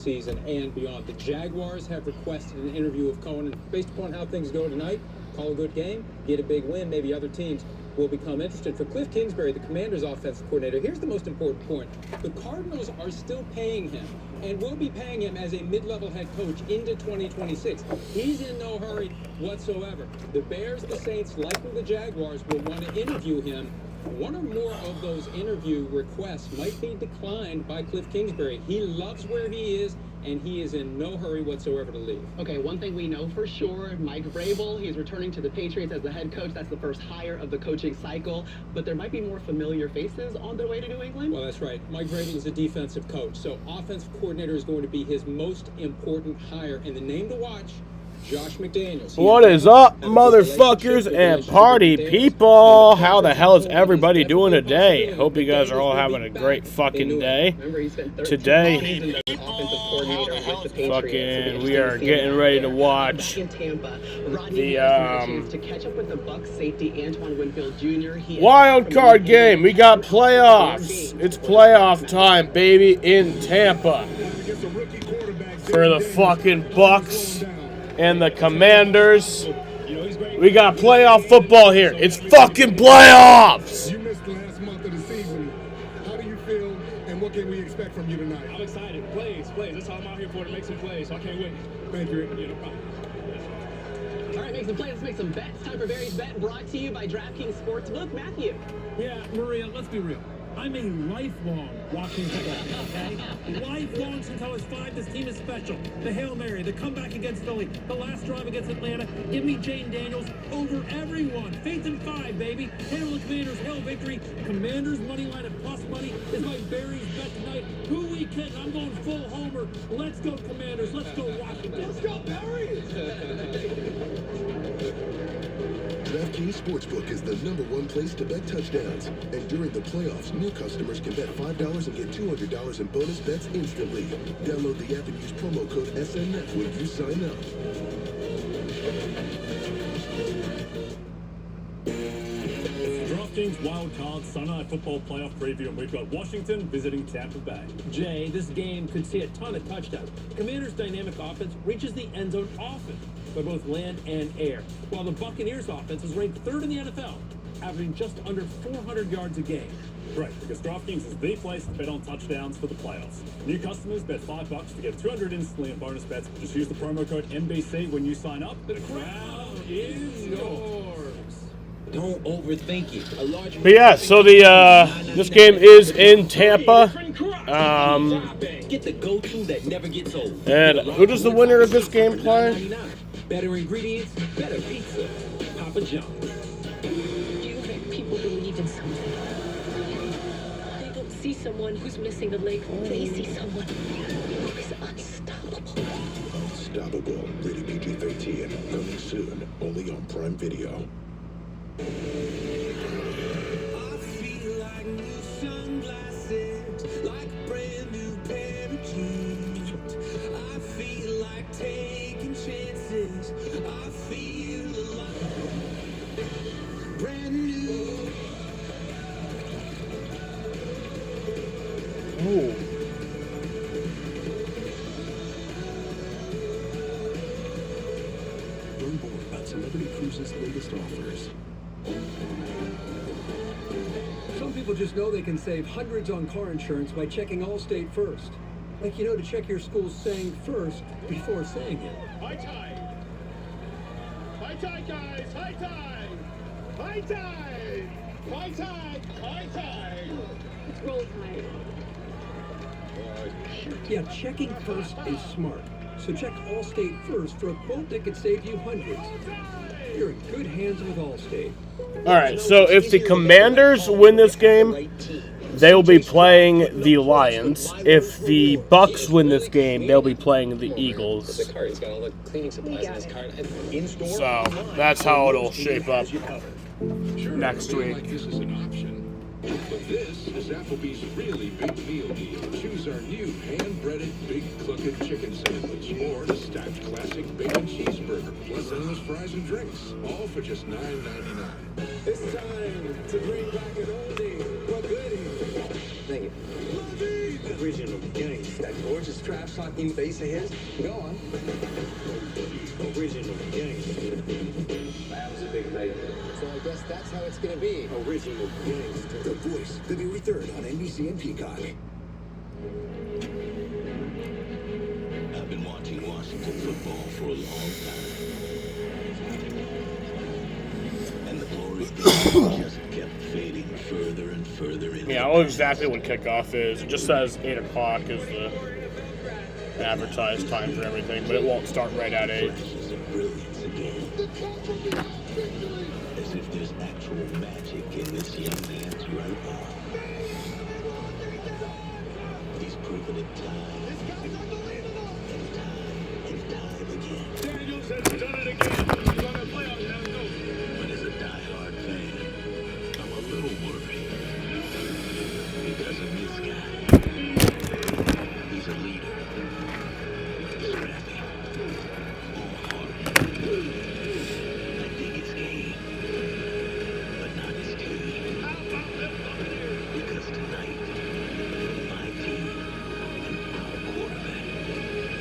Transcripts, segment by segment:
season and beyond. The Jaguars have requested an interview of Cohen, and based upon how things go tonight, call a good game, get a big win, maybe other teams will become interested. For Cliff Kingsbury, the Commanders' offensive coordinator, here's the most important point. The Cardinals are still paying him and will be paying him as a mid-level head coach into 2026. He's in no hurry whatsoever. The Bears, the Saints, likely the Jaguars, will want to interview him. One or more of those interview requests might be declined by Cliff Kingsbury. He loves where he is, and he is in no hurry whatsoever to leave. Okay, one thing we know for sure, Mike Vrabel, he's returning to the Patriots as the head coach. That's the first hire of the coaching cycle. But there might be more familiar faces on their way to New England. Well, that's right. Mike Vrabel is a defensive coach, so offensive coordinator is going to be his most important hire. And the name to watch, Josh McDaniels. What is up, motherfuckers and party people? How the hell is everybody doing today? Hope you guys are all having a great fucking day. Today, fucking, we are getting ready to watch the wild card game. We got playoffs. It's playoff time, baby, in Tampa for the fucking Bucks and the Commanders. We got playoff football here. It's fucking playoffs! You missed the last month of the season. How do you feel, and what can we expect from you tonight? I'm excited. Plays. That's all I'm out here for, to make some plays, so I can't wait. Thank you. Yeah, no problem. All right, make some plays. Let's make some bets. Time for Barry's Bet, brought to you by DraftKings Sportsbook. Matthew. Yeah, Maria, let's be real. I'm a lifelong Washington fan, okay? Lifelong since I was 5. This team is special. The Hail Mary, the comeback against Philly, the last drive against Atlanta. Give me Jane Daniels over everyone. Faith in 5, baby. Hail the Commanders, hail victory. Commanders money line at plus money is my Barry's Bet tonight. Who we kidding? I'm going full homer. Let's go Commanders. Let's go Washington. Let's go Barry. DraftKings Sportsbook is the #1 place to bet touchdowns. And during the playoffs, new customers can bet $5 and get $200 in bonus bets instantly. Download the app and use promo code SNF when you sign up. DraftKings Wild Card Sunday Night Football Playoff Preview, and we've got Washington visiting Tampa Bay. Jay, this game could see a ton of touchdowns. Commanders' dynamic offense reaches the end zone often by both land and air, while the Buccaneers' offense is ranked 3rd in the NFL, averaging just under 400 yards a game. Great, because DraftKings is the place to bet on touchdowns for the playoffs. New customers bet $5 to get $200 instantly in bonus bets. Just use the promo code NBC when you sign up. The crown is yours. Don't overthink it. But yeah, so this game is in Tampa. Get the go-to that never gets old. And who does the winner of this game play? Better ingredients, better pizza. Papa John's. You make people believe in something. They don't see someone who's missing a leg. They see someone who is unstoppable. Unstoppable. Rated PG-13. Coming soon. Only on Prime Video. I feel like new sunglasses, like a brand new pair of jeans. I feel like taking chances. I feel like brand new. Ooh. Learn more about Celebrity Cruises' latest offers. Some people just know they can save hundreds on car insurance by checking Allstate first. Like, you know, to check your school's saying first before saying it. High tide! High tide, guys! High tide! High tide! High tide! High tide! It's roll tide. Yeah, checking first is smart. So check Allstate first for a quote that could save you hundreds. You're in good hands with Allstate. Alright, so if the Commanders win this game, they will be playing the Lions. If the Bucks win this game, they'll be playing the Eagles. So that's how it'll shape up next week. But this is Applebee's really big meal deal. Choose our new hand-breaded Big Cluckin' Chicken Sandwich or the stacked classic bacon cheeseburger, plus endless fries and drinks, all for just $9.99. It's time to bring back an oldie but goodie. Thank you. Original gangster. That gorgeous trap talking face of his. Go on. Original gangster. That was a big night. So I guess that's how it's going to be. Original gangster. The Voice, February 3rd on NBC and Peacock. I've been watching Washington football for a long time. And the glory just kept fading further and further in. Yeah, I know exactly when kickoff is. It just says 8 o'clock is the advertised time for everything, but it won't start right at 8. Flashes of brilliance again. As if there's actual magic in this young man's right arm. He's proven it time and time again. Daniels has done it again. He's on a playoff now. But as a diehard fan, I'm a little worried. Because of this guy. He's a leader. Scrappy. All-hearted. I dig his game. But not his team. Because tonight, my team and our quarterback,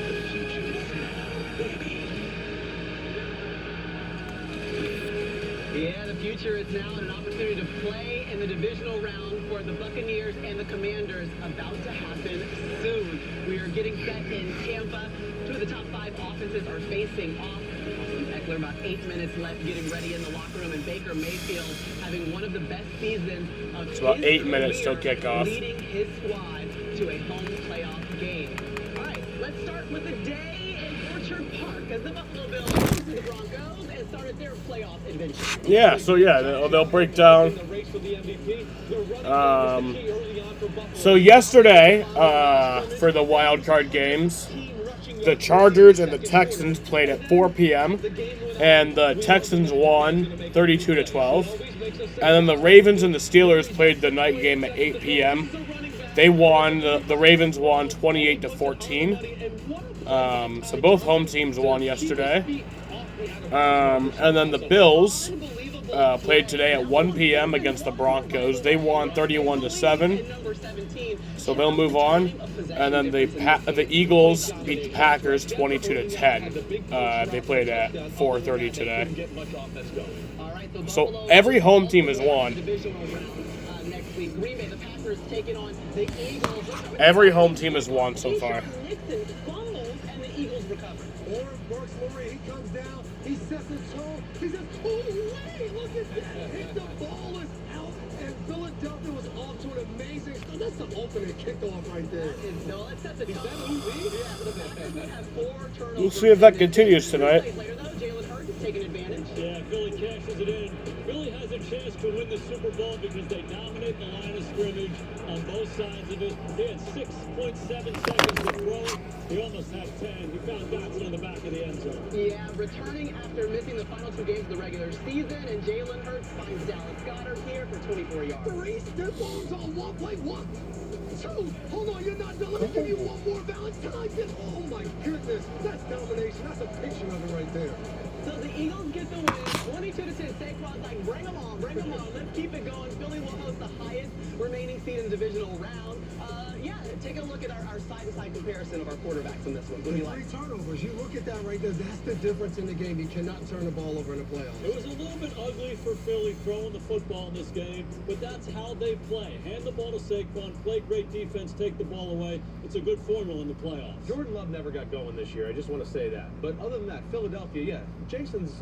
the future is now, baby. Yeah, the future is now and an opportunity to play in the divisional round for the Buccaneers and the Commanders about to happen soon. We are getting set in Tampa. Two of the top 5 offenses are facing off. Austin Eckler about 8 minutes left getting ready in the locker room, and Baker Mayfield having one of the best seasons of It's about his 8 minutes till career, kickoff. leading his squad to a home playoff game. All right, let's start with the day in Orchard Park as the Buffalo Bills hosted the Broncos and started their playoff adventure. Yeah, so yeah, they'll break down. So yesterday, for the wild card games, the Chargers and the Texans played at 4 p.m. and the Texans won 32-12. And then the Ravens and the Steelers played the night game at 8 p.m. They won. The Ravens won 28-14. So both home teams won yesterday. And then the Bills played today at 1 p.m. against the Broncos. They won 31-7. So they'll move on. And then the Eagles beat the Packers 22-10. They played at 4:30 today. So every home team has won. Every home team has won so far. Mark Laurie, he comes down, he sets it tone, he says, oh, wait, look at that, hit the ball is out, and Philadelphia was off to an amazing start. That's the ultimate kickoff right there. We'll see if that continues tonight. Yeah, Philly cashes it in. Philly has a chance to win the Super Bowl because they dominate the line of scrimmage on both sides of it. They had 6.7 seconds to throw. He almost had 10. He found Dotson in the back of the end zone. Yeah, returning after missing the final 2 games of the regular season, and Jalen Hurts finds Dallas Goedert here for 24 yards. 3 stiff balls on 1 play, 1, 2. Hold on, you're not done. Let me give you one more Valentine. Oh my goodness, that's domination. That's a picture of it right there. So the Eagles get the win, 22-10. Saquon's like, bring them on, bring them on. Let's keep it going. Philly will host the highest remaining seed in the divisional round. Yeah, take a look at our side-to-side comparison of our quarterbacks in this one. What do you like? 3 turnovers. You look at that right there. That's the difference in the game. You cannot turn the ball over in the playoffs. It was a little bit ugly for Philly throwing the football in this game, but that's how they play. Hand the ball to Saquon, play great defense, take the ball away. It's a good formula in the playoffs. Jordan Love never got going this year. I just want to say that. But other than that, Philadelphia, yeah,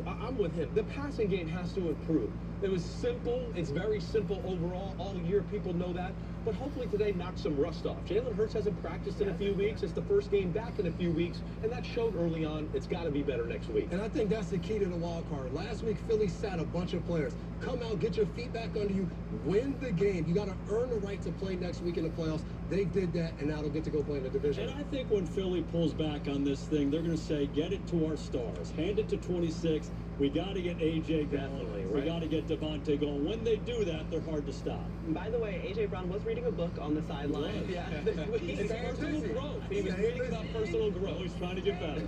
I'm with him. The passing game has to improve. It was simple. It's very simple overall. All year, people know that. But hopefully today knocks some rust off. Jalen Hurts hasn't practiced in a few weeks. It's the first game back in a few weeks, and that showed early on. It's got to be better next week. And I think that's the key to the wild card. Last week, Philly sat a bunch of players. Come out, get your feet back under you, win the game. You got to earn the right to play next week in the playoffs. They did that, and now they'll get to go play in the division. And I think when Philly pulls back on this thing, they're going to say, get it to our stars. Hand it to 26. We got to get AJ going. We got to get Devontae going. When they do that, they're hard to stop. By the way, AJ Brown was reading a book on the sideline. Yeah, this week. It's personal growth. He was reading about personal growth. Always trying to get better.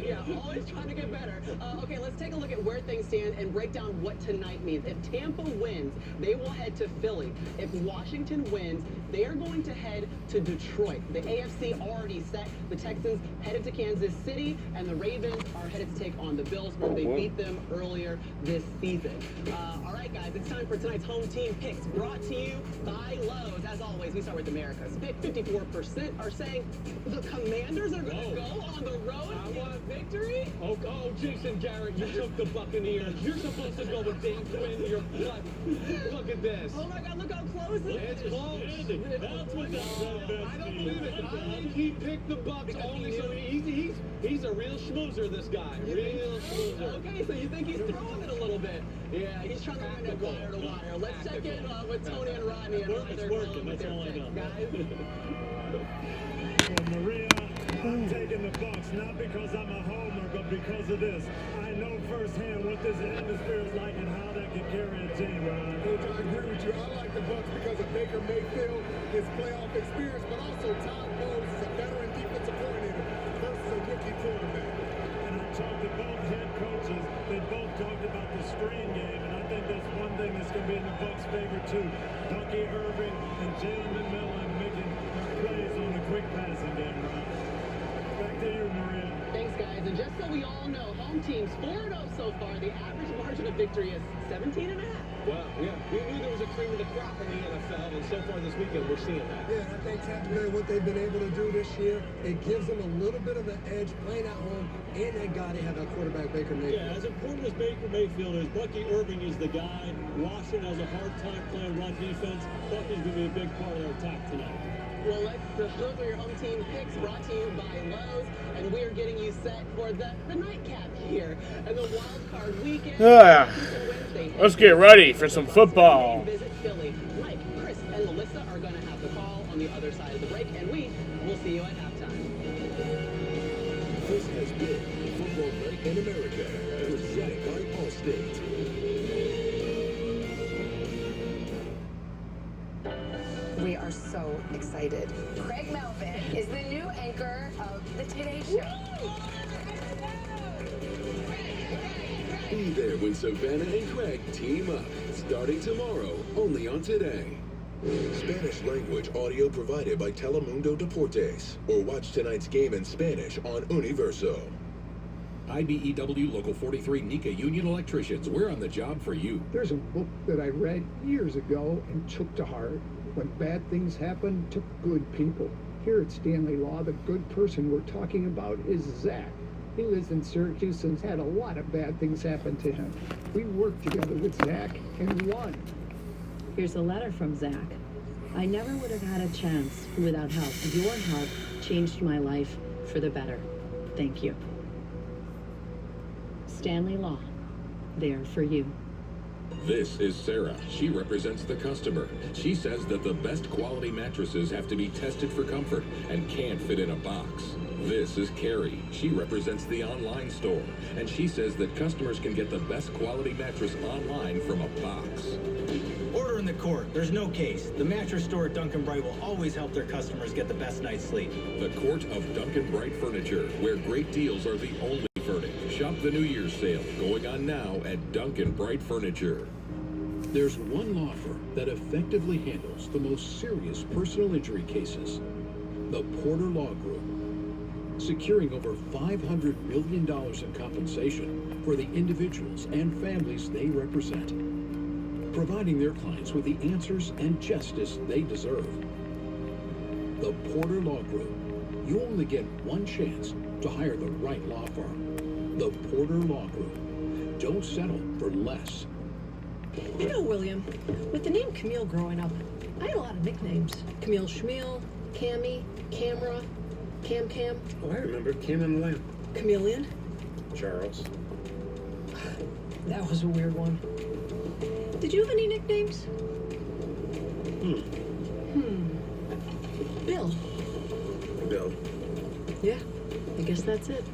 Yeah, always trying to get better. Okay, let's take a look at where things stand and break down what tonight means. If Tampa wins, they will head to Philly. If Washington wins, they are going to head to Detroit. The AFC already set. The Texans headed to Kansas City, and the Ravens are headed to take on the Bills, where they beat them earlier this season. All right, guys, it's time for tonight's home team picks, brought to you by Lowe's. As always, we start with America's pick. 54% are saying the Commanders are going to go on the road in victory. Oh, Jason Garrett, you took the Buccaneers. You're supposed to go with Dave Quinn. You're look at this. Oh my God, look how close it is. It's close. That's what I don't believe it. He picked the Bucs only, so he's a real schmoozer, this guy. Real schmoozer. Okay, so you think he's throwing it a little bit. Yeah, he's trying to win it wire to wire. Let's check in with Tony and Rodney and why they're going with their pick, guys. Well, Maria, I'm taking the Bucs, not because I'm a homer, but because of this. I know firsthand what this atmosphere is like and how that can carry a team, Ron. Coach, I agree with you. I like the Bucs because of Baker Mayfield, his playoff experience, but also Todd Bowles is a veteran defensive coordinator versus a rookie quarterback. And I talked to both head coaches. They both talked about the screen game, and I think that's one thing that's going to be in the Bucs' favor too. Bucky Irving and Jalen McMillan making plays on the quick passing game, Ron. Back to you, Maria. Thanks, guys. And just so we all know, home teams 4-0 so far. The average margin of victory is 17.5. Wow, yeah. We knew there was a cream of the crop in the NFL, and so far this weekend we're seeing that. Yeah, I think Tampa Bay, what they've been able to do this year, it gives them a little bit of an edge playing at home, and they got to have that quarterback, Baker Mayfield. Yeah, as important as Baker Mayfield is, Bucky Irving is the guy. Washington has a hard time playing run defense. Bucky's going to be a big part of their attack tonight. Well, those are your home team picks, brought to you by Lowe's, and we are getting you set for the nightcap here and the wild card weekend. Let's get ready for some football. Visit Philly. Mike, Chris, and Melissa are going to have the call on the other side of the break, and we will see you at halftime. This has been Football Night in America, presented by Allstate. We are so excited. Craig Melvin is the new anchor of The Today Show. Be there when Savannah and Craig team up. Starting tomorrow, only on Today. Spanish language audio provided by Telemundo Deportes. Or watch tonight's game in Spanish on Universo. IBEW Local 43 NICA Union Electricians. We're on the job for you. There's a book that I read years ago and took to heart. When bad things happen to good people. Here at Stanley Law, the good person we're talking about is Zach. He lives in Syracuse and has had a lot of bad things happen to him. We worked together with Zach and won. Here's a letter from Zach. I never would have had a chance without help. Your help changed my life for the better. Thank you. Stanley Law, there for you. This is Sarah. She represents the customer. She says that the best quality mattresses have to be tested for comfort and can't fit in a box. This is Carrie. She represents the online store, and she says that customers can get the best quality mattress online from a box. Order in the court. There's no case. The mattress store at Duncan Bright will always help their customers get the best night's sleep. The Court of Duncan Bright Furniture, where great deals are the only verdict. Shop the New Year's sale going on now at Duncan Bright Furniture. There's one law firm that effectively handles the most serious personal injury cases. The Porter Law Group. Securing over $500 million in compensation for the individuals and families they represent. Providing their clients with the answers and justice they deserve. The Porter Law Group. You only get one chance to hire the right law firm. The Porter Law Group. Don't settle for less. You know, William, with the name Camille growing up, I had a lot of nicknames. Camille Schmiel, Cammy, Camera, Cam Cam. Oh, I remember Cam and Lamb. Chameleon. Charles. That was a weird one. Did you have any nicknames? Bill. Bill. Yeah, I guess that's it.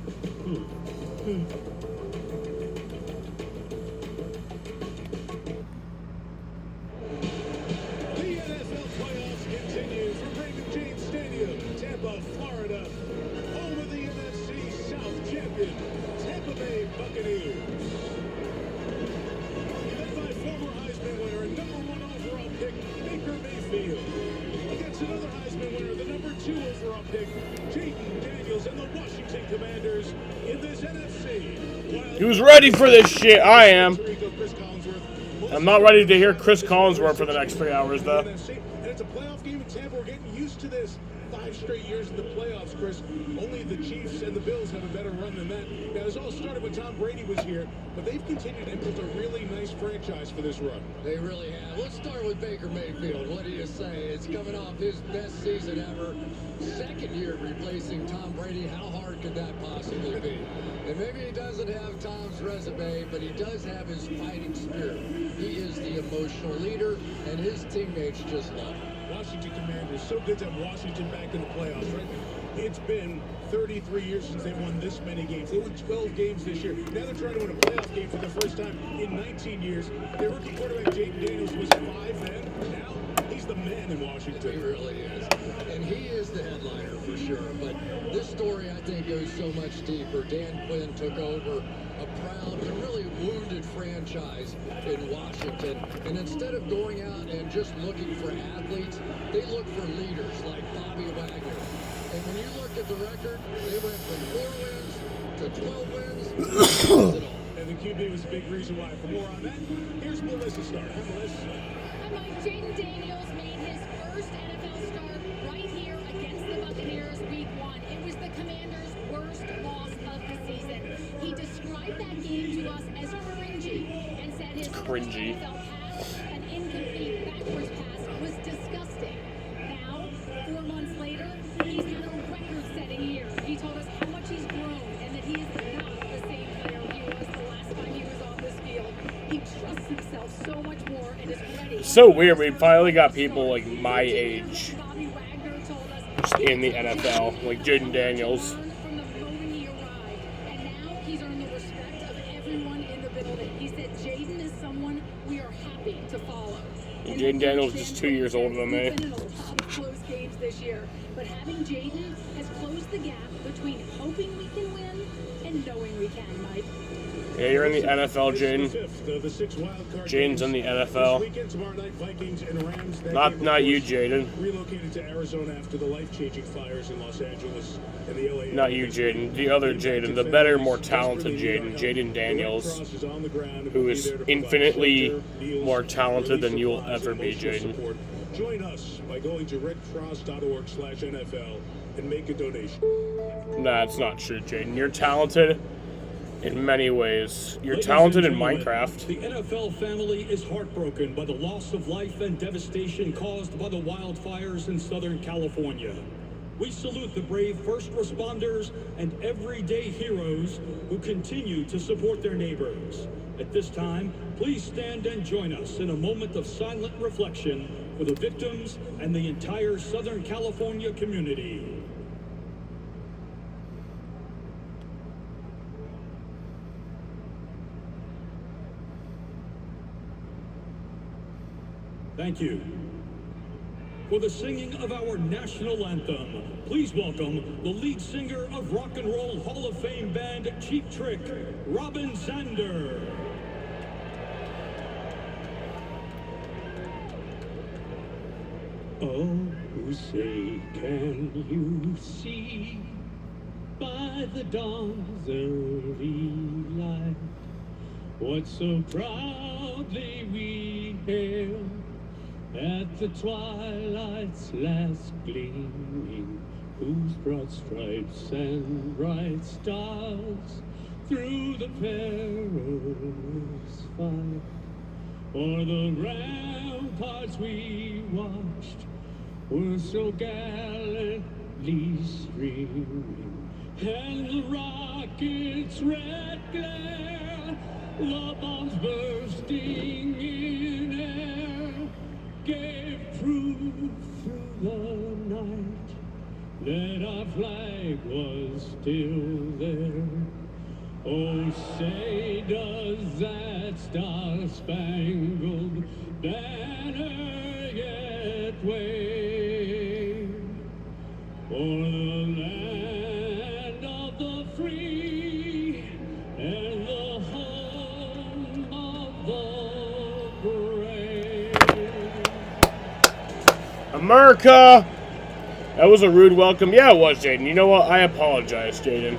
Buccaneers. Led by former Heisman winner and #1 overall pick, Baker Mayfield. Against another Heisman winner, the #2 overall pick, Jaden Daniels, and the Washington Commanders in this NFC. Who's ready for this shit? I am. I'm not ready to hear Chris Collinsworth for the next 3 hours, though. And it's a playoff game in Tampa. We're getting used to this. 5 straight years in the playoffs, Chris. Only the Chiefs and the Bills have a better run than that. Now, this all started when Tom Brady was here, but they've continued and built a really nice franchise for this run. They really have. Let's start with Baker Mayfield. What do you say? It's coming off his best season ever. Second year replacing Tom Brady. How hard could that possibly be? And maybe he doesn't have Tom's resume, but he does have his fighting spirit. He is the emotional leader, and his teammates just love him. Washington Commanders, so good to have Washington back in the playoffs, right? It's been 33 years since they've won this many games. They won 12 games this year. Now they're trying to win a playoff game for the first time in 19 years. Their rookie quarterback, Jaden Daniels, was 5 then. Now he's the man in Washington. He really is. And he is the headliner for sure. But this story, I think, goes so much deeper. Dan Quinn took over a proud and really wounded franchise in Washington. And instead of going out and just looking for athletes, they look for leaders like Bobby Wagner. And when you look at the record, they went from 4 wins to 12 wins. And the QB was a big reason why. For more on that, here's Melissa Starr. Hi, Melissa. Hi, Mike. Jaden Daniels made his first NFL start right here against the Buccaneers week 1. It was the Commanders' worst loss of the season. He described that game to us as cringy and said his first NFL pass, an incomplete backwards pass, was disgusting. Now, 4 months later, he's had a record-setting year. He told us how much he's grown and that he is not the same player he was the last time he was on this field. He trusts himself so much more and is ready. It's so weird. We finally got people like my age just in the NFL, like Jaden Daniels. From the moment he arrived, and now he's earned the respect of everyone in the building. He said Jaden is someone we are happy to follow. Jaden Daniels is just 2 years older than me. We've been in a lot of close games this year, but having Jaden has closed the gap between hoping we can win and knowing we can, Mike. Yeah, you're in the NFL, Jaden. Jaden's in the NFL. Not you, Jaden. Relocated to Arizona after the life-changing fires in Los Angeles and the LA. Not you, Jaden. The other Jaden, the better, more talented Jaden, Jaden Daniels, who is infinitely more talented than you'll ever be, Jaden. Join us by going to redcross.org/NFL and make a donation. Nah, it's not true, Jaden. You're talented in many ways. You're talented in Minecraft. The NFL family is heartbroken by the loss of life and devastation caused by the wildfires in Southern California. We salute the brave first responders and everyday heroes who continue to support their neighbors. At this time, please stand and join us in a moment of silent reflection for the victims and the entire Southern California community. Thank you. For the singing of our national anthem, please welcome the lead singer of Rock and Roll Hall of Fame band Cheap Trick, Robin Zander. Oh, say, can you see by the dawn's early light what so proudly we hailed at the twilight's last gleaming, whose broad stripes and bright stars through the perilous fight o'er the ramparts we watched were so gallantly streaming, and the rocket's red glare, the bombs bursting in air, gave proof through the night that our flag was still there. Oh, say does that star-spangled banner yet wave o'er the land of the free and the America! That was a rude welcome. Yeah, it was, Jaden. You know what? I apologize, Jaden.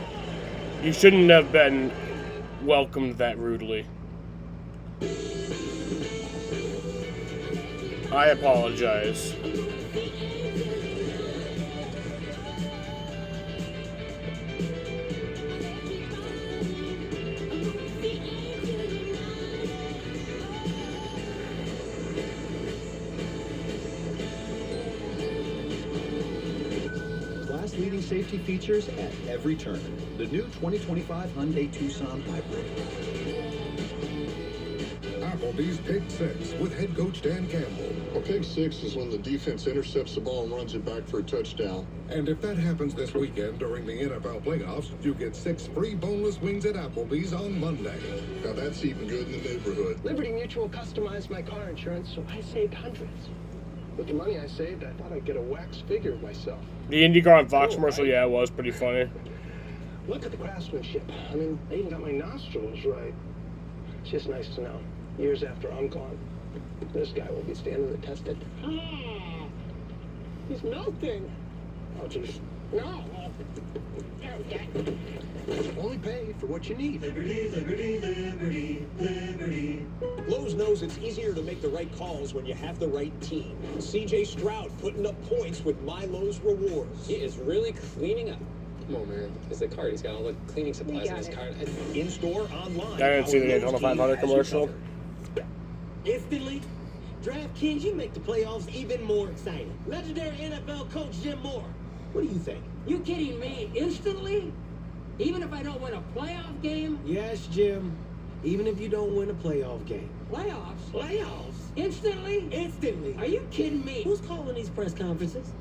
You shouldn't have been welcomed that rudely. I apologize. Leading safety features at every turn. The new 2025 Hyundai Tucson Hybrid. Applebee's Pick Six with head coach Dan Campbell. A pick six is when the defense intercepts the ball and runs it back for a touchdown. And if that happens this weekend during the NFL playoffs, you get 6 free boneless wings at Applebee's on Monday. Now that's even good in the neighborhood. Liberty Mutual customized my car insurance, so I saved hundreds. With the money I saved, I thought I'd get a wax figure of myself. The IndyCar on Fox commercial, yeah, it was pretty funny. Look at the craftsmanship. I mean, they even got my nostrils right. It's just nice to know. Years after I'm gone, this guy will be standing the test of... He's melting. Oh, jeez. No. Okay. Only pay for what you need. Liberty, liberty, liberty, liberty. Lowe's knows it's easier to make the right calls when you have the right team. CJ Stroud putting up points with My Lowe's Rewards. He is really cleaning up. Come on, man. It's the cart. He's got all the cleaning supplies in his cart. In-store, online. I didn't see the Daytona 500 commercial. Instantly, DraftKings, you make the playoffs even more exciting. Legendary NFL coach Jim Moore. What do you think? You kidding me? Instantly? Even if I don't win a playoff game? Yes, Jim. Even if you don't win a playoff game. Playoffs? Playoffs? Instantly? Instantly. Are you kidding me? Who's calling these press conferences?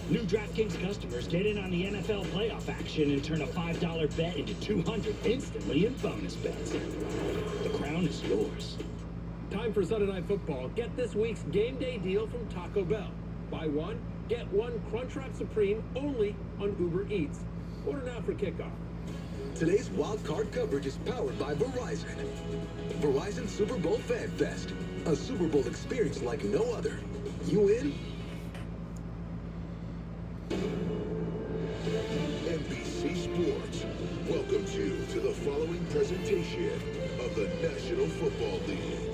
New DraftKings customers get in on the NFL playoff action and turn a $5 bet into $200 instantly in bonus bets. The crown is yours. Time for Sunday Night Football. Get this week's game day deal from Taco Bell. Buy one, get one Crunchwrap Supreme only on Uber Eats. Order now for kickoff. Today's wild card coverage is powered by Verizon. Verizon Super Bowl Fan Fest. A Super Bowl experience like no other. You in? NBC Sports welcomes you to the following presentation of the National Football League.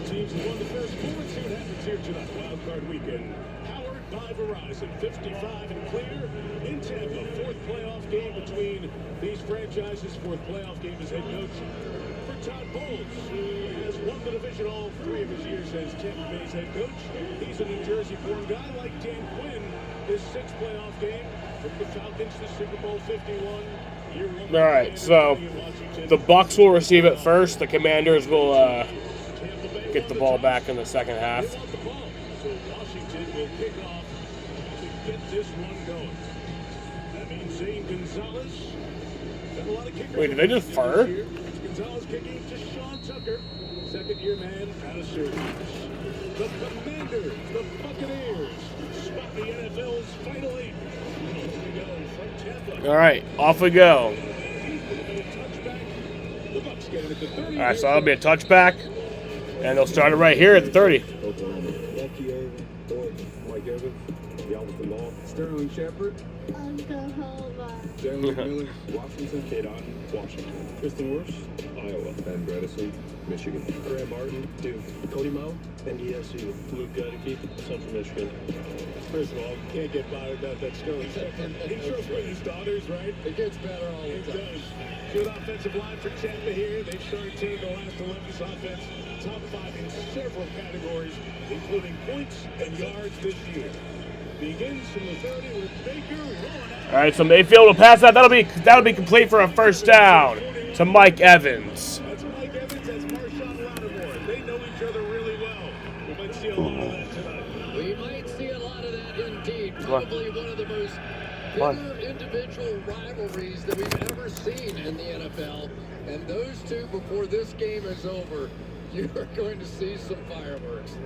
Teams have won the first 4. Let's see what happens here tonight. Wild card weekend. Powered by Verizon. 55 and clear in Tampa. 4th playoff game between these franchises. 4th playoff game as head coach for Todd Bowles, who has won the division all 3 of his years as Tampa Bay's head coach. He's a New Jersey-born guy like Dan Quinn. His 6th playoff game from the Falcons to Super Bowl 51. All right, so the Bucs will receive it first. The Commanders will get the ball back in the second half. So Washington will kick off to get this one going. That means Zane Gonzalez. Got a lot of kickers. Wait, did they just fire? It's Gonzalez kicking to Sean Tucker, second-year man out of Syracuse. The Commanders, the Buccaneers, spot the NFL's Final 8. Here we go from Tampa. All right, off we go. The Bucs get it at the 30. All right, so that'll be a touchback. And they'll start it right here at the 30. Oklahoma. Bucky Irvin, Thornton, Mike Evans, Galveston Law, Sterling Shepard, Oklahoma. Jeremy Miller, Washington, Kadon, Washington, Kristen Wirsch, Iowa, Ben Bredesen, Michigan, Graham Martin, Duke, Cody Moe, NDSU, Luke Gedeke, Central Michigan. First of all, can't get by without that Sterling Shepard intro for his daughters, right? It gets better all the time. It does. Good offensive line for Tampa here. They've started 10 of the last 11. This offense top 5 in several categories, including points and yards this year. Begins from the 30 with Baker rolling out. All right, so Mayfield will pass that. That'll be complete for a first down to Mike Evans. That's Mike Evans. That's Marshawn Lattimore. They know each other really well. We might see a lot of that tonight. We might see a lot of that indeed. Probably one of the most bitter individual rivalries that we've ever seen in the NFL. And those two, before this game is over, you are going to see some fireworks.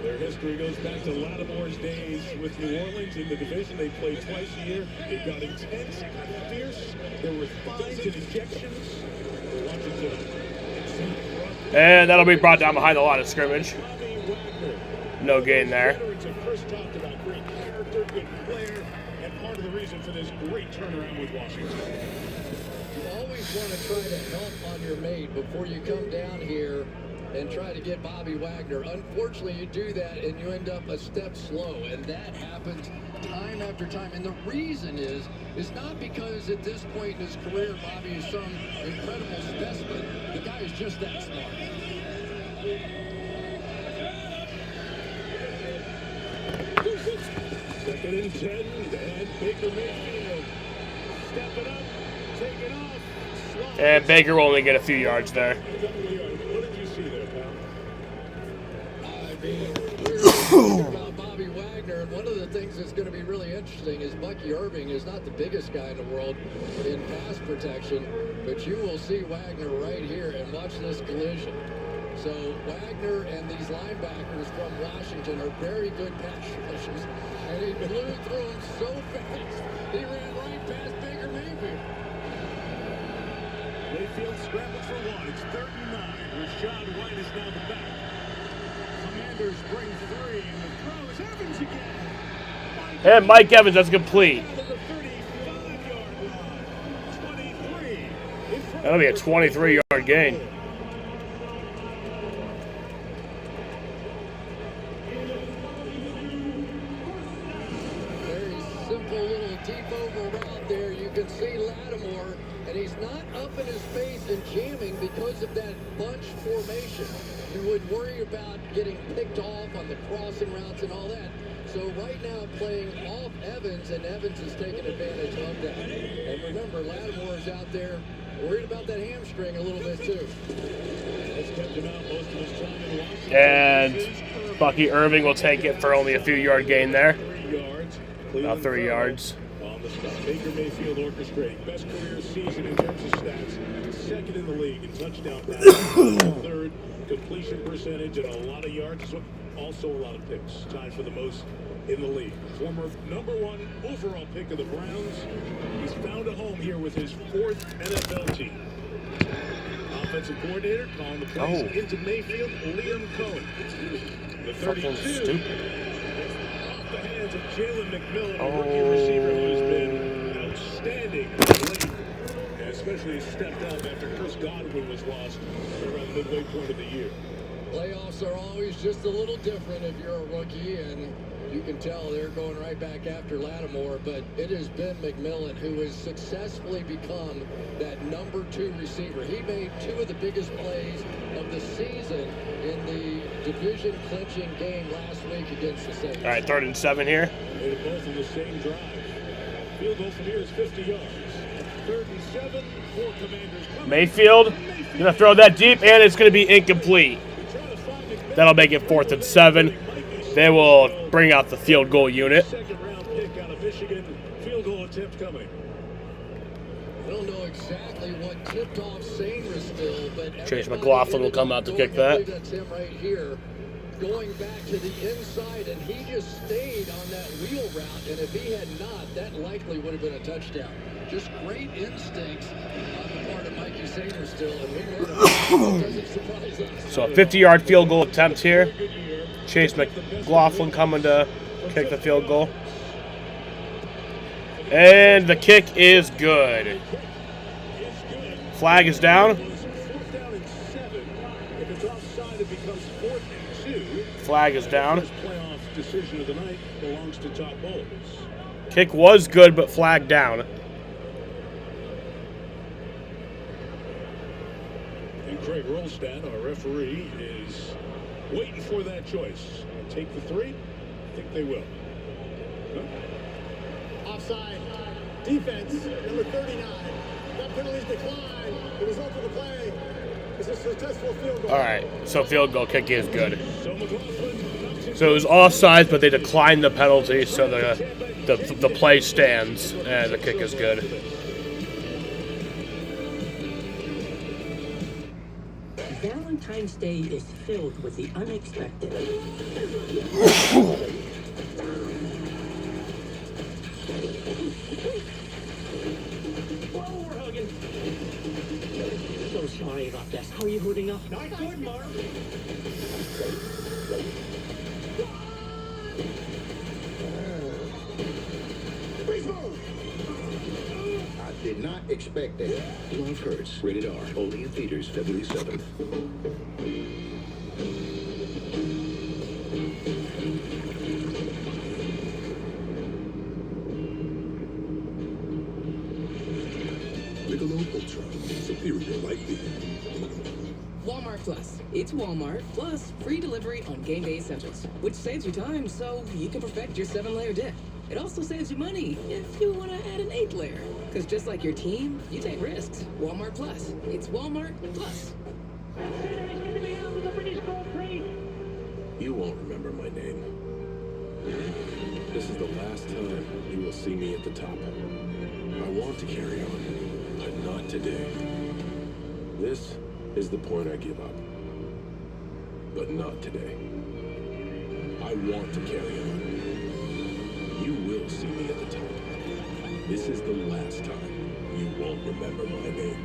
Their history goes back to Lattimore's days with New Orleans in the division. They played twice a year. It got intense, it got fierce. There were fines and ejections. We're watching tonight. And that'll be brought down behind the line of scrimmage. No gain there. Chris talked about great character, good player, and part of the reason for this great turnaround with Washington. You always want to try to help on your mate before you come down here and try to get Bobby Wagner. Unfortunately, you do that and you end up a step slow, and that happens time after time. And the reason is not because at this point in his career, Bobby is some incredible specimen. The guy is just that smart. Second and 10, and Baker Mayfield. Step it up, take it off. And Baker will only get a few yards there. What did you see there, pal? I mean, we're talking about Bobby Wagner, and one of the things that's going to be really interesting is Bucky Irving is not the biggest guy in the world in pass protection, but you will see Wagner right here, and watch this collision. So Wagner and these linebackers from Washington are very good pass rushers, and he blew through them so fast, he ran right past Baker Mayfield. Mayfield scrambled for one. It's 3rd and 9. Rashad White is now the back. Commanders bring 3, and the throw is Evans again. And Mike Evans, that's complete. That'll be a 23-yard gain. Simple little deep over route there. You can see Lattimore, and he's not up in his face and jamming because of that bunch formation. You would worry about getting picked off on the crossing routes and all that. So right now playing off Evans, and Evans is taking advantage of that. And remember, Lattimore is out there worried about that hamstring a little bit too. That's kept him out most of his time in Washington. And Bucky Irving will take it for only a few yard gain there. 3 yards. About 3 yards. On the stop. Baker Mayfield orchestrating. Best career season in terms of stats. 2nd in the league in touchdown passes. 3rd completion percentage and a lot of yards. Also a lot of picks. Tied for the most in the league. Former #1 overall pick of the Browns. He's found a home here with his 4th NFL team. Offensive coordinator calling the plays into Mayfield, Liam Cohen. The 32. Stupid. Off the hands of Jalen McMillan, a rookie receiver who's been outstanding lately. Especially stepped up after Chris Godwin was lost around the midway point of the year. Playoffs are always just a little different if you're a rookie, and you can tell they're going right back after Lattimore, but it has been McMillan who has successfully become that #2 receiver. He made 2 of the biggest plays of the season in the division-clinching game last week against the Saints. All right, 3rd and 7 here. Made it both in the same drive. Field goal from here is 50 yards. 3rd and 7 for Commanders. Mayfield gonna throw that deep, and it's gonna be incomplete. That'll make it 4th and 7. They will bring out the field goal unit. 2nd round pick out of Michigan. Field goal attempt coming. I don't know exactly what tipped off Sainrisville, but Chase McLaughlin will come out to kick that. I believe that's him right here, going back to the inside, and he just stayed on that wheel route, and if he had not, that likely would have been a touchdown. Just great instincts on the part of Mikey Sainrisville, and we doesn't surprise us. So a 50-yard field goal attempt here. Chase McLaughlin coming to kick the field goal. And the kick is good. Flag is down. Flag is down. Playoff decision of the night belongs to Todd Bowles. Kick was good, but flag down. And Craig Rolstad, our referee, is waiting for that choice. Take the 3? I think they will. Huh? Offside. Defense, number 39. That penalty's declined. The result of the play is a successful field goal. All right, so field goal kick is good. So it was offside, but they declined the penalty, so the play stands, and the kick is good. Valentine's Day is filled with the unexpected. Whoa, we're hugging. so sorry about this. How are you holding up? Not good, Mark. I did not expect that. Love Hurts. Rated R. Only in theaters February 7th. Michelob Ultra. Superior light beer. Walmart Plus. It's Walmart Plus free delivery on game day essentials, which saves you time so you can perfect your 7-layer dip. It also saves you money if you want to add an 8th layer. Because just like your team, you take risks. Walmart Plus. It's Walmart Plus. You won't remember my name. This is the last time you will see me at the top. I want to carry on, but not today. This is the point I give up. But not today. I want to carry on. You will see me at the top. This is the last time you won't remember my name.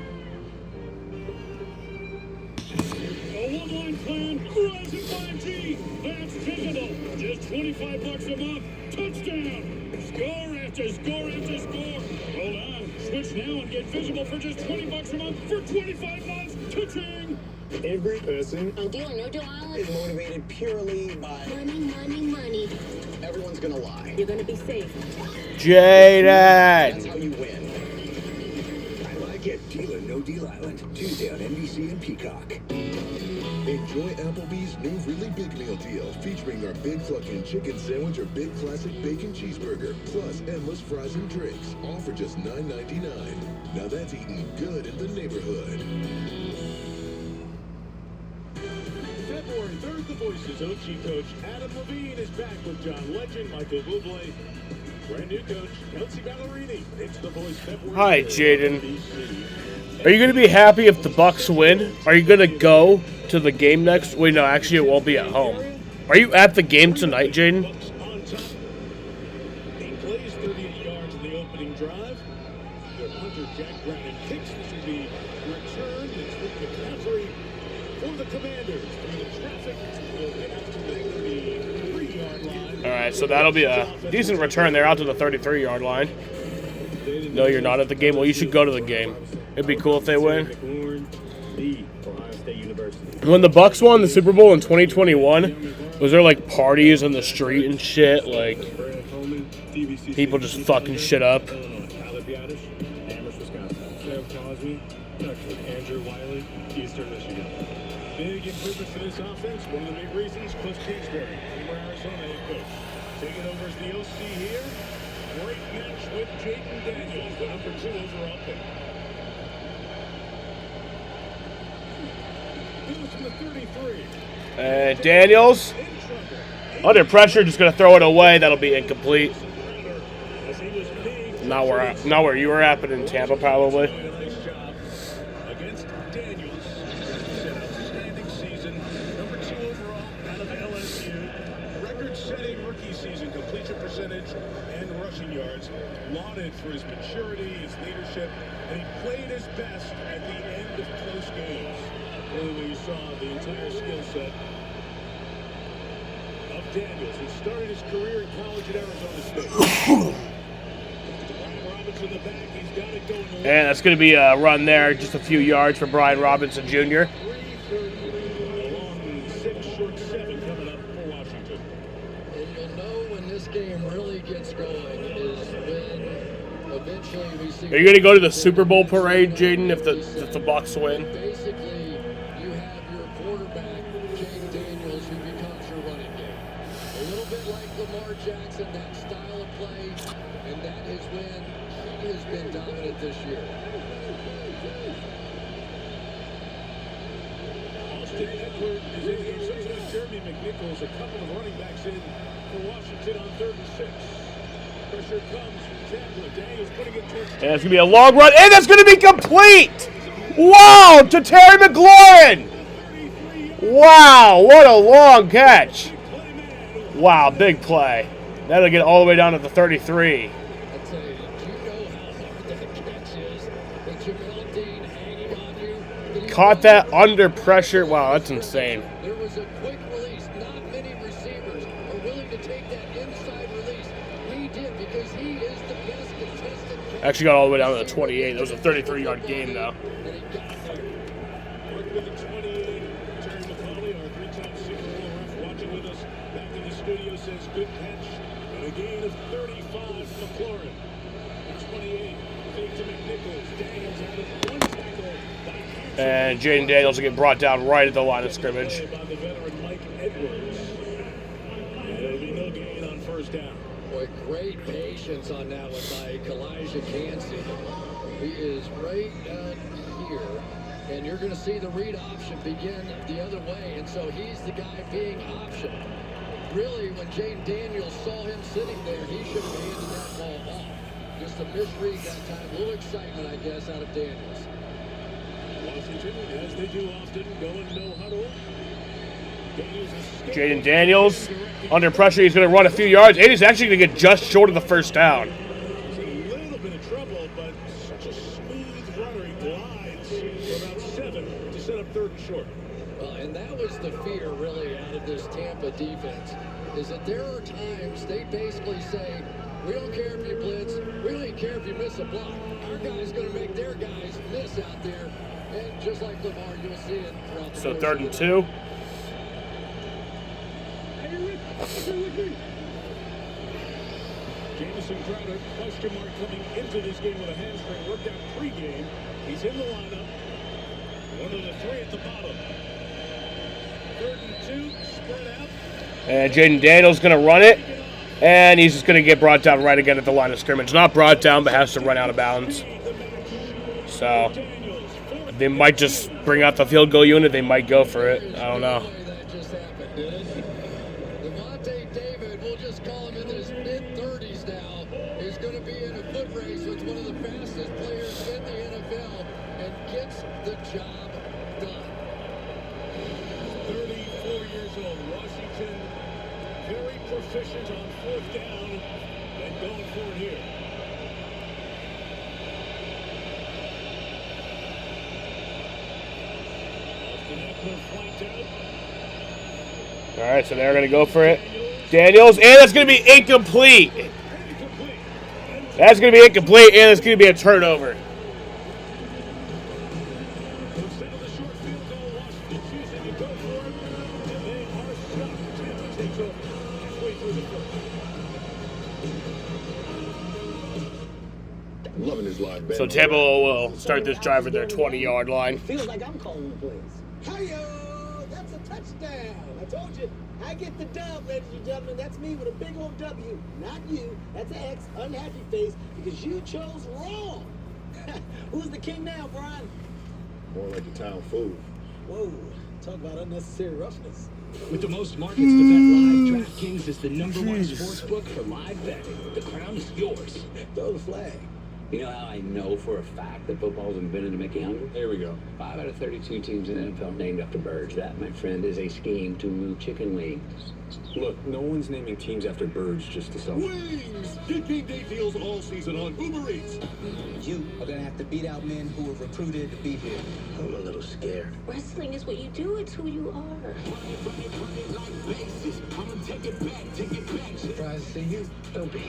A one-line plan, Verizon 5G. That's digital. Just $25 a month. Touchdown. Score after score after score. Hold on. Switch now and get visible for just $20 a month for 25 months. Touching. Every person On Deal or No Deal Island? Is motivated purely by Money, money, money. everyone's gonna lie. You're gonna be safe. Jaden! That's how you win. I like it. Deal or No Deal Island. Tuesday on NBC and Peacock. Enjoy Applebee's new Really Big Meal deal featuring our Big Cluckin' Chicken Sandwich or Big Classic Bacon Cheeseburger, plus endless fries and drinks, all for just $9.99. Now that's eating good in the neighborhood. February 3rd, The Voices OG coach Adam Levine is back with John Legend, Michael Bublé. Brand new coach, Kelsey Ballerini. It's The Voice February. Hi, 3rd. Jaden. Are you going to be happy if the Bucks win? Are you going to go to the game next? Wait, no, actually, it won't be at home. Are you at the game tonight, Jaden? Bucks on top. He plays 38 yards in the opening drive. Their punter Jack Brown and kicks. This will be returned. It's with McCaffrey for the Commanders. Through the traffic, will get out to the 33-yard line. All right, so that'll be a decent return there out to the 33-yard line. No, you're not at the game. Well, you should go to the game. It'd be cool if they win. When the Bucks won the Super Bowl in 2021, was there like parties in the street and shit? Like people just fucking shit up. Eastern Michigan. Big improvements to this offense. One of the big reasons, Cliff Kingsbury, former Arizona head coach. Taking over as the OC here. Great match with Jaden Daniels, the number 2 overall pick. Goes from the 33. And Daniels, under pressure, just gonna throw it away. That'll be incomplete. Not where you were at, but in Tampa probably. Against Daniels. An outstanding season. Number 2 overall out of LSU. Record-setting rookie season completion percentage and rushing yards. Lauded for his maturity, his leadership, and he played his best at the end of close games. Really, where you saw the entire skill set of Daniels, who started his career in college at Arizona State. In the back, he's got it going. And that's going to be a run there, just a few yards for Brian Robinson Jr. Along 6, short 7 coming up for Washington. And you'll know when this game really gets going is when eventually we see. Are you going to go to the Super Bowl parade, Jaden, if the Bucks win? Basically, you have your quarterback, Jaden Daniels, who becomes your running game. A little bit like Lamar Jackson, that style of play, and that is when he has been dominant this year. Austin Eckler is in here. So is Jeremy McNichols. A couple of running backs in for Washington on 3rd and 6. Pressure comes from Chandler. Daniels putting it towards. And that's going to be a long run, and that's going to be complete! Wow, to Terry McLaurin! Wow, what a long catch! Wow, big play. That'll get all the way down to the 33. I'll tell you, do you know how hard that catch is? With Jamel Dean hanging on you? Caught that under pressure. Wow, that's insane. There was a quick release. Not many receivers are willing to take that inside release. He did because he is the best contested. Actually got all the way down to the 28. That was a 33-yard gain, though. Worked with the 28. Terry McCauley, our three-time Super Bowl ref, watching with us back in the studio, says good catch. And a gain of 35 for McLaurin. The 28. Fake to McNichols. Daniels had one tackle. And Jaden Daniels will get brought down right at the line of scrimmage. By the veteran Mike Edwards. And it'll be no gain on first down. Boy, great patience on that one by Elijah Cansey. He is right down here. And you're going to see the read option begin the other way. And so he's the guy being optioned. Really, when Jaden Daniels saw him sitting there, he should have handed that ball off. Just a misread that time. A little excitement, I guess, out of Daniels. Washington, as they do often, go in no huddle. Jaden Daniels, under pressure, he's going to run a few yards, and he's actually going to get just short of the first down. He's in a little bit of trouble, but such a smooth runner. He glides for about 7 to set up 3rd and short. Well, and that was the fear, really, out of this Tampa defense, is that there are times they basically say, we don't care if you blitz, we don't even care if you miss a block. Our guy's going to make their guys miss out there. And just like Lamar, you'll see it throughout the So 3rd and 2. Jamison Crowder, question mark coming into this game with a hamstring. Worked out pre-game. He's in the lineup. One of the 3 at the bottom. 3rd and 2, spread out. And Jaden Daniels going to run it. And he's just going to get brought down right again at the line of scrimmage. Not brought down, but has to run out of bounds. So they might just bring out the field goal unit. They might go for it. I don't know. Devontae David, we'll just call him in his mid-30s now, is going to be in a foot race with one of the fastest players in the NFL and gets the job done. 34 years old. Washington very proficient on 4th down and going for it here. All right, so they're going to go for it. Daniels, and that's going to be incomplete. That's going to be incomplete, and it's going to be a turnover. Instead of the short field goal, Washington choosing to go for it, and they are stuck. Tampa takes over halfway through the first. Loving his live band. So Tampa will start this drive at their 20-yard line. Feels like I'm calling the plays. Hi-yo! That's a touchdown. I told you, I get the dub, ladies and gentlemen. That's me with a big old W. Not you. That's an X, unhappy face, because you chose wrong. Who's the king now, Brian? More like the town fool. Whoa, talk about unnecessary roughness. With the most markets to bet live, DraftKings is the #1 sports book for live betting. The crown is yours. Throw the flag. You know how I know for a fact that football's invented to make you hungry? Here we go. 5 out of 32 teams in the NFL named after birds. That, my friend, is a scheme to move chicken wings. Look, no one's naming teams after birds just to sell. Wings! Get game day deals all season on Uber Eats. You are going to have to beat out men who were recruited to be here. I'm a little scared. Wrestling is what you do, it's who you are. Surprised to see you. Don't be.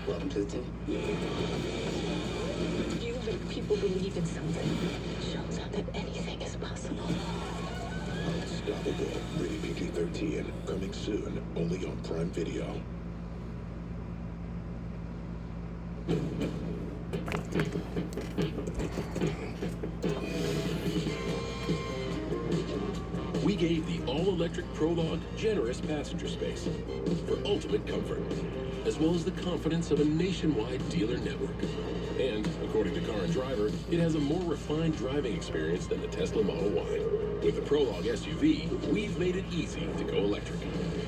Welcome to the team. You make people believe in something. It shows out that anything is possible. Unstoppable. Rated PG-13. Coming soon. Only on Prime Video. We gave the all-electric Prologue generous passenger space for ultimate comfort, as well as the confidence of a nationwide dealer network. And, according to Car and Driver, it has a more refined driving experience than the Tesla Model Y. With the Prologue SUV, we've made it easy to go electric.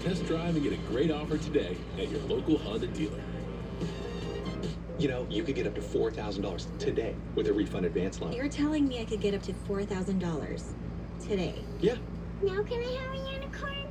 Test drive and get a great offer today at your local Honda dealer. You know, you could get up to $4,000 today with a refund advance loan. You're telling me I could get up to $4,000 today? Yeah. Now can I have a unicorn?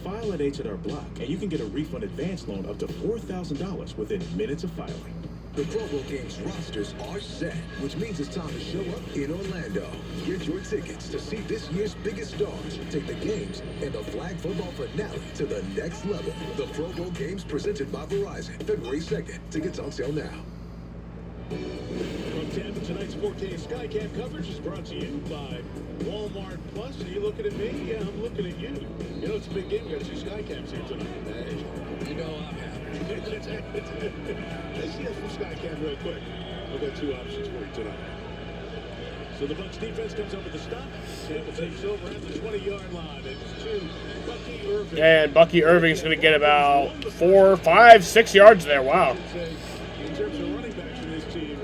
File at H&R Block, and you can get a refund advance loan up to $4,000 within minutes of filing. The Pro Bowl games rosters are set, which means it's time to show up in Orlando. Get your tickets to see this year's biggest stars take the games and the flag football finale to the next level. The Pro Bowl games presented by Verizon, February 2nd. Tickets on sale now. From Tampa, tonight's 4K Skycam coverage is brought to you by Walmart Plus. Are you looking at me? Yeah, I'm looking at you. You know, it's a big game. We got 2 Skycams here tonight. You know I'm happy. Let's see us from Skycam real quick. We've got 2 options for you tonight. So the Bucs defense comes up with the stop. Tampa takes over at the 20-yard line. It's to Bucky Irving. And Bucky Irving's going to get about 4, 5, 6 yards there. Wow. In terms of running backs for this team,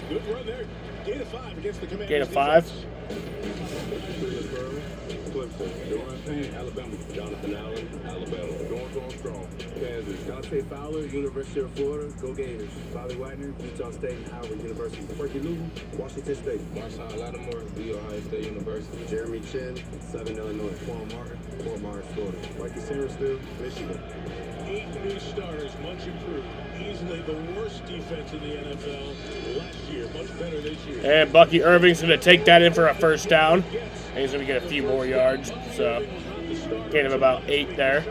good run there. Gain of 5 against the Commanders. Gain of 5. Alabama. Jonathan Allen, Alabama. Going strong. Kansas. Dante Fowler, University of Florida. Go Gators. Bobby Wagner, Utah State and Howard University. Frankie Louisville, Washington State. Marshawn Lattimore, The Ohio State University. Jeremy Chin, Southern Illinois. Quan Martin, Fort Myers, Florida. Mikey Samuelsville, Michigan. 8 new starters, much improved. Easily the worst defense in the NFL last year. Much better this year. And Bucky Irving's going to take that in for a first down. And he's going to get a few more yards. So, gain of about 8 there.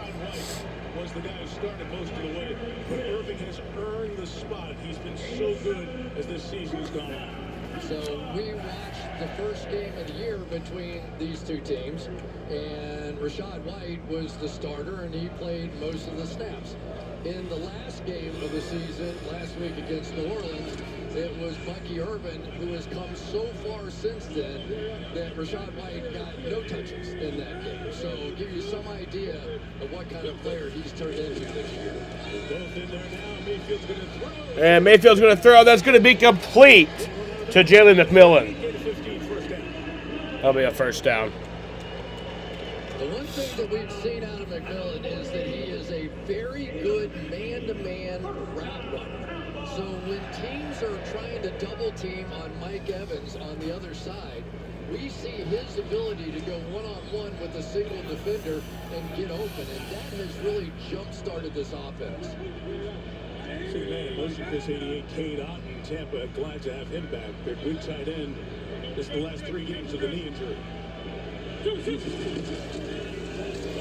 Was the guy who started most of the way. But Irving has earned the spot. He's been so good as this season has gone on. So we watched the first game of the year between these 2 teams, and Rachaad White was the starter, and he played most of the snaps. In the last game of the season, last week against New Orleans, it was Bucky Irving who has come so far since then that Rachaad White got no touches in that game. So give you some idea of what kind of player he's turned into this year. Both in there now. Mayfield's going to throw. And Mayfield's going to throw. That's going to be complete to Jalen McMillan. That'll be a first down. The one thing that we've seen out of McMillan is that he is a very good man-to-man route runner. So when teams are trying to double team on Mike Evans on the other side, we see his ability to go one-on-one with a single defender and get open, and that has really jump-started this offense. See the man in motion, Chris 88, Cade Otton, Tampa, glad to have him back. Their good tight end. This is the last 3 games of the knee injury.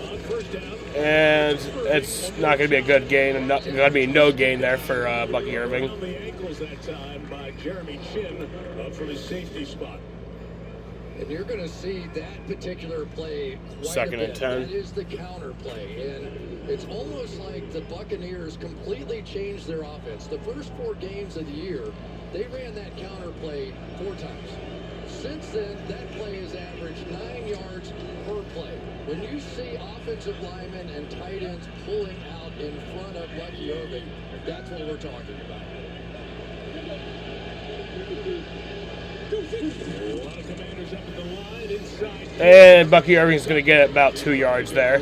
On first down. And it's not going to be a good gain. And going to be no gain there for Bucky Irving. On the ankles that time by Jeremy Chin up from his safety spot. And you're going to see that particular play quite Second a bit. and 10. That is the counter play. And it's almost like the Buccaneers completely changed their offense. The first 4 games of the year, they ran that counter play 4 times. Since then, that play has averaged 9 yards per play. When you see offensive linemen and tight ends pulling out in front of Bucky Irving, that's what we're talking about. A lot of Commanders up at the line inside. And Bucky Irving's going to get about 2 yards there.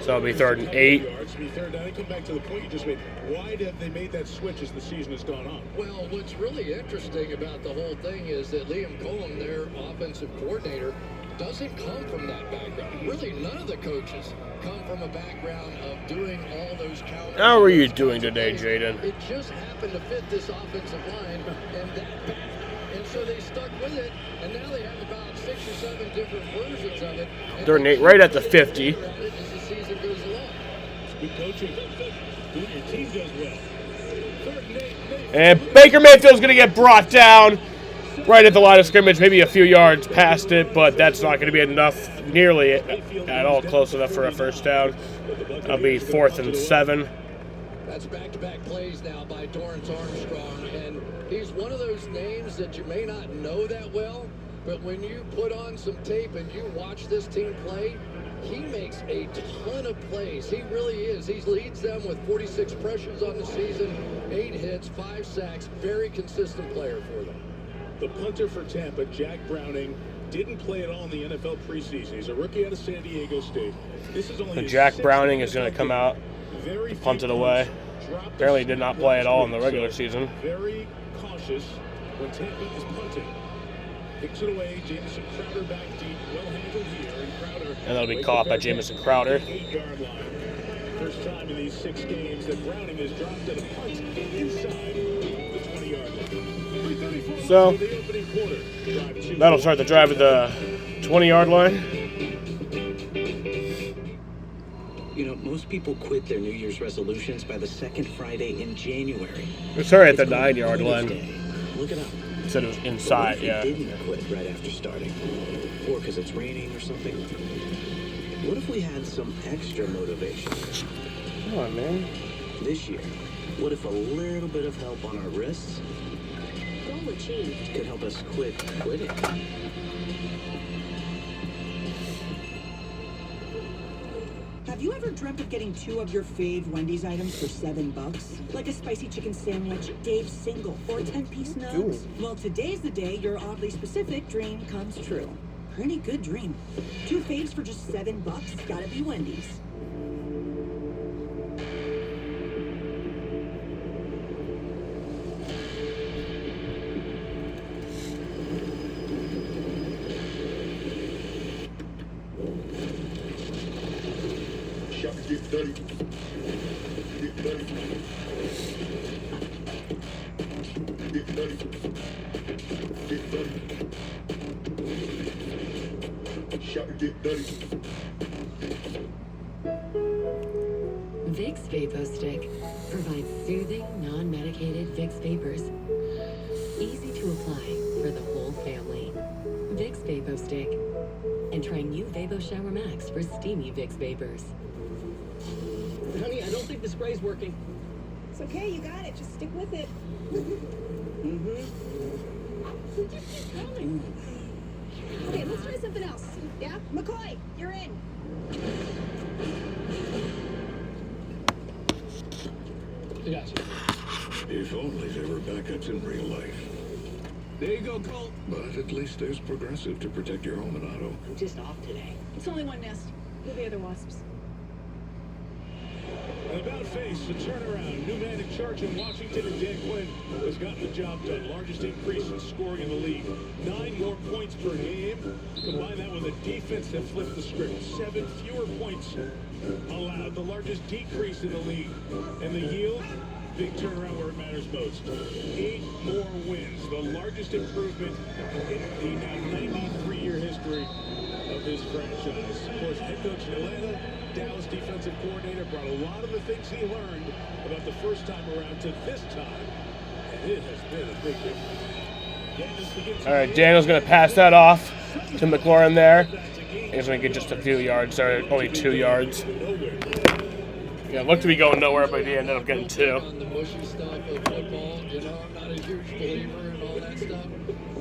So it'll be 3rd and 8. Third down. I come back to the point you just made. Why have they made that switch as the season has gone on? Well, what's really interesting about the whole thing is that Liam Cohen, their offensive coordinator, doesn't come from that background. Really, none of the coaches come from a background of doing all those counters. How are you doing today, Jaden? It just happened to fit this offensive line and that pattern. And so they stuck with it, and now they have about 6 or 7 different versions of it. They're right at the 50. As the season goes along. Good coaching. Your team does well. And Baker Mayfield's going to get brought down right at the line of scrimmage, maybe a few yards past it, but that's not going to be enough, nearly at all close enough for a first down. That'll be 4th and 7. That's back-to-back plays now by Dorrance Armstrong, and he's one of those names that you may not know that well, but when you put on some tape and you watch this team play, he makes a ton of plays. He really is. He leads them with 46 pressures on the season, 8 hits, 5 sacks. Very consistent player for them. The punter for Tampa, Jack Browning, didn't play at all in the NFL preseason. He's a rookie out of San Diego State. This is only Jack Browning is going to come out and punt it away. Apparently did not play at all in the regular season. Very cautious when Tampa is punting. Kicks it away. Jamison Crowder back deep. Well handled here. And that'll be caught by Jamison Crowder. 8-yard line. First time in these 6 games that Browning has dropped at a punt inside the So that'll start the drive at the 20-yard line. You know, most people quit their New Year's resolutions by the second Friday in January. Sorry, at the 9-yard line. Look it up. Said it was inside, What if we didn't quit right after starting? Or because it's raining or something? What if we had some extra motivation? Come on, man. This year, what if a little bit of help on our wrists Goal achieved. could help us quit quitting? Have you ever dreamt of getting 2 of your fave Wendy's items for $7? Like a spicy chicken sandwich, Dave's single, or 10-piece nugs? Well, today's the day your oddly specific dream comes true. Pretty good dream. 2 faves for just $7? Gotta be Wendy's. Get dirty. Get dirty. Get dirty. Get dirty. Shot to get dirty. Vicks Vapor Stick provides soothing, non-medicated Vicks Vapors. Easy to apply for the whole family. Vicks Vapor Stick. And try new Vapor Shower Max for steamy Vicks Vapors. Honey, I don't think the spray's working. It's okay, you got it. Just stick with it. Okay, let's try something else. Yeah? McCoy, you're in. If only there were backups in real life. There you go, Colt. But at least there's Progressive to protect your home and auto. I'm just off today. It's only one nest. You'll be other wasps. An about face, the turnaround. New man in charge in Washington, and Dan Quinn has gotten the job done. Largest increase in scoring in the league. 9 more points per game. Combine that with a defense that flipped the script. 7 fewer points allowed. The largest decrease in the league. And the yield, big turnaround where it matters most. 8 more wins. The largest improvement in the now 93-year history of this franchise. Of course, head coach in Atlanta, Dallas defensive coordinator, brought a lot of the things he learned about the first time around to this time, and it has been a big difference. All right, Daniel's going to pass that off to McLaurin there. He's going to get just a few yards there, only 2 yards. Yeah, it looked to be going nowhere, but he ended up getting 2. On the mushy stuff of football, you know, I'm not a huge believer in all that stuff.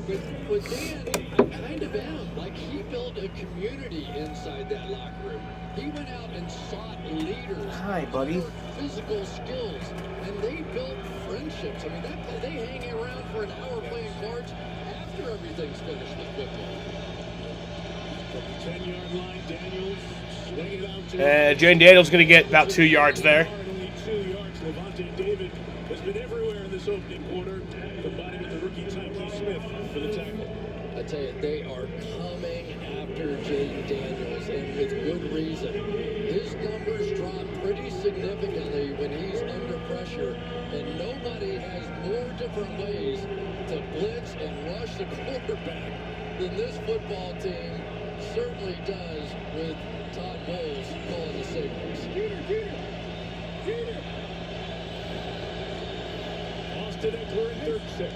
But with Dan, I kind of am. Like, he built a community inside that locker room. He went out and sought leaders. Hi, buddy. Physical skills, and they built friendships. I mean, they hang around for an hour playing cards after everything's finished with football. From the 10-yard line, Daniels swinging out to Jane Daniels going to get about 2 yards there. only 2 yards. Levante David has been everywhere in this opening quarter, combining with the rookie Tyke Smith for the tackle. I tell you, they are coming after Jaden Daniels, and with good reason. His numbers drop pretty significantly when he's under pressure, and nobody has more different ways to blitz and rush the quarterback than this football team certainly does with Todd Bowles calling the signals. Austin Eckler in 36.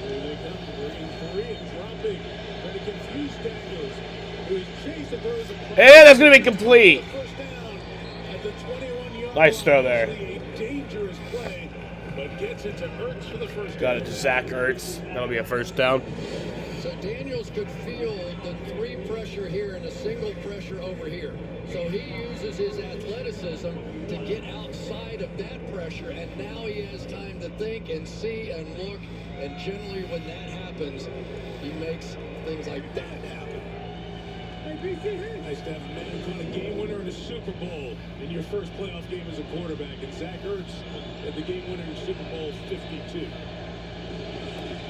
Here they come, bringing 3 and dropping. Trying to confuse Daniels, who is chased and throws across. And that's going to be complete. First down at the 21-yard Nice throw there. A dangerous play, but gets it to Ertz for the first Got down. it to Zach Ertz. That'll be a first down. So Daniels could feel the 3 pressure here and a single pressure over here. So he uses his athleticism to get outside of that pressure, and now he has time to think and see and look. And generally when that happens, he makes things like that happen. Nice to have a man who won a game winner in a Super Bowl in your first playoff game as a quarterback. And Zach Ertz had the game winner in Super Bowl 52.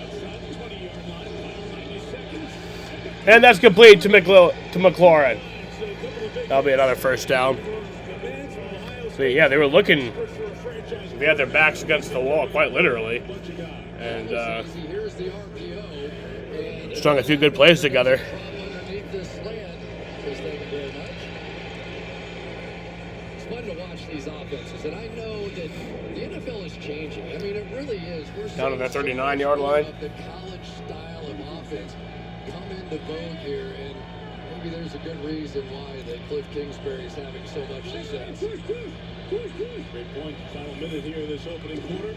Outside the 20-yard line, final 90 seconds. And that's complete to McLaurin. That'll be another first down. The man from Ohio So yeah, they were looking. They had their backs against the wall, quite literally, and strung a few good plays together. It's fun to watch these offenses, and I know that the NFL is changing. I mean, it really is. We're Down to that 39-yard line. The college style of offense come into vogue here, and maybe there's a good reason why that Cliff Kingsbury is having so much success. Great point. Final minute here in this opening quarter.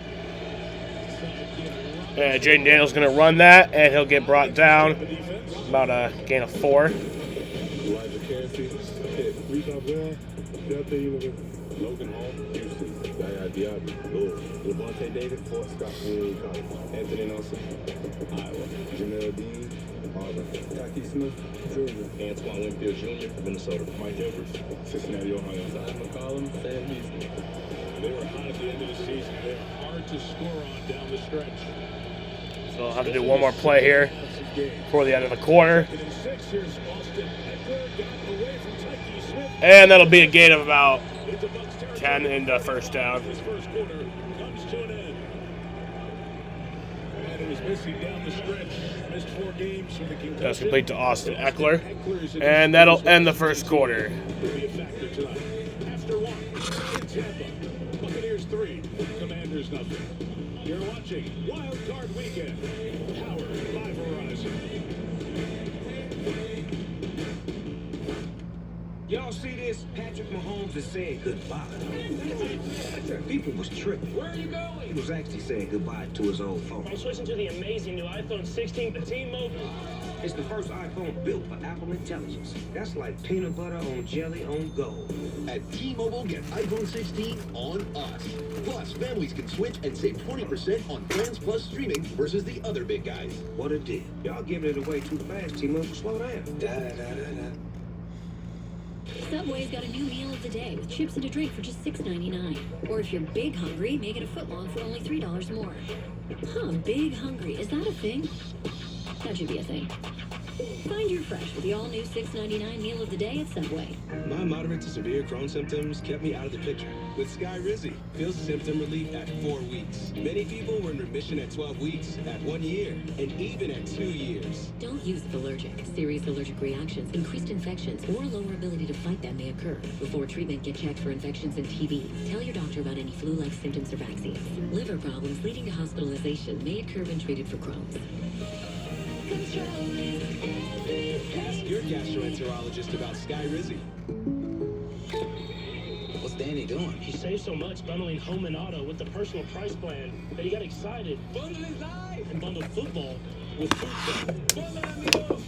Jaden Daniels going to run that, and he'll get brought down. About a gain of 4. Logan Hall, Houston, Yaya Diaby, Louisville, Levante David, Fort Scott Community College, Anthony Nelson, Iowa, Janelle Dean, Auburn, Taki Smith, Georgia, Antoine Winfield Jr., Minnesota, Mike Edwards, Cincinnati, Ohio, Zion McCollum, Sam Beasley. They were hot at the end of the season. They're hard to score on down the stretch. So I'll have to do one more play here before the end of the quarter. And that'll be a gain of about 10 into first down. This first quarter comes to an end. And it was missing down the stretch. Missed 4 games for the concussion. That's complete to Austin Eckler. And that'll end the first quarter. Will be a factor tonight. After 1 in Tampa. Buccaneers 3, Commanders 0. You're watching Wild Card Weekend. Powered by Verizon. Y'all see this? Patrick Mahomes is saying goodbye. People was tripping. Where are you going? He was actually saying goodbye to his old phone. I'm switching to the amazing new iPhone 16 for T-Mobile. It's the first iPhone built for Apple Intelligence. That's like peanut butter on jelly on gold. At T-Mobile, get iPhone 16 on us. Plus, families can switch and save 20% on plans plus streaming versus the other big guys. What a deal. Y'all giving it away too fast, T-Mobile. Slow down. Subway's got a new meal of the day with chips and a drink for just $6.99. Or if you're big hungry, make it a footlong for only $3 more. Huh, big hungry. Is that a thing? That should be a thing. Find your fresh with the all-new $6.99 meal of the day at Subway. My moderate to severe Crohn's symptoms kept me out of the picture. With Skyrizi, feel symptom relief at 4 weeks. Many people were in remission at 12 weeks, at 1 year, and even at 2 years. Don't use Allergic. Serious allergic reactions, increased infections, or lower ability to fight them may occur. Before treatment, get checked for infections and TB. Tell your doctor about any flu-like symptoms or vaccines. Liver problems leading to hospitalization may occur when treated for Crohn's. Ask your gastroenterologist about Skyrizi. What's Danny doing? He saved so much bundling home and auto with the personal price plan that he got excited. Bundle his life! And bundled football with food. Bundle amigos!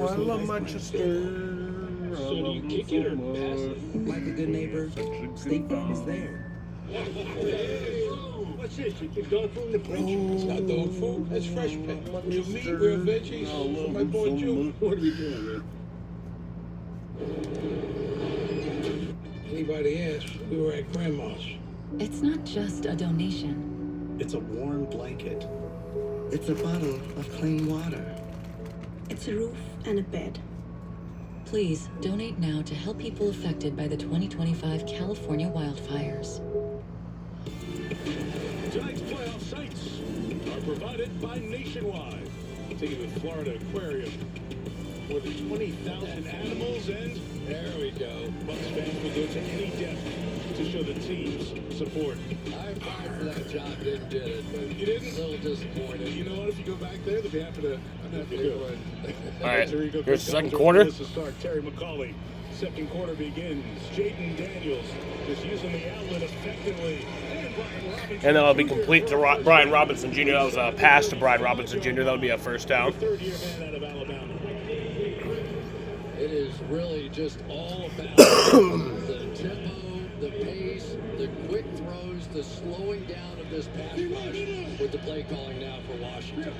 I love Manchester. So do you kick it or pass it? Like a good neighbor, State Farm is there. What's this? You keep dog food in the fridge? It's not dog food. That's fresh pet. Real meat, real veggies. For my boy Joe. What are we doing, man? Anybody asks, we were at Grandma's. It's not just a donation. It's a warm blanket. It's a bottle of clean water. It's a roof and a bed. Please donate now to help people affected by the 2025 California wildfires. Tonight's playoff sites are provided by Nationwide. Taking the Florida Aquarium for the 20,000 animals, and there we go. Bucks fans will go to any depth to show the team's support. I applied for that job, didn't get it, but You didn't? a little disappointed. You know what? If you go back there, they'll be happy to go. All right, Puerto Rico here's the second Coach quarter. Melissa Stark, Terry McCauley. Second quarter begins. Jaden Daniels just using the outlet effectively. And that'll be complete to Brian Robinson Jr. That was a pass to Brian Robinson Jr. That'll be a first down. Third-year man out of Alabama. It is really just all about the tempo, the pace, the quick throws, the slowing down of this pass rush with the play calling now for Washington.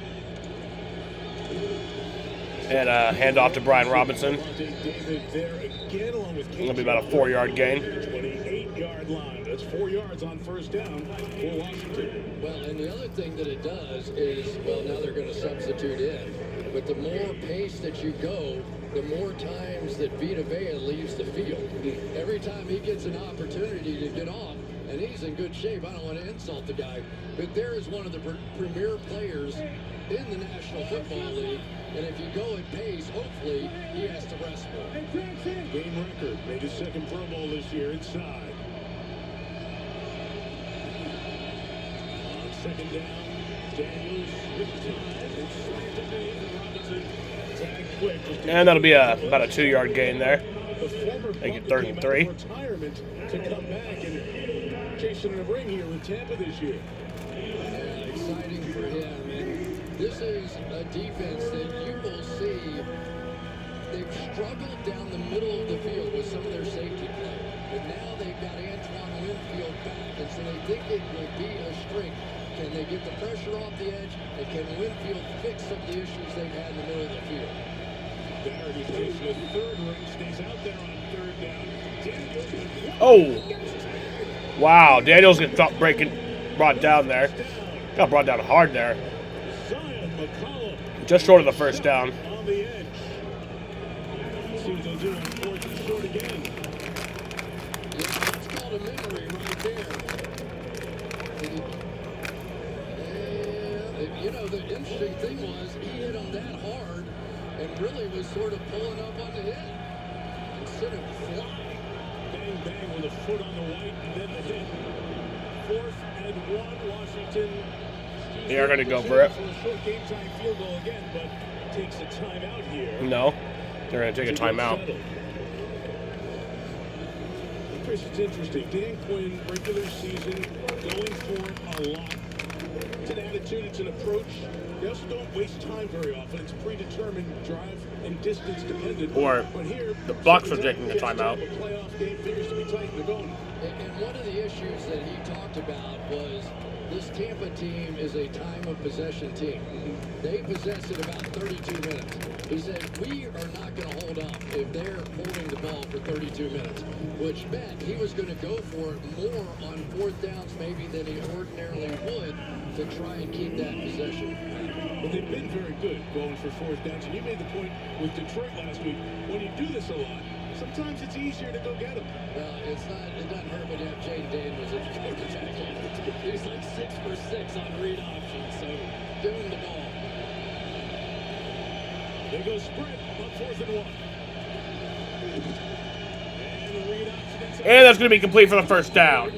And handoff to Brian Robinson. David there again, along with It'll be about a 4-yard gain. 28-yard line. That's 4 yards on first down for Washington. Well, and the other thing that it does is, well, now they're going to substitute in. But the more pace that you go, the more times that Vita Vea leaves the field. Every time he gets an opportunity to get off, and he's in good shape. I don't want to insult the guy, but there is one of the premier players in the National Football League. And if you go at pace, hopefully he has to rest more. Game record, made his second Pro Bowl this year inside. On second down, Daniels with time and slammed underneath and Robinson tagged quick. And that'll be about a 2-yard gain there. The former Make it Buck 3rd and came out 3. of retirement to come back and chasing the ring here with Tampa this year. Yeah, exciting for him. And this is a defense that you will see. They've struggled down the middle of the field with some of their safety play. But now they've got Antoine Winfield back, and so they think it will be a strength. Can they get the pressure off the edge, and can Winfield fix some of the issues they've had in the middle of the field? Barrett is chasing a third ring, stays out there on third down. Oh! Wow, Daniels gets brought down there. Got brought down hard there. Just short of the first down. On the edge. Seems they'll do it on 4th and short again. Yeah, it's called a memory right there. And, you know, the interesting thing was he hit him that hard and really was sort of pulling up on the hit instead of flying. Bang, bang with a foot on the white and then the hit. 4th and 1, Washington. They're going to go for it. For a short game time field goal again, but takes a timeout here. No, they're going to take a timeout. Chris, it's interesting. Dan Quinn, regular season, going for it a lot. It's an attitude, it's an approach. They also don't waste time very often. It's predetermined, drive and distance dependent. Or but here, the Bucs are taking the timeout. A playoff game figures to be tight and they're going. And one of the issues that he talked about was this Tampa team is a time of possession team. They possess it about 32 minutes. He said, we are not going to hold up if they're holding the ball for 32 minutes, which meant he was going to go for it more on 4th downs maybe than he ordinarily would to try and keep that possession. But they've been very good going for 4th downs. And you made the point with Detroit last week, when you do this a lot, sometimes it's easier to go get them. Well, it doesn't hurt when you have Jaden Daniels at your quarterback. He's like 6 for 6 on read options, so doing the ball. They go sprint on 4th and 1. And the read option. And that's going to be complete for the first down.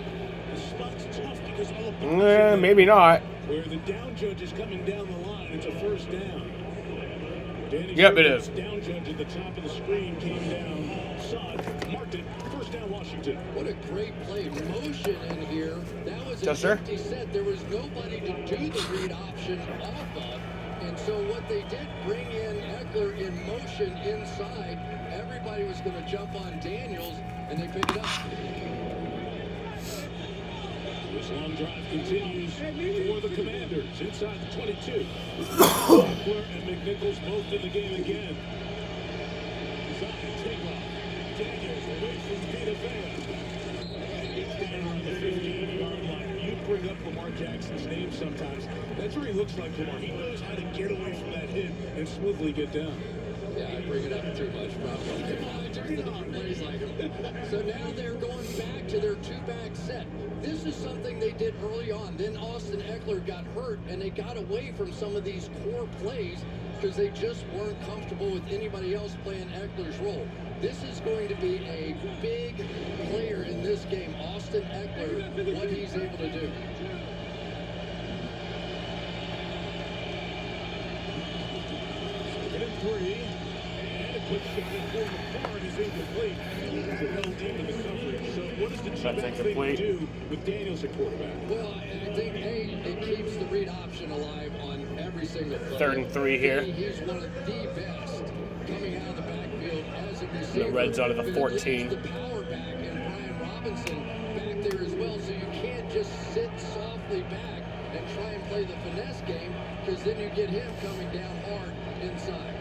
The spot's tough because all the Maybe not. where the down judge is coming down the line, it's a first down. Yep, it is. Down judge at the top of the screen came down, saw it, marked it, first down Washington. What a great play. Motion in here. That was Yes, an sir. empty set. There was nobody to do the read option off of. And so what they did, bring in Eckler in motion inside. Everybody was going to jump on Daniels, and they picked it up. This long drive continues for the Commanders inside the 22. Eckler and McNichols both in the game again. Zion takeoff. Daniels away from Vita Vea. It's down on the 15-yard line. You bring up Lamar Jackson's name sometimes. That's where he looks like Lamar. He knows how to get away from that hit and smoothly get down. Yeah, I bring it up too much, probably. He plays like him. So now they're going back to their two-back set. This is something they did early on. Then Austin Eckler got hurt, and they got away from some of these core plays because they just weren't comfortable with anybody else playing Eckler's role. This is going to be a big player in this game, Austin Eckler, what he's able to do. Second and 3. And a quick shot at forward part is incomplete. Held deep in the coverage. So what does the two-back thing do with Daniels at quarterback? Well, I think, it keeps the read option alive on every single play. 3rd and 3 here. He's one of the best coming out of the backfield as a receiver. The red zone of the 14. The power back and Brian Robinson back there as well, so you can't just sit softly back and try and play the finesse game, because then you get him coming down hard inside.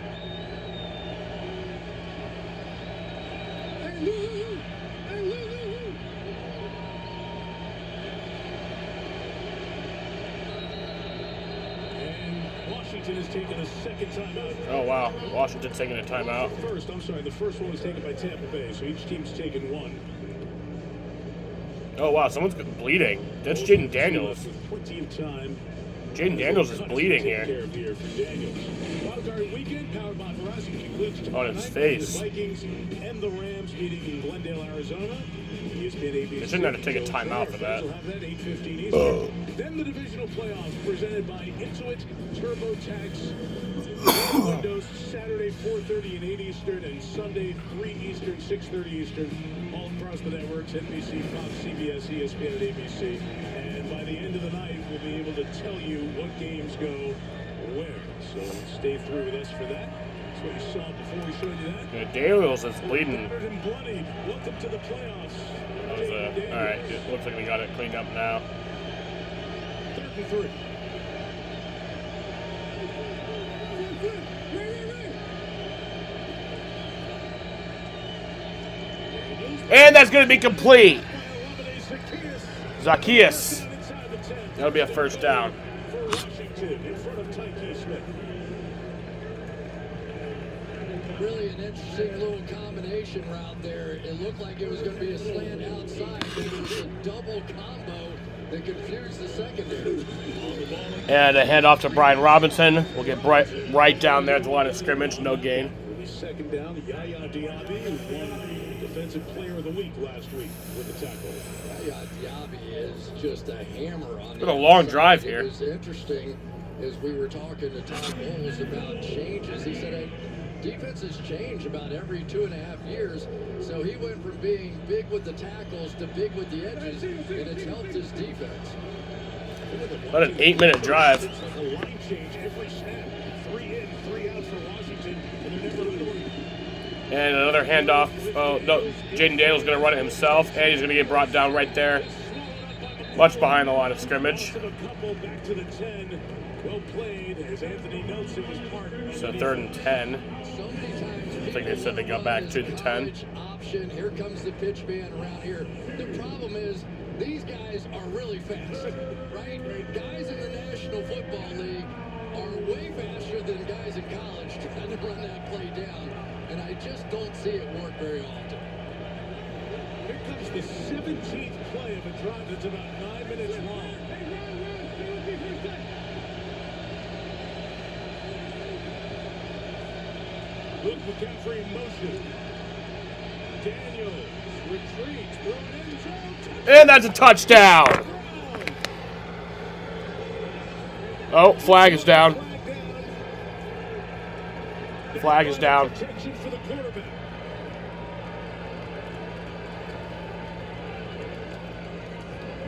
Washington has taken a second timeout. Oh, wow. Washington's taking a timeout. First, I'm sorry, the first one was taken by Tampa Bay, so each team's taken one. Oh, wow. Someone's bleeding. That's Jaden Daniels. Plenty of time. Jaden Daniels is bleeding here. Wildcard weekend powered by Verizon concludes On his face. The Vikings and the Rams meeting in Glendale, Arizona. ESPN ABC. They shouldn't have to take a timeout for that. We'll have that 8:15 Eastern. Then the divisional playoffs presented by Intuit TurboTax. Windows Saturday 4:30 and 8 Eastern and Sunday 3 Eastern, 6:30 Eastern. All across the networks: NBC, Fox, CBS, ESPN, and ABC. And by the end of the night, we'll be able to tell you what games go where. So stay through with us for that. That's what you saw before we showed you that. Yeah, Daniels is bleeding. And bloodied. Welcome to the playoffs. That was alright, it looks like we got it cleaned up now. 3rd and 3. And that's going to be complete. Zacchaeus. That'll be a first down. Really an interesting little combination route there. It looked like it was going to be a slant outside, but it was a double combo that confused the secondary. And a handoff to Brian Robinson. We'll get right down there at the line of scrimmage. No gain. Second down, Yaya Diaby, who won Defensive Player of the Week last week with the tackle. Yaya Diaby is just a hammer on the a long drive here. It was interesting as we were talking to Tom Bowles about changes. He said hey, defenses change about every 2.5 years. So he went from being big with the tackles to big with the edges, and it's helped his defense. What an 8-minute drive. It's like a line change every snap. 3 in, 3 out for Washington, and they're never going to win. And another handoff. Oh, no. Jaden Daniels going to run it himself, and he's going to get brought down right there. Much behind the line of scrimmage. A couple back to the 10. Well played as Anthony Nelson was part. So 3rd and 10. I think they said they got back to the 10. Option. Here comes the pitch man around here. The problem is these guys are really fast, right? Guys in the National Football League are way faster than guys in college trying to run that play down, and I just don't see it work very often. Here comes the 17th play of a drive that's about 9 minutes long. Luke McCaffrey in motion. Daniels retreats, thrown in zone. And that's a touchdown. Oh, flag is down. Flag is down. Protection for the quarterback.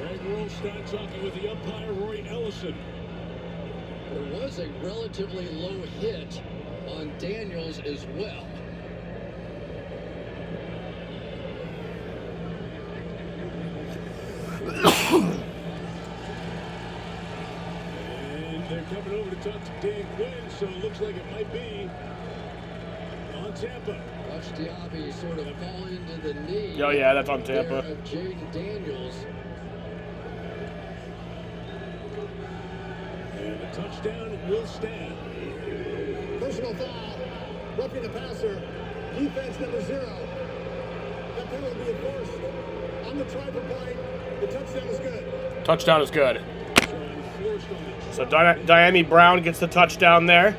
Greg Rolstein talking with the umpire, Roy Ellison. There was a relatively low hit on Daniels as well. And they're coming over to talk to Dan Quinn, so it looks like it might be on Tampa. Watch Diaby sort of fall into the knee. Oh, yeah, that's on Tampa. Of Jaden Daniels. And the touchdown will stand. Personal foul. Roughing the passer. Defense number 0. That penalty will be enforced. On the try for play. The touchdown is good. Touchdown is good. So Diami Brown gets the touchdown there.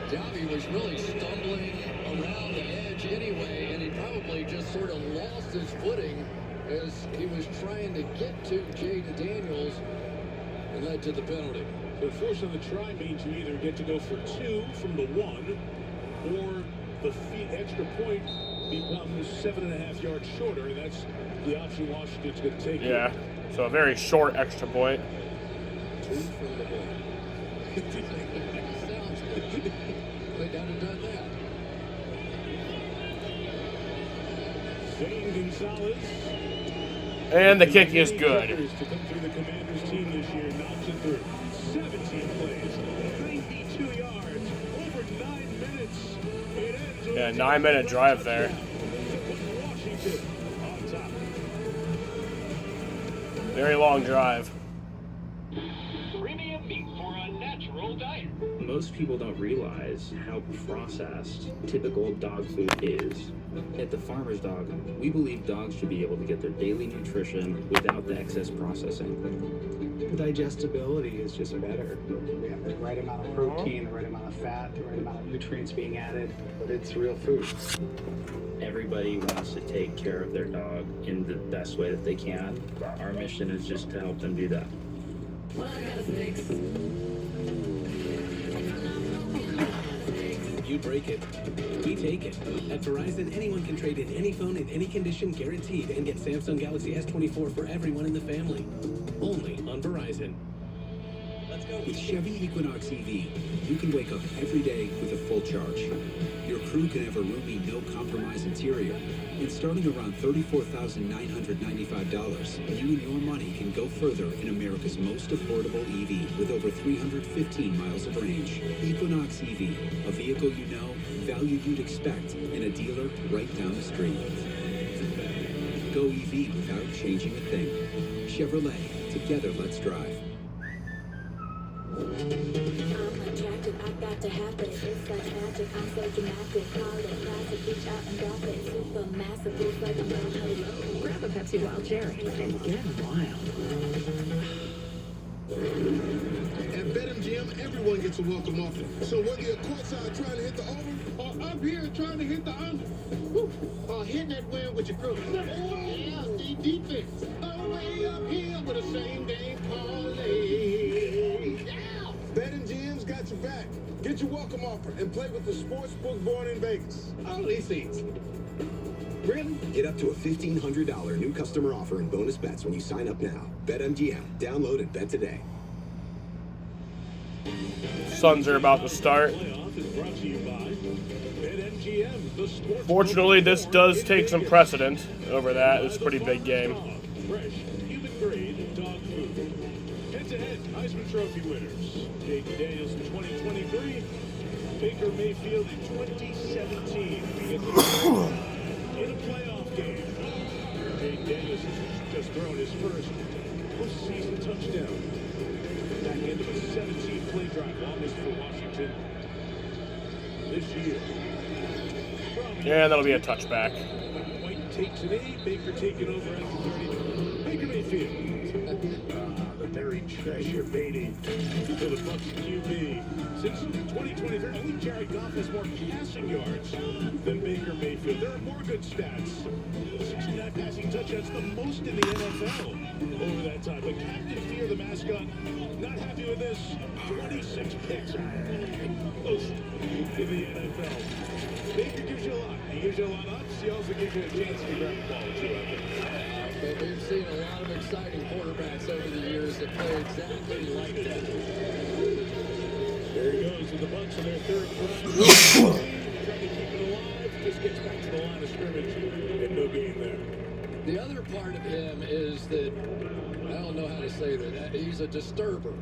Diaby was really stumbling around the edge anyway, and he probably just sort of lost his footing as he was trying to get to Jaden Daniels and led to the penalty. The force of the try means you either get to go for 2 from the 1, or the extra point becomes 7.5 yards shorter. That's the option Washington's going to take. Yeah, so a very short extra point. 2 from the 1. Sounds good. They got it done that. Zane Gonzalez. And the kick is good. To come through the Commanders team this year, knocks it through. 17 plays, 92 yards, over 9 minutes. It ends Yeah, 9-minute drive there. Washington on top. Very long drive. Premium meat for a natural diet. Most people don't realize how processed typical dog food is. At the Farmer's Dog, we believe dogs should be able to get their daily nutrition without the excess processing. The digestibility is just better. We have the right amount of protein, the right amount of fat, the right amount of nutrients being added, but it's real food. Everybody wants to take care of their dog in the best way that they can. Our mission is just to help them do that. You break it, we take it. At Verizon, anyone can trade in any phone in any condition, guaranteed, and get Samsung Galaxy S24 for everyone in the family. Only on Verizon. Let's go. With Chevy Equinox EV, you can wake up every day with a full charge. Your crew can have a roomy, no-compromise interior. And starting around $34,995, you and your money can go further in America's most affordable EV with over 315 miles of range. Equinox EV, a vehicle you know, value you'd expect, and a dealer right down the street. Go EV without changing a thing. Chevrolet, together let's drive. I'm attracted, I got to have it. It's like magic, I'm so dramatic. Call it classic, reach out and drop it. Super massive, looks like I'm on hello. Grab a Pepsi Wild Cherry and get wild. At BetMGM, everyone gets a welcome offer. So whether you're courtside trying to hit the over, or up here trying to hit the under, or hitting that win with your crew. Yeah, the defense. All way up here with a same-game parlay. Yeah. BetMGM's got your back. Get your welcome offer and play with the sports book born in Vegas. All these seats. Really? Get up to a $1,500 new customer offer and bonus bets when you sign up now. BetMGM. Download and bet today. Suns are about to start. Fortunately, this does take some precedent over that. It's a pretty big game. Fresh, human grade dog food. Head-to-head Heisman Trophy winners. Jake Daniels in 2023. Baker Mayfield in 2017. In a playoff game. Jake Daniels has just thrown his first postseason touchdown. Back into a 17-play drive, longest for Washington this year. Yeah, that'll be a touchback. White takes an 8, Baker taking over at the 30. Baker Mayfield. The buried treasure baiting for the Bucs QB. Since 2023, only Jared Goff has more passing yards than Baker Mayfield. There are more good stats. 69 passing touchdowns, the most in the NFL over that time. But Captain Fear, the mascot, not happy with this. 26 picks. Most in the NFL. Baker gives you a lot. He gives you a lot of ups. He also gives you a chance to grab the ball too, I think. But we've seen a lot of exciting quarterbacks over the years that play exactly like that. There he goes with the Bucs on their third drive. Trying to keep it alive. Just gets back to the line of scrimmage and no gain there. The other part of him is that, I don't know how to say that, he's a disturber.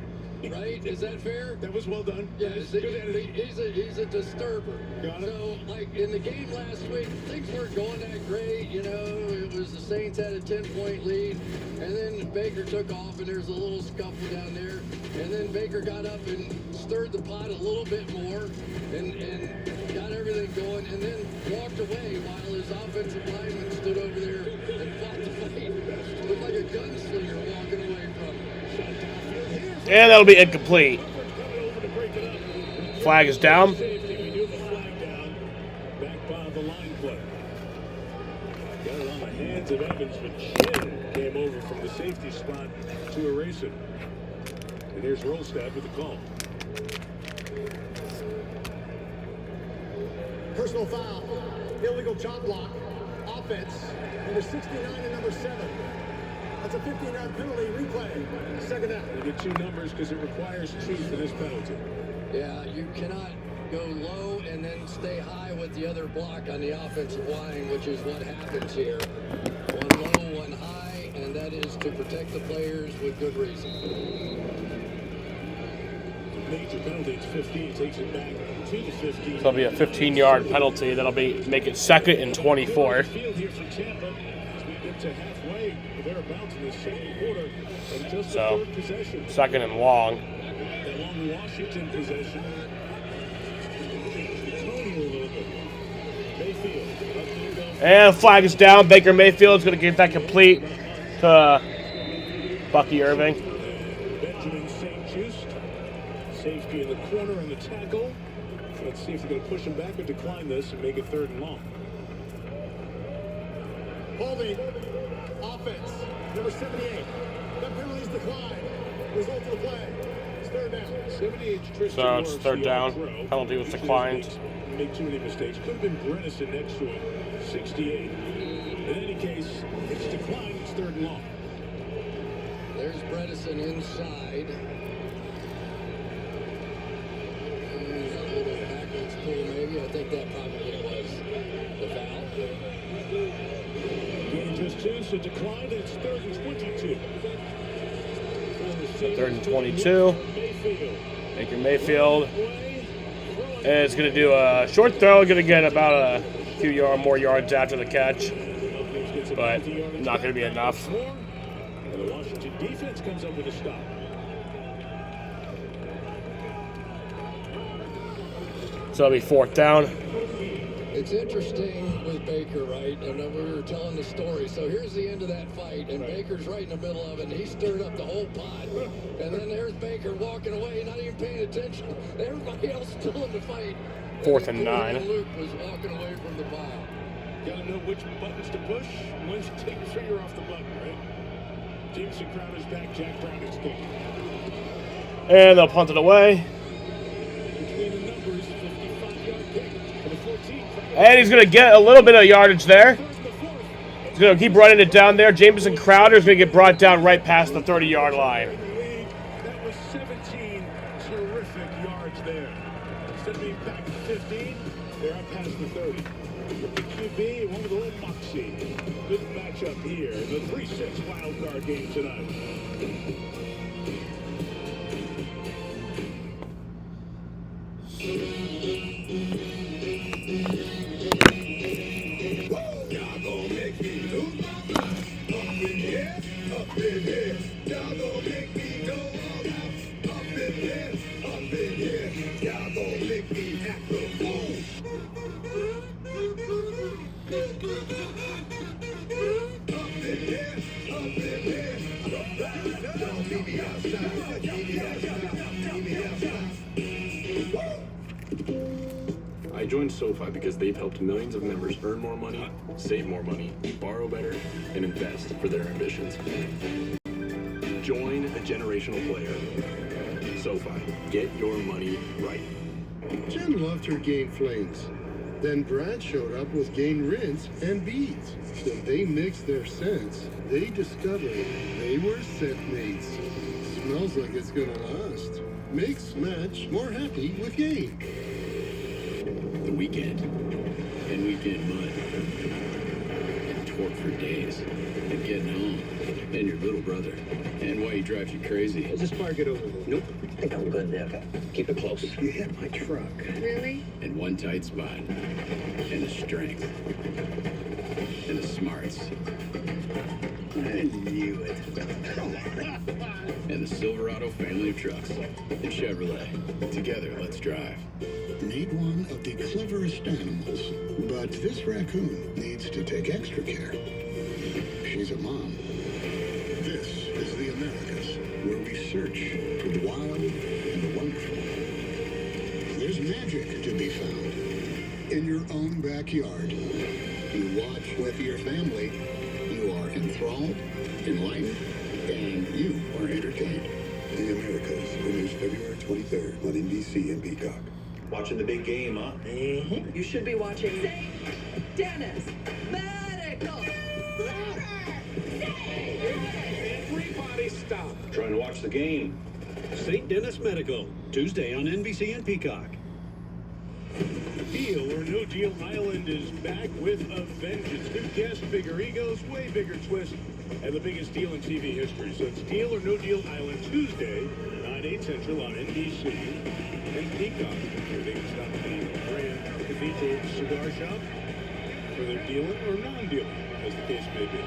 Right? Is that fair? That was well done. Yeah, he's a disturber. So, like, in the game last week, things weren't going that great, you know. It was the Saints had a 10-point lead, and then Baker took off, and there's a little scuffle down there. And then Baker got up and stirred the pot a little bit more and got everything going, and then walked away while his offensive lineman stood over there and fought the fight. Looked like a gunslinger walking away from him. And that'll be incomplete. Flag is down. Back by the line play. Got it on the hands of Evans, but Chin came over from the safety spot to erase it. And here's Rolstad with the call. Personal foul. Illegal chop block. Offense. Number 69 and number 7. That's a 15-yard penalty. Replay. Second down. You get two numbers because it requires two for this penalty. Yeah, you cannot go low and then stay high with the other block on the offensive line, which is what happens here. One low, one high, and that is to protect the players with good reason. Major penalty, it's 15, takes it back to the 15. So it'll be a 15-yard penalty. That'll make it second and 24. Field here for Tampa as we get to halfway, thereabouts in the second quarter, and just the So, third possession. second and long. That long Washington possession. And flag is down. Baker Mayfield's going to get that complete to Bucky Irving. Benjamin St. Just. Safety in the corner and the tackle. Let's see if they're going to push him back or decline this and make it 3rd and long. Holding. Offense. Number 78. That penalty's declined. Result of the play. It's 3rd down. 78's Tristan So it's Wirfs, 3rd the down. all-pro. Penalty was declined. Make too many mistakes. Could have been Bredesen next to him. 68. In any case, it's declined. It's 3rd and long. There's Bredesen inside. A little backwards pull, maybe. I think that probably was the foul. Gain just 2, so declined. It's 3rd and 22. 3rd and 22. Baker Mayfield is going to do a short throw. Going to get about a few more yards after the catch, but not going to be enough. And the Washington defense comes up with a stop. So it'll be 4th down. It's interesting with Baker, right? And then we were telling the story. So here's the end of that fight, and Baker's right in the middle of it, and he stirred up the whole pot. And then there's Baker walking away, not even paying attention. Everybody else still in the fight. 4th and 9. Luke was walking away from the pile. Got to know which buttons to push, and when to take your finger off the button, right? Jameson Crowder's back, Jack Brown is kicking. And they'll punt it away. Between the numbers, 55-yard kick for the 14. And he's going to get a little bit of yardage there. He's going to keep running it down there. Jameson Crowder is going to get brought down right past the 30-yard line. That was 17 terrific yards there. Instead of being back to 15, they're up past the 30. The QB, one with a little moxie. Good matchup here. The 3-6 wild card game tonight. Y'all gon' make me lose my mind. Up in here, up in here. Y'all gon' make me go all out. Up in here, up in here. Y'all gon' make me act the fool. Up in here, up in here. Don't leave me outside. Leave me outside. Leave me outside. I joined SoFi because they've helped millions of members earn more money, save more money, borrow better, and invest for their ambitions. Join a generational player. SoFi, get your money right. Jen loved her Gain Flings. Then Brad showed up with Gain Rinse and Beads. When they mixed their scents, they discovered they were scent mates. Smells like it's gonna last. Makes match more happy with Gain. The weekend, and weekend mud, and torque for days, and getting home, and your little brother, and why he drives you crazy. Just park it over there. Nope, I think I'm good there. Keep it close. You hit my truck. Really? And one tight spot, and the strength, and the smarts. I knew it. And the Silverado family of trucks, and Chevrolet. Together, let's drive. Need one of the cleverest animals, but this raccoon needs to take extra care. She's a mom. This is the Americas, where we search for the wild and the wonderful. There's magic to be found in your own backyard. You watch with your family, you are enthralled, enlightened, and you are entertained. The Americas premieres February 23rd on NBC and Peacock. Watching the big game, huh? Mm-hmm. You should be watching St. Dennis Medical. Everybody stop. Trying to watch the game. St. Dennis Medical, Tuesday on NBC and Peacock. Deal or No Deal Island is back with a vengeance. New guests, bigger egos, way bigger twist, and the biggest deal in TV history. So it's Deal or No Deal Island Tuesday, 9/8 Central on NBC and Peacock. They can stop at the Grand Cathedral Cigar Shop for their dealing or non-dealing, as the case may be.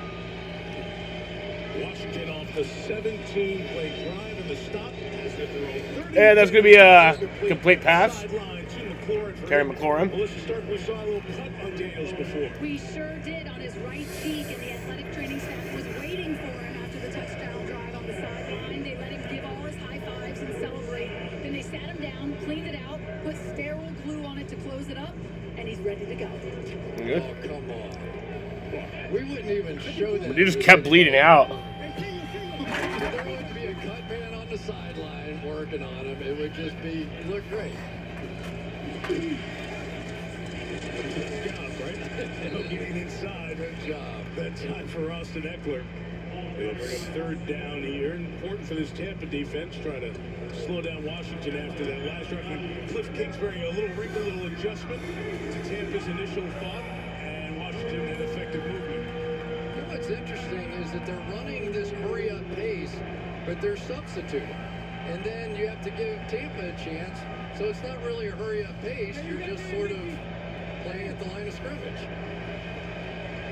Washington off the 17-play drive and the stop as if they're on 30. And that's going to be a complete pass. Sideline to Terry McLaurin. Melissa Stark, we saw a little cut on Daniels before. We sure did on his right cheek, and the athletic training staff was waiting for him after the touchdown drive on the sideline. They let him give all his high fives and celebrate. Then they sat him down, cleaned it out, put sterile glue on it to close it up, and he's ready to go. Good. Oh, come on. We wouldn't even show that. He just kept bleeding out. There wouldn't be a cut man on the sideline working on him. It would just be, look great. Good job, right? No getting inside. Good job. That time for Austin Eckler. They'll bring a third down here. Important for this Tampa defense. Try to slow down Washington after that last drive. Cliff Kingsbury, a little wrinkle, a little adjustment to Tampa's initial thought. And Washington had effective movement. You know what's interesting is that they're running this hurry-up pace, but they're substituting. And then you have to give Tampa a chance. So it's not really a hurry-up pace. You're just sort of playing at the line of scrimmage.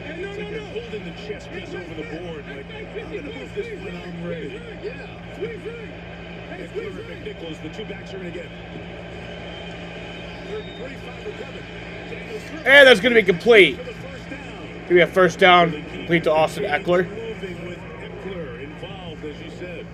It's like they're holding the chess piece over the board. Like, I'm going to move this when I'm ready. Yeah. And Clear and McNichols, the two backs are in again. 35 are coming. And that's going to be complete. Give me a first down, complete to Austin Eckler. Moving with Eckler involved, as you said.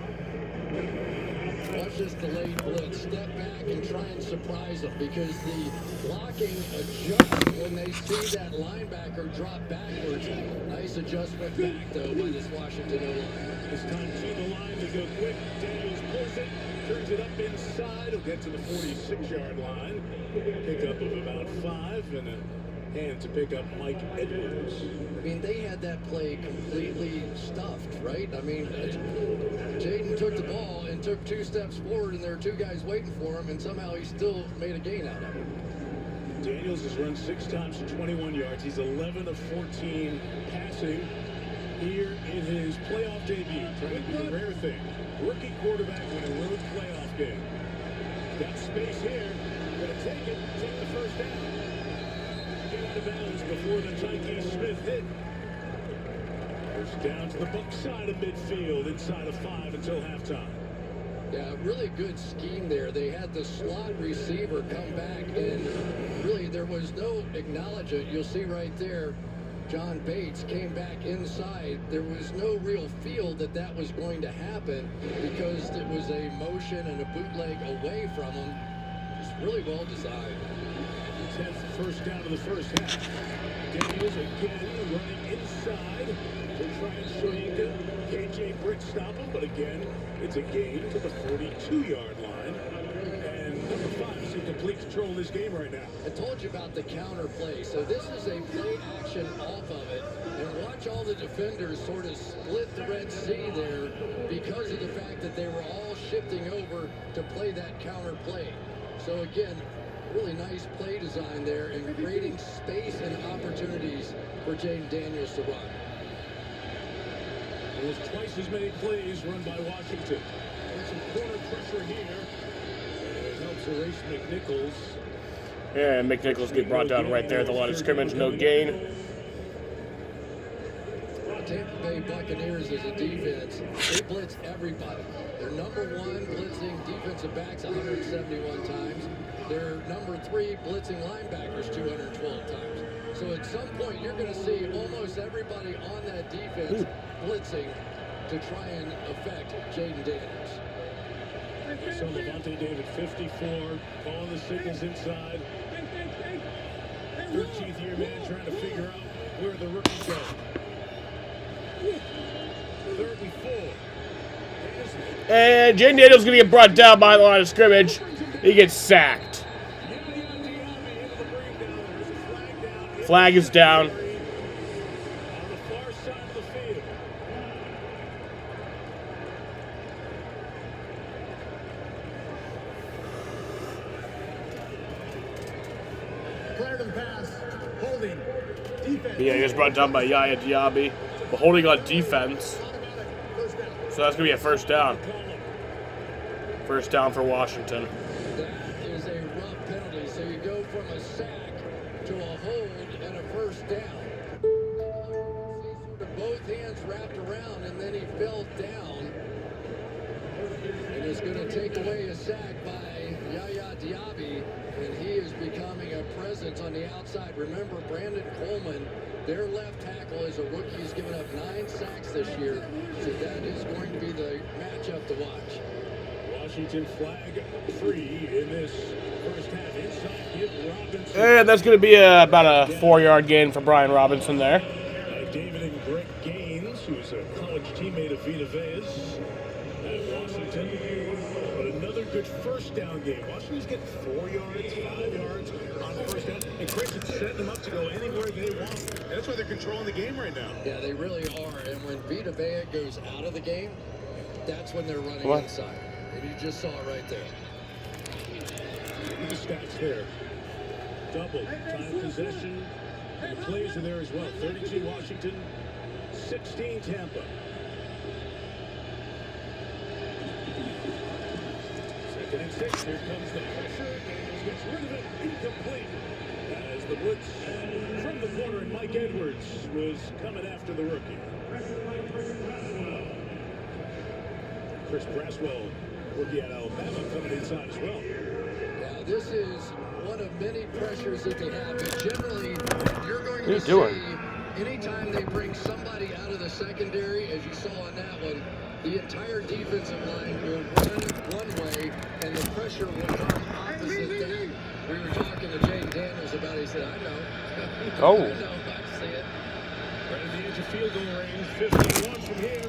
Watch this delayed blitz. Step back and try and surprise them because the blocking adjusts when they see that linebacker drop backwards. Nice adjustment back, though, by this Washington O-line. This time to the line to go quick. Daniels pulls it, turns it up inside. He'll get to the 46-yard line. Pickup of about 5 and a hand to pick up Mike Edwards. I mean, they had that play completely stuffed, right? I mean, Jaden took the ball and took 2 steps forward, and there were 2 guys waiting for him, and somehow he still made a gain out of it. Daniels has run 6 times for 21 yards. He's 11 of 14 passing here in his playoff debut. Trying to do the rare thing. Rookie quarterback in a road playoff game. Got space here. Gonna take it. Take the first down. Get out of bounds before the Tyke Smith hit. First down to the Buck side of midfield, inside of 5 until halftime. Yeah, really good scheme there. They had the slot receiver come back, and really there was no acknowledgement. You'll see right there, John Bates came back inside. There was no real feel that that was going to happen because it was a motion and a bootleg away from him. It's really well designed. 10th first down of the first half. Daniels again running inside to try and Shoyinka. KJ Britt stop him, but again, it's a gain to the 42-yard line. And number 5 is in complete control of this game right now. I told you about the counter play. So this is a play action off of it. And watch all the defenders sort of split the Red Sea there because of the fact that they were all shifting over to play that counter play. So again, really nice play design there and creating space and opportunities for Jaden Daniels to run. Almost twice as many plays run by Washington. And some corner pressure here. And it helps erase McNichols. Yeah, and McNichols get brought down right there at the line of scrimmage, no gain. Tampa Bay Buccaneers as a defense, they blitz everybody. They're number 1 blitzing defensive backs 171 times. They're number 3 blitzing linebackers 212 times. So at some point, you're going to see almost everybody on that defense blitzing to try and affect Jaden Daniels. So Levante David, 54, calling the signals inside. 13th year man trying to figure out where the rookies go. 3rd and 4. And Jaden Daniels going to get brought down by the line of scrimmage. He gets sacked. Flag is down. Yeah, he was brought down by Yaya Diaby. But holding on defense. So that's going to be a first down. First down for Washington. That is a rough penalty. So you go from a sack to a hold and a first down. Sort of both hands wrapped around, and then he fell down. And it's going to take away a sack by Yaya Diaby, and he has become presence on the outside. Remember, Brandon Coleman, their left tackle, is a rookie. He's given up 9 sacks this year. So that is going to be the matchup to watch. Washington flag free in this first half. Inside, give Robinson. And that's going to be about a 4-yard gain for Brian Robinson there. David and Greg Gaines, who's a college teammate of Vita Vea's at Washington. But another good first down game. Washington's getting 4 yards, 5 yards on the first down. And Chris is setting them up to go anywhere they want. And that's why they're controlling the game right now. Yeah, they really are. And when Vita Vea goes out of the game, that's when they're running inside. And you just saw it right there. Look at the stats there. Double time possession. And the plays are there as well. 32 Washington, 16 Tampa. Second and 6. Here comes the pressure. Daniels gets rid of it. Incomplete. As the blitz from the corner, and Mike Edwards was coming after the rookie. Chris Braswell, rookie at Alabama, coming inside as well. Yeah, this is one of many pressures that they have. But generally, you're going to see anytime they bring somebody out of the secondary, as you saw on that one, the entire defensive line will run one way, and the pressure will come opposite that. We were talking to Jay Daniels about it. He said, I know. Oh. I know. I see it. Right at the edge of field goal range, 51 from here.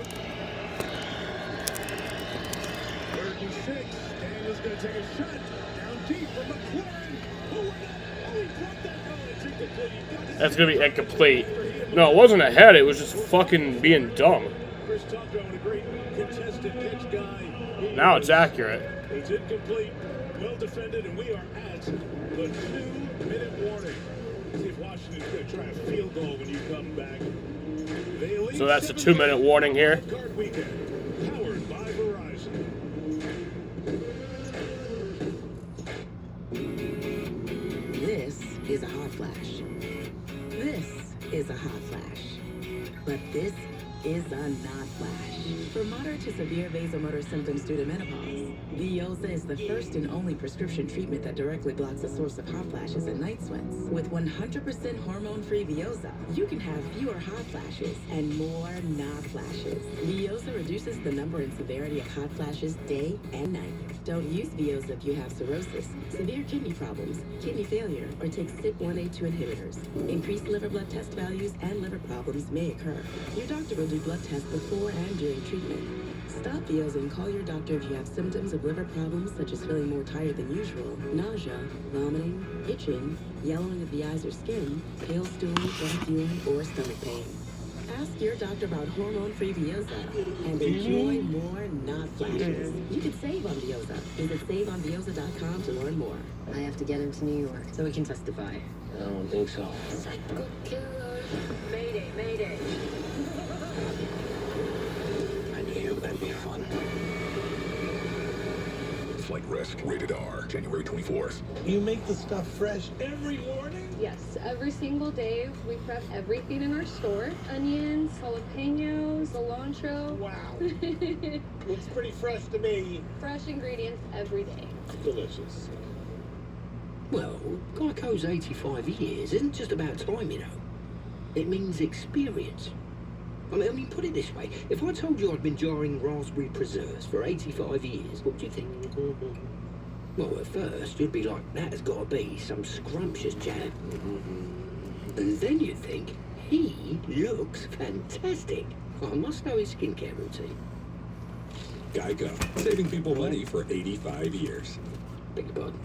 3rd and 6. Daniels going to take a shot. Down deep from McLaurin. Who went up? Oh, he dropped that ball. It's incomplete. That's going to be incomplete. No, it wasn't a head. It was just fucking being dumb. Chris talked about a great contested catch guy. Now it's accurate. It's incomplete. Well defended, and we are at the 2-minute warning. See if Washington's going to try a field goal when you come back. So that's a 2-minute warning here. Card weekend, powered by Verizon. This is a hot flash. This is a hot flash. But this is a not flash. For moderate to severe vasomotor symptoms due to menopause, Veoza is the first and only prescription treatment that directly blocks the source of hot flashes and night sweats. With 100% hormone-free Veoza, you can have fewer hot flashes and more not flashes. Veoza reduces the number and severity of hot flashes day and night. Don't use Veoza if you have cirrhosis, severe kidney problems, kidney failure, or take CYP1A2 inhibitors. Increased liver blood test values and liver problems may occur. Your doctor will do blood tests before and during treatment. Stop Veoza and call your doctor if you have symptoms of liver problems such as feeling more tired than usual, nausea, vomiting, itching, yellowing of the eyes or skin, pale stool, black urine, or stomach pain. Ask your doctor about hormone-free Veoza and enjoy more not flashes. You can save on Veoza. Visit saveonveoza.com to learn more. I have to get him to New York so he can testify. I don't think so. Psycho killer. Mayday, mayday. I knew that'd be fun. Flight risk, rated R, January 24th. You make the stuff fresh every morning? Yes, every single day we prep everything in our store. Onions, jalapenos, cilantro. Wow. Looks pretty fresh to me. Fresh ingredients every day. Delicious. Well, Geico's 85 years isn't just about time, you know. It means experience. I mean, put it this way. If I told you I'd been jarring raspberry preserves for 85 years, what would you think? Well, at first, you'd be like, that has got to be some scrumptious jam. And then you'd think, he looks fantastic. I must know his skincare routine. Geico, saving people money for 85 years. Beg your pardon.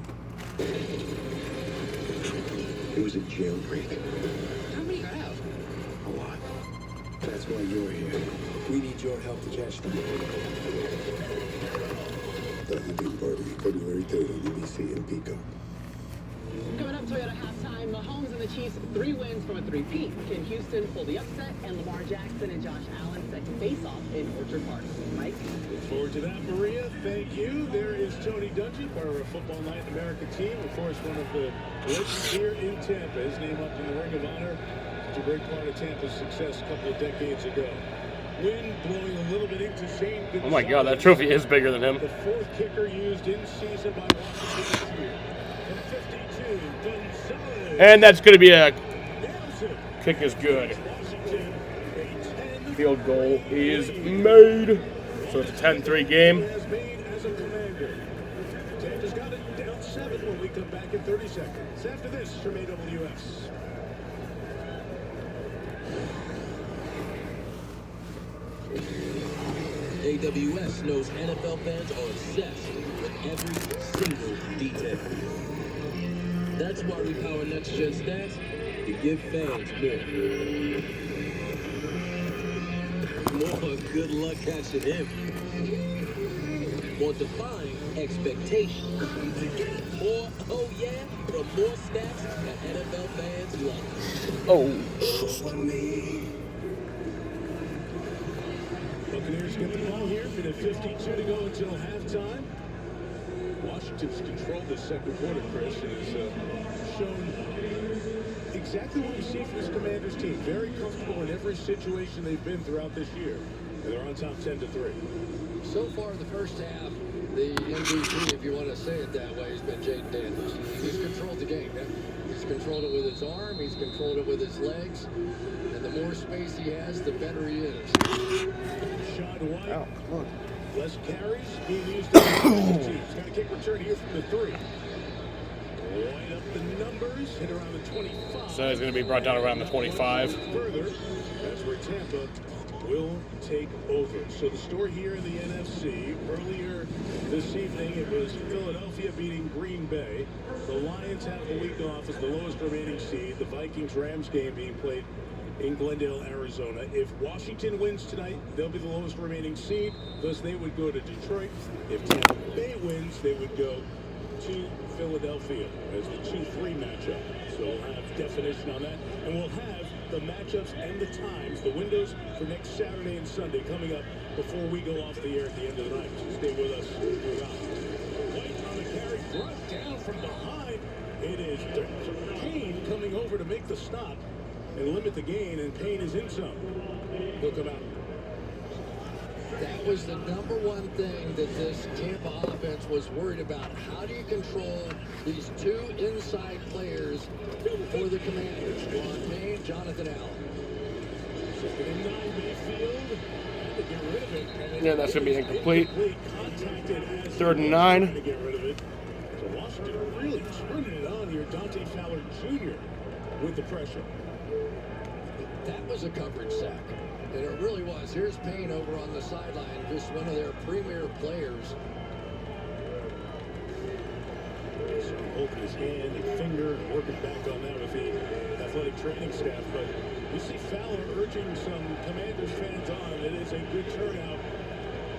It was a jailbreak. How many got out? A lot. That's why you're here. We need your help to catch them. Thanksgiving party, February 3rd, UBC in Pico. Coming up, Toyota halftime, Mahomes and the Chiefs, 3 wins from a 3-peat. Can Houston pull the upset? And Lamar Jackson and Josh Allen set to face off in Orchard Park. Mike? Look forward to that, Maria. Thank you. There is Tony Dungy, part of our Football Night in America team. Of course, one of the legends here in Tampa. His name up in the Ring of Honor. Such a great part of Tampa's success a couple of decades ago. Wind blowing a little bit into Shane Gonzalez. Oh my god, that trophy is bigger than him. The 4th kicker used in season by Washington this year. From 52, Gonzalez. And that's going to be a kick is good. Field goal is made. So it's a 10-3 game. Tampa's got it down 7 when we come back in 30 seconds. After this from AWS. AWS knows NFL fans are obsessed with every single detail. That's why we power Next Gen Stats to give fans more good luck catching him. More defying expectations. More, oh yeah, from more stats that NFL fans love. Buccaneers get the ball here. Minute 52 to go until halftime. Washington's controlled this second quarter, Chris, and has shown exactly what we see from this Commanders team. Very comfortable in every situation they've been throughout this year. And they're on top 10-3. So far, the first half, the MVP, if you want to say it that way, has been Jaden Daniels. He's controlled the game. He's controlled it with his arm. He's controlled it with his legs. And the more space he has, the better he is. Shot White. Oh, come on. Less carries being used on the team. He's got a kick return here from the 3. White up the numbers, hit around the 25. So he's going to be brought down around the 25. Further, that's where Tampa will take over. So the story here in the NFC, earlier this evening, it was Philadelphia beating Green Bay. The Lions have the week off as the lowest remaining seed. The Vikings-Rams game being played in Glendale, Arizona. If Washington wins tonight, they'll be the lowest remaining seed. Thus, they would go to Detroit. If Tampa Bay wins, they would go to Philadelphia as the 2-3 matchup. So we'll have definition on that. And we'll have the matchups and the times, the windows for next Saturday and Sunday coming up before we go off the air at the end of the night. So stay with us throughout. White on the carry, brought down from behind. It is Payne coming over to make the stop and limit the gain, and Payne is in some. He'll come out. That was the number one thing that this Tampa offense was worried about. How do you control these two inside players for the Commanders? Ron Payne, Jonathan Allen. Yeah, that's going to be incomplete. 3rd and 9. So Washington really turning it on here. Dante Fowler Jr. with the pressure. That was a coverage sack. And it really was. Here's Payne over on the sideline, just one of their premier players. So holding his hand and finger and working back on that with the athletic training staff. But you see Fowler urging some Commanders fans on. It is a good turnout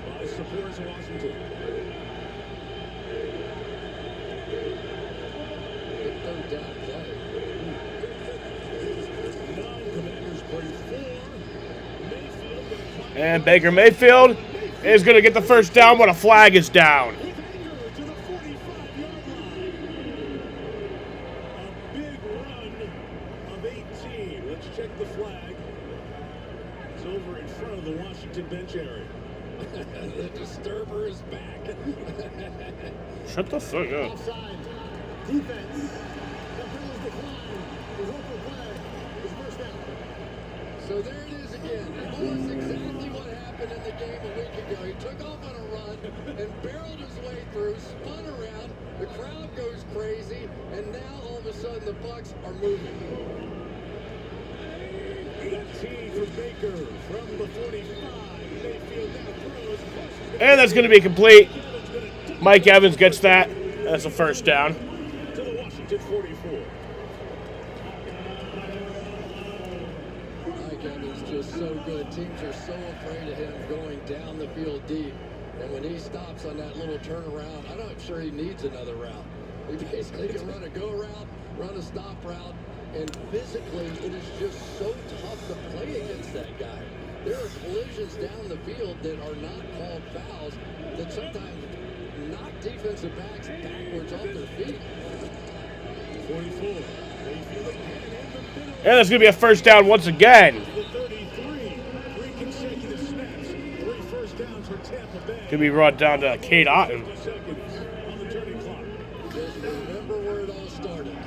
by supporters of Washington. Good third down play. Non-Commanders bring 4. And Baker Mayfield is going to get the first down when a flag is down. To the 45-yard line. A big run of 18. Let's check the flag. It's over in front of the Washington bench area. The disturber is back. Shut the fuck up. Offside. Defense. The Bills decline. The local flag is first down. So there it is again. Almost exactly what happened in the game a week ago. He took off on a run and barreled his way through, spun around. The crowd goes crazy, and now all of a sudden the Bucs are moving. 18 for Baker from the 45. Mayfield now throws. And that's going to be complete. Mike Evans gets that. That's a first down. To the Washington 44. Mike Evans just so good. Teams are so afraid of him going down the field deep. And when he stops on that little turnaround, I'm not sure he needs another route. He basically can run a go route, run a stop route, and physically it is just so tough to play against that guy. There are collisions down the field that are not called fouls that sometimes knock defensive backs backwards off their feet. 44. And that's going to be a first down once again. 33. 3 consecutive snaps. 3 first downs for Tampa Bay. Going to be brought down to Cade Otton. Seconds on the turning clock. Just remember where it all started.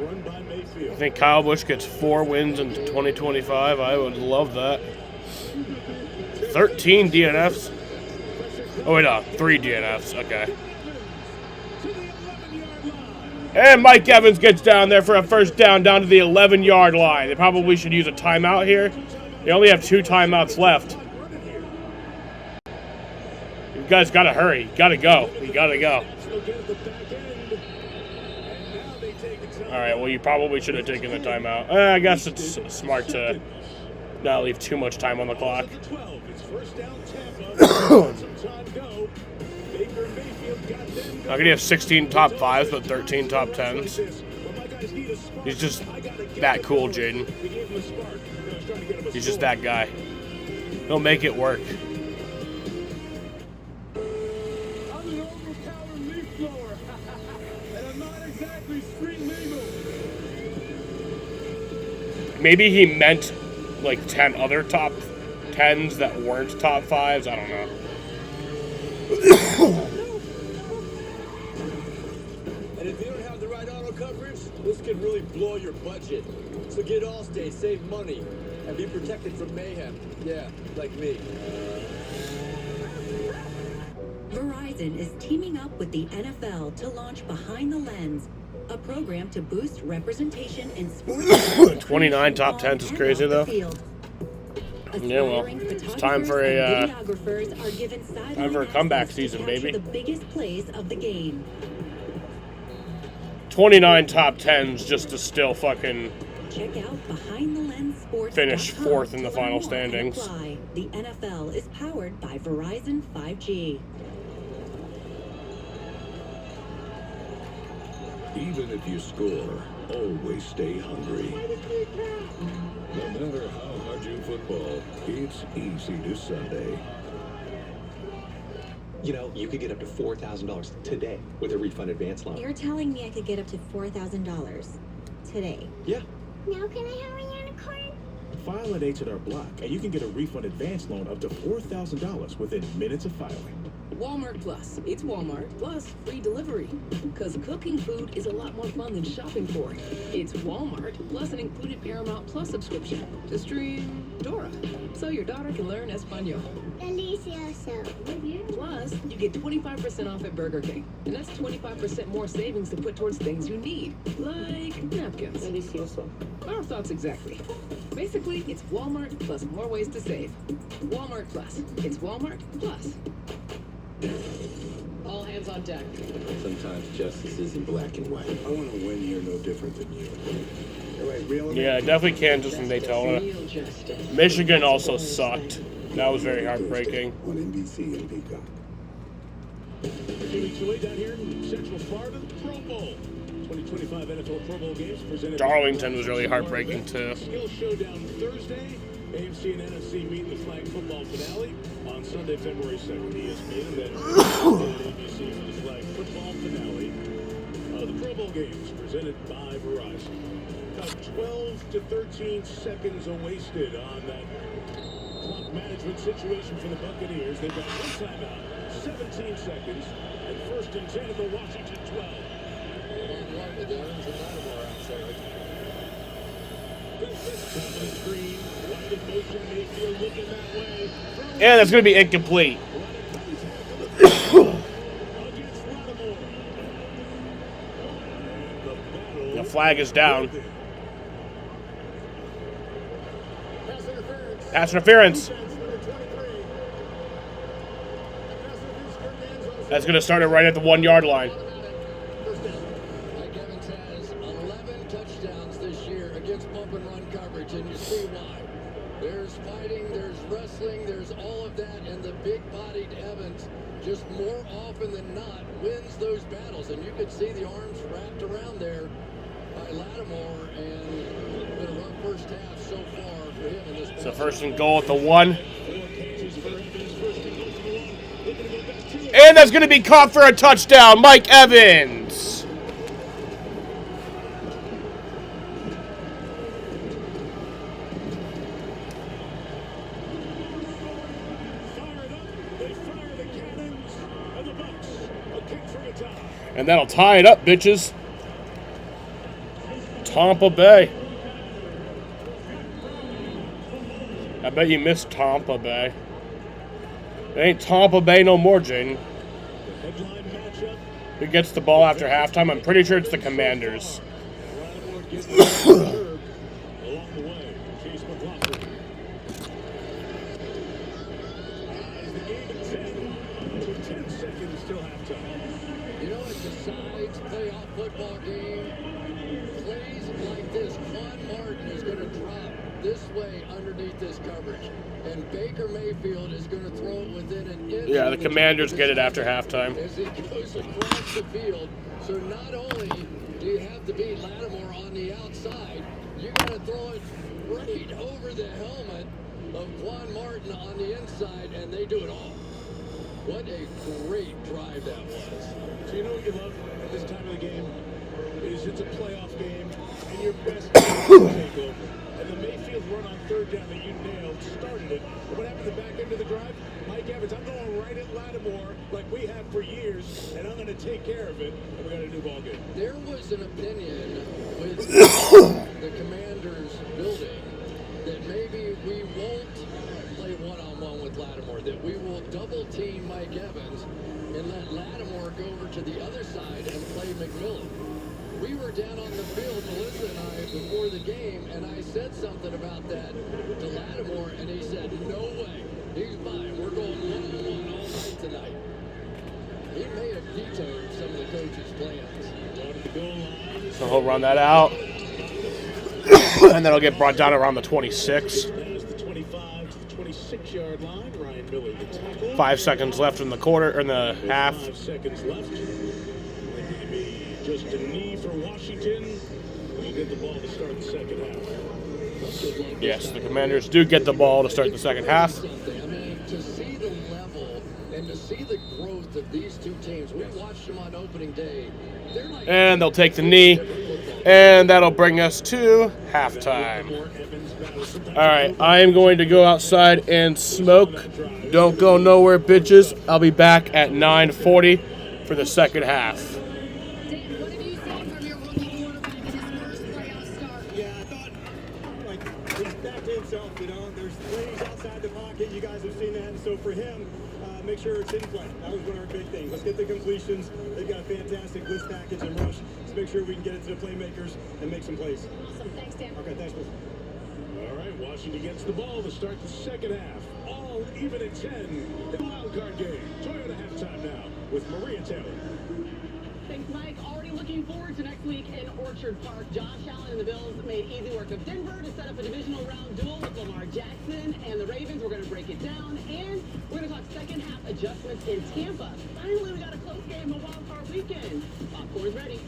run by Mayfield. I think Kyle Busch gets 4 wins in 2025. I would love that. 13 DNFs. Oh, wait, no. 3 DNFs. Okay. And Mike Evans gets down there for a first down to the 11-yard line. They probably should use a timeout here. They only have 2 timeouts left. You guys got to hurry. You got to go. You got to go. All right, well, you probably should have taken the timeout. I guess it's smart to not leave too much time on the clock. How can you have 16 top 5s but 13 top 10s? He's just that cool, Jaden. He's just that guy. He'll make it work. Maybe he meant like 10 other top 10s that weren't top 5s. I don't know. And if you don't have the right auto coverage, this could really blow your budget. So get Allstate, save money, and be protected from mayhem. Yeah, like me. Verizon is teaming up with the NFL to launch Behind the Lens, a program to boost representation in sports. 29 top 10s is crazy, though. Yeah, well, it's time for a comeback season, baby. The biggest plays of the game. 29 top 10s just to still fucking Check out Behind the Lens Sports. finish 4th in the final standings. The NFL is powered by Verizon 5G. Even if you score, always stay hungry. No matter how hard you football, it's easy to Sunday. You know, you could get up to $4,000 today with a refund advance loan. You're telling me I could get up to $4,000 today? Yeah. Now can I have a unicorn? File at H&R Block, and you can get a refund advance loan up to $4,000 within minutes of filing. Walmart Plus. It's Walmart plus free delivery. Because cooking food is a lot more fun than shopping for it. It's Walmart plus an included Paramount Plus subscription to stream Dora. So your daughter can learn Espanol. Delicioso. Plus, you get 25% off at Burger King. And that's 25% more savings to put towards things you need. Like napkins. Delicioso. Our thoughts exactly. Basically, it's Walmart plus more ways to save. Walmart Plus. It's Walmart Plus. All hands on deck. Sometimes justice isn't black and white. I want to win here no different than you. Yeah, definitely Kansas and Daytona. Michigan also sucked. That was very heartbreaking. On NBC and Peacock. A few weeks away down here in Central Florida, the Pro Bowl. 2025 NFL Pro Bowl games presented. Darlington was really heartbreaking too. Skill Showdown Thursday. AFC and NFC meet in the flag football finale on Sunday, February 2nd. ESPN and then ABC for the flag football finale. The Pro Bowl games presented by Verizon. About 12 to 13 seconds are wasted on that clock management situation for the Buccaneers. They've got one timeout, 17 seconds, and 1st and 10 at the Washington 12. With the orange and Lattimore outside. And that's going to be incomplete. The flag is down. Pass interference. That's going to start it right at the 1-yard line. And you see why. There's fighting, there's wrestling, there's all of that, and the big-bodied Evans just more often than not wins those battles. And you could see the arms wrapped around there by Lattimore, and been a rough first half so far for him in this. So 1st and goal at the 1. And that's going to be caught for a touchdown, Mike Evans. And that'll tie it up, bitches. Tampa Bay. I bet you missed Tampa Bay. It ain't Tampa Bay no more, Jaden. Who gets the ball after halftime? I'm pretty sure it's the Commanders. You know, it decides playoff football game. Plays like this, Quan Martin is going to drop this way underneath this coverage. And Baker Mayfield is going to throw it within an inch. Yeah, the Commanders get it after halftime. As he goes across the field. So not only do you have to beat Lattimore on the outside, you got to throw it right over the helmet of Quan Martin on the inside, and they do it all. What a great drive that was. So you know what you love at this time of the game? Is it's a playoff game, and your best take over. And the Mayfield run on third down that you nailed started it. But what happened at the back end of the drive? Mike Evans, I'm going right at Lattimore like we have for years, and I'm going to take care of it, and we got a new ball game. There was an opinion with the Commanders building that maybe we won't play one-on-one with Lattimore, that we will double-team Mike Evans and let Lattimore go over to the other side and play McMillan. We were down on the field, Melissa and I, before the game, and I said something about that to Lattimore, and he said, no way. He's fine. We're going one-on-one all night tonight. He may have vetoed some of the coach's plans. So he'll run that out. And then it'll get brought down around the 26. There's the 25 to the 26-yard line. Ryan Miller, the tackle. 5 seconds left in the quarter, or in the half. 5 seconds left. Maybe just a knee for Washington. We get the ball to start the second half. Yes, the Commanders do get the ball to start the second half. I mean, to see the level and to see the growth of these two teams, we watched them on opening day. They're like, And they'll take the knee. And that'll bring us to halftime. All right, I am going to go outside and smoke. Don't go nowhere, bitches. I'll be back at 9:40 for the second half. Yeah, I thought, like, he's back to himself, you know. There's plays outside the pocket. You guys have seen that. And so for him, make sure it's in play. That was one of our big things. Let's get the completions. They've got a fantastic blitz package and rush. Let's make sure we can get it to the playmakers and make some plays. Awesome. Thanks, Dan. Okay, thanks, Bill. All right, Washington gets the ball to start the second half. All even at 10. The wild card game. Toyota halftime now with Maria Taylor. Thanks, Mike. Already looking forward to next week in Orchard Park. Josh Allen and the Bills made easy work of Denver to set up a divisional round duel with Lamar Jackson and the Ravens. We're going to break it down, and we're going to talk second half adjustments in Tampa. Finally, we got a close game of wild card weekend. Popcorn's ready.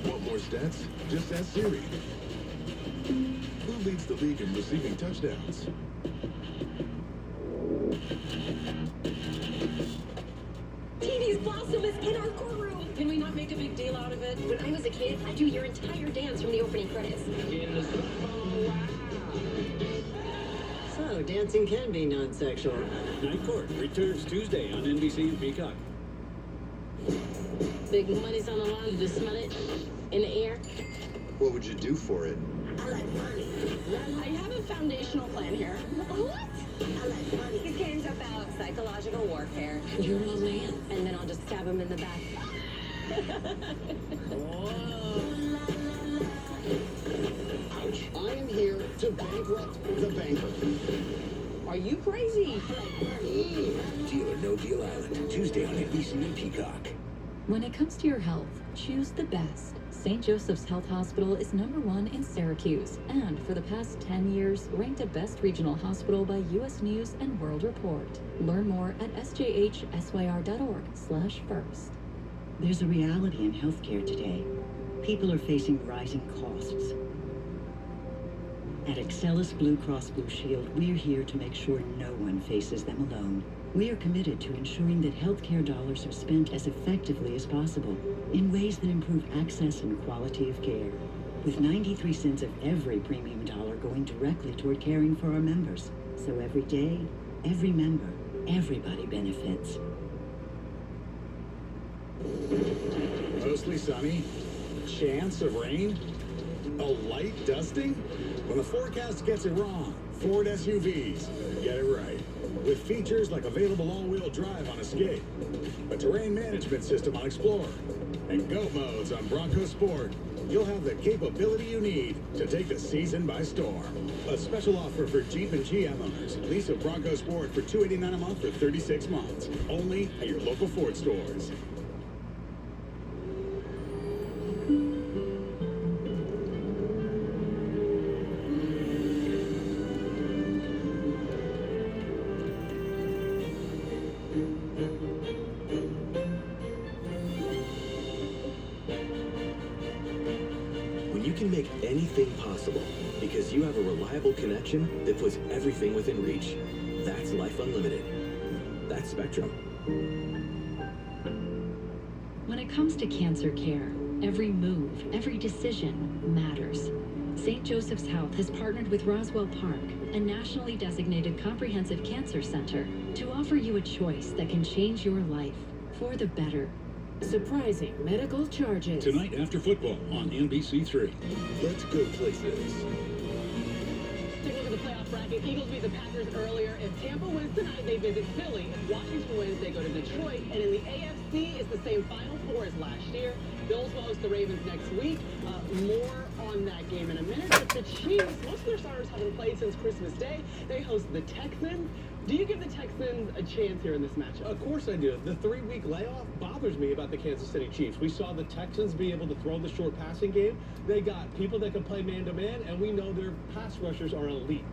Want more stats? Just ask Siri. Who leads the league in receiving touchdowns? TV's Blossom is in our courtroom. Can we not make a big deal out of it? When I was a kid, I do your entire dance from the opening credits. So, dancing can be non-sexual. Night Court returns Tuesday on NBC and Peacock. Big money's on the line. Just smell it in the air. What would you do for it? I have a foundational plan here. What? This game's about psychological warfare. You're my man. And then I'll just stab him in the back. Ouch. I am here to bankrupt the banker. Are you crazy? Deal or No Deal Island, Tuesday on NBC and Peacock. When it comes to your health, choose the best. St. Joseph's Health Hospital is #1 in Syracuse, and for the past 10 years, ranked a best regional hospital by U.S. News and World Report. Learn more at sjhsyr.org/first. There's a reality in healthcare today. People are facing rising costs. At Excellus Blue Cross Blue Shield, we're here to make sure no one faces them alone. We are committed to ensuring that healthcare dollars are spent as effectively as possible in ways that improve access and quality of care, with 93 cents of every premium dollar going directly toward caring for our members. So every day, every member, everybody benefits. A Mostly sunny. Chance of rain. A light dusting? When the forecast gets it wrong, Ford SUVs get it right. With features like available all-wheel drive on Escape, a terrain management system on Explorer, and GO modes on Bronco Sport, you'll have the capability you need to take the season by storm. A special offer for Jeep and GM owners. Lease a Bronco Sport for $289 a month for 36 months. Only at your local Ford stores. When you can make anything possible because you have a reliable connection that puts everything within reach, that's life unlimited. That's Spectrum. When it comes to cancer care, every move, every decision matters. St. Joseph's Health has partnered with Roswell Park, a nationally designated comprehensive cancer center, to offer you a choice that can change your life for the better. Surprising medical charges. Tonight after football on NBC3. Let's go places. Take a look at the playoff bracket. Eagles beat the Packers earlier. If Tampa wins tonight, they visit Philly. If Washington wins, they go to Detroit. And in the AFC, it's the same Final Four as last year. Bills will host the Ravens next week. More on that game in a minute. But the Chiefs, most of their starters haven't played since Christmas Day. They host the Texans. Do you give the Texans a chance here in this matchup? Of course I do. The 3-week layoff bothers me about the Kansas City Chiefs. We saw the Texans be able to throw the short passing game. They got people that can play man-to-man, and we know their pass rushers are elite.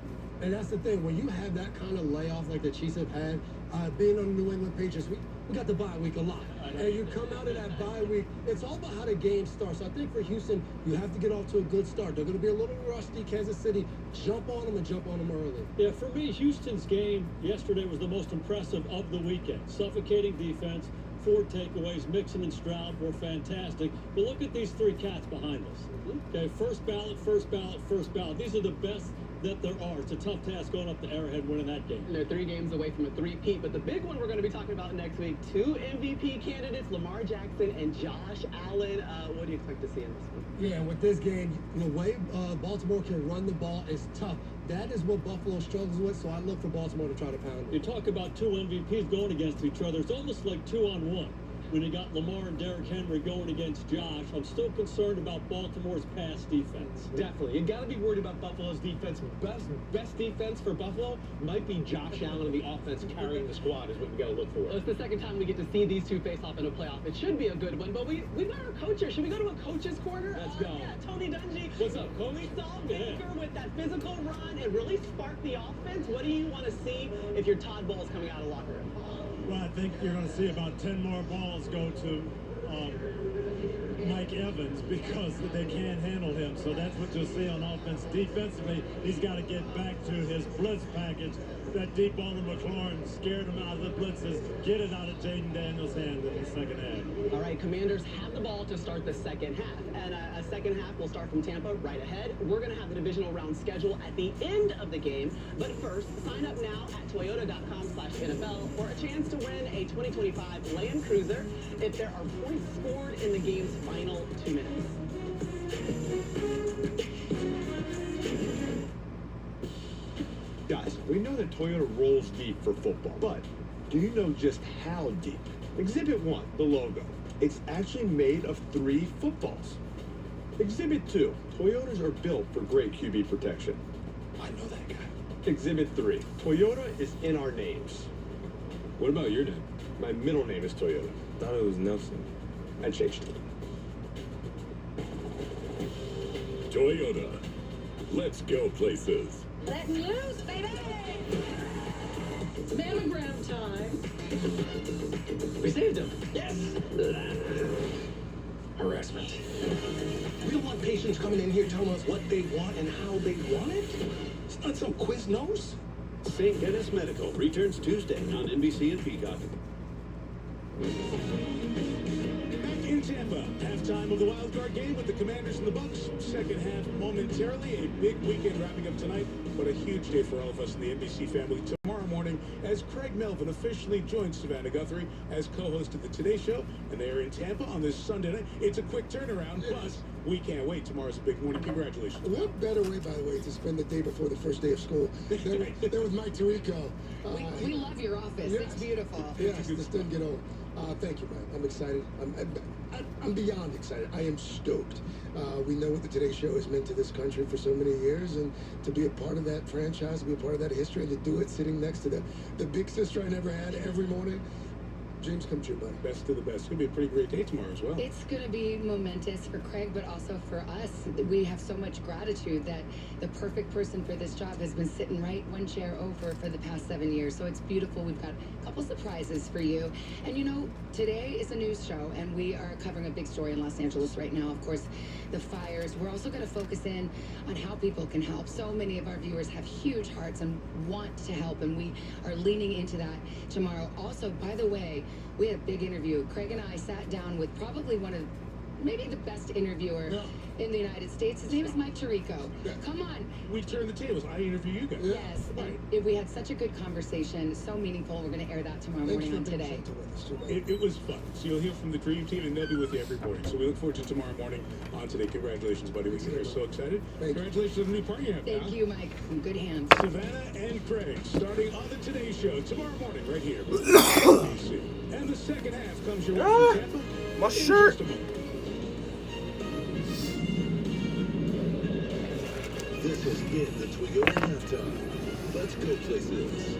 And that's the thing, when you have that kind of layoff like the Chiefs have had, being on the New England Patriots, we got the bye week a lot. And you come out of that bye week, it's all about how the game starts. I think for Houston, you have to get off to a good start. They're going to be a little rusty. Kansas City, jump on them and jump on them early. Yeah, for me, Houston's game yesterday was the most impressive of the weekend. Suffocating defense, 4 takeaways. Mixon and Stroud were fantastic. But look at these 3 cats behind us. Okay, first ballot, first ballot, first ballot. These are the best that there are. It's a tough task going up to Arrowhead winning that game. And they're 3 games away from a 3-peat, but the big one we're going to be talking about next week, 2 MVP candidates, Lamar Jackson and Josh Allen. What do you expect to see in this one? Yeah, with this game, the way Baltimore can run the ball is tough. That is what Buffalo struggles with, so I look for Baltimore to try to pound it. You talk about 2 MVPs going against each other. It's almost like 2-on-1. When you got Lamar and Derrick Henry going against Josh, I'm still concerned about Baltimore's pass defense. Definitely. You got to be worried about Buffalo's defense. Best defense for Buffalo might be Josh Allen and the offense carrying the squad is what we got to look for. Well, it's the second time we get to see these 2 face off in a playoff. It should be a good one, but we've got our coach here. Should we go to a coach's corner? Let's go. Yeah, Tony Dungy. What's up, Tony? We saw Baker with that physical run and really spark the offense. What do you want to see if you're Todd Bowles coming out of the locker room? Well, I think you're going to see about 10 more balls go to Mike Evans because they can't handle him. So that's what you'll see on offense. Defensively, he's got to get back to his blitz package. That deep ball to McLaurin scared him out of the blitzes. Get it out of Jaden Daniels' hand in the second half. All right, Commanders have the ball to start the second half. And a second half will start from Tampa right ahead. We're going to have the divisional round schedule at the end of the game. But first, sign up now at toyota.com/NFL for a chance to win a 2025 Land Cruiser if there are points scored in the game's final 2 minutes. Guys, we know that Toyota rolls deep for football, but do you know just how deep? Exhibit 1, the logo. It's actually made of 3 footballs. Exhibit 2, Toyotas are built for great QB protection. I know that guy. Exhibit 3, Toyota is in our names. What about your name? My middle name is Toyota. Thought it was Nelson. I changed it. Toyota. Let's go places. Letting loose, baby! Mammogram time. We saved him. Yes! Harassment. We don't want patients coming in here telling us what they want and how they want it. It's not some Quiznos. St. Dennis Medical returns Tuesday on NBC and Peacock. Back in Tampa, halftime of the wild card game with the Commanders and the Bucs. Second half momentarily, a big weekend wrapping up tonight, but a huge day for all of us in the NBC family. Tomorrow morning. morning as Craig Melvin officially joins Savannah Guthrie as co-host of the Today Show, and they are in Tampa on this Sunday night. It's a quick turnaround, plus we can't wait. Tomorrow's a big morning. Congratulations. What better way, by the way, to spend the day before the first day of school than with Mike Tirico. We love your office. Yes. It's beautiful. Yes, this didn't get old. Thank you, man. I'm excited. I'm beyond excited. I am stoked. We know what the Today Show has meant to this country for so many years, and to be a part of that franchise, to be a part of that history, and to do it sitting next to the big sister I never had every morning. Dreams come true, buddy. Best of the best. It's going to be a pretty great day tomorrow as well. It's going to be momentous for Craig, but also for us. We have so much gratitude that the perfect person for this job has been sitting right one chair over for the past 7 years. So it's beautiful. We've got a couple surprises for you. And you know, today is a news show, and we are covering a big story in Los Angeles right now. Of course, the fires. We're also going to focus in on how people can help. So many of our viewers have huge hearts and want to help, and we are leaning into that tomorrow. Also, by the way, we had a big interview. Craig and I sat down with probably one of, maybe the best interviewer in the United States. His name is Mike Tirico. Come on. We turned the tables. I interview you guys. Yes. Right. And we had such a good conversation. So meaningful. We're going to air that tomorrow morning on Today. It was fun. So you'll hear from the Dream Team, and they'll be with you every morning. So we look forward to tomorrow morning on Today. Congratulations, buddy. We're so excited. Congratulations on the new partner you have now. Thank you, Mike. In good hands. Savannah and Craig starting on the Today Show tomorrow morning right here. ABC. And the second half comes your way from Tampa. My shirt. This has been the Toyota halftime. Let's go places.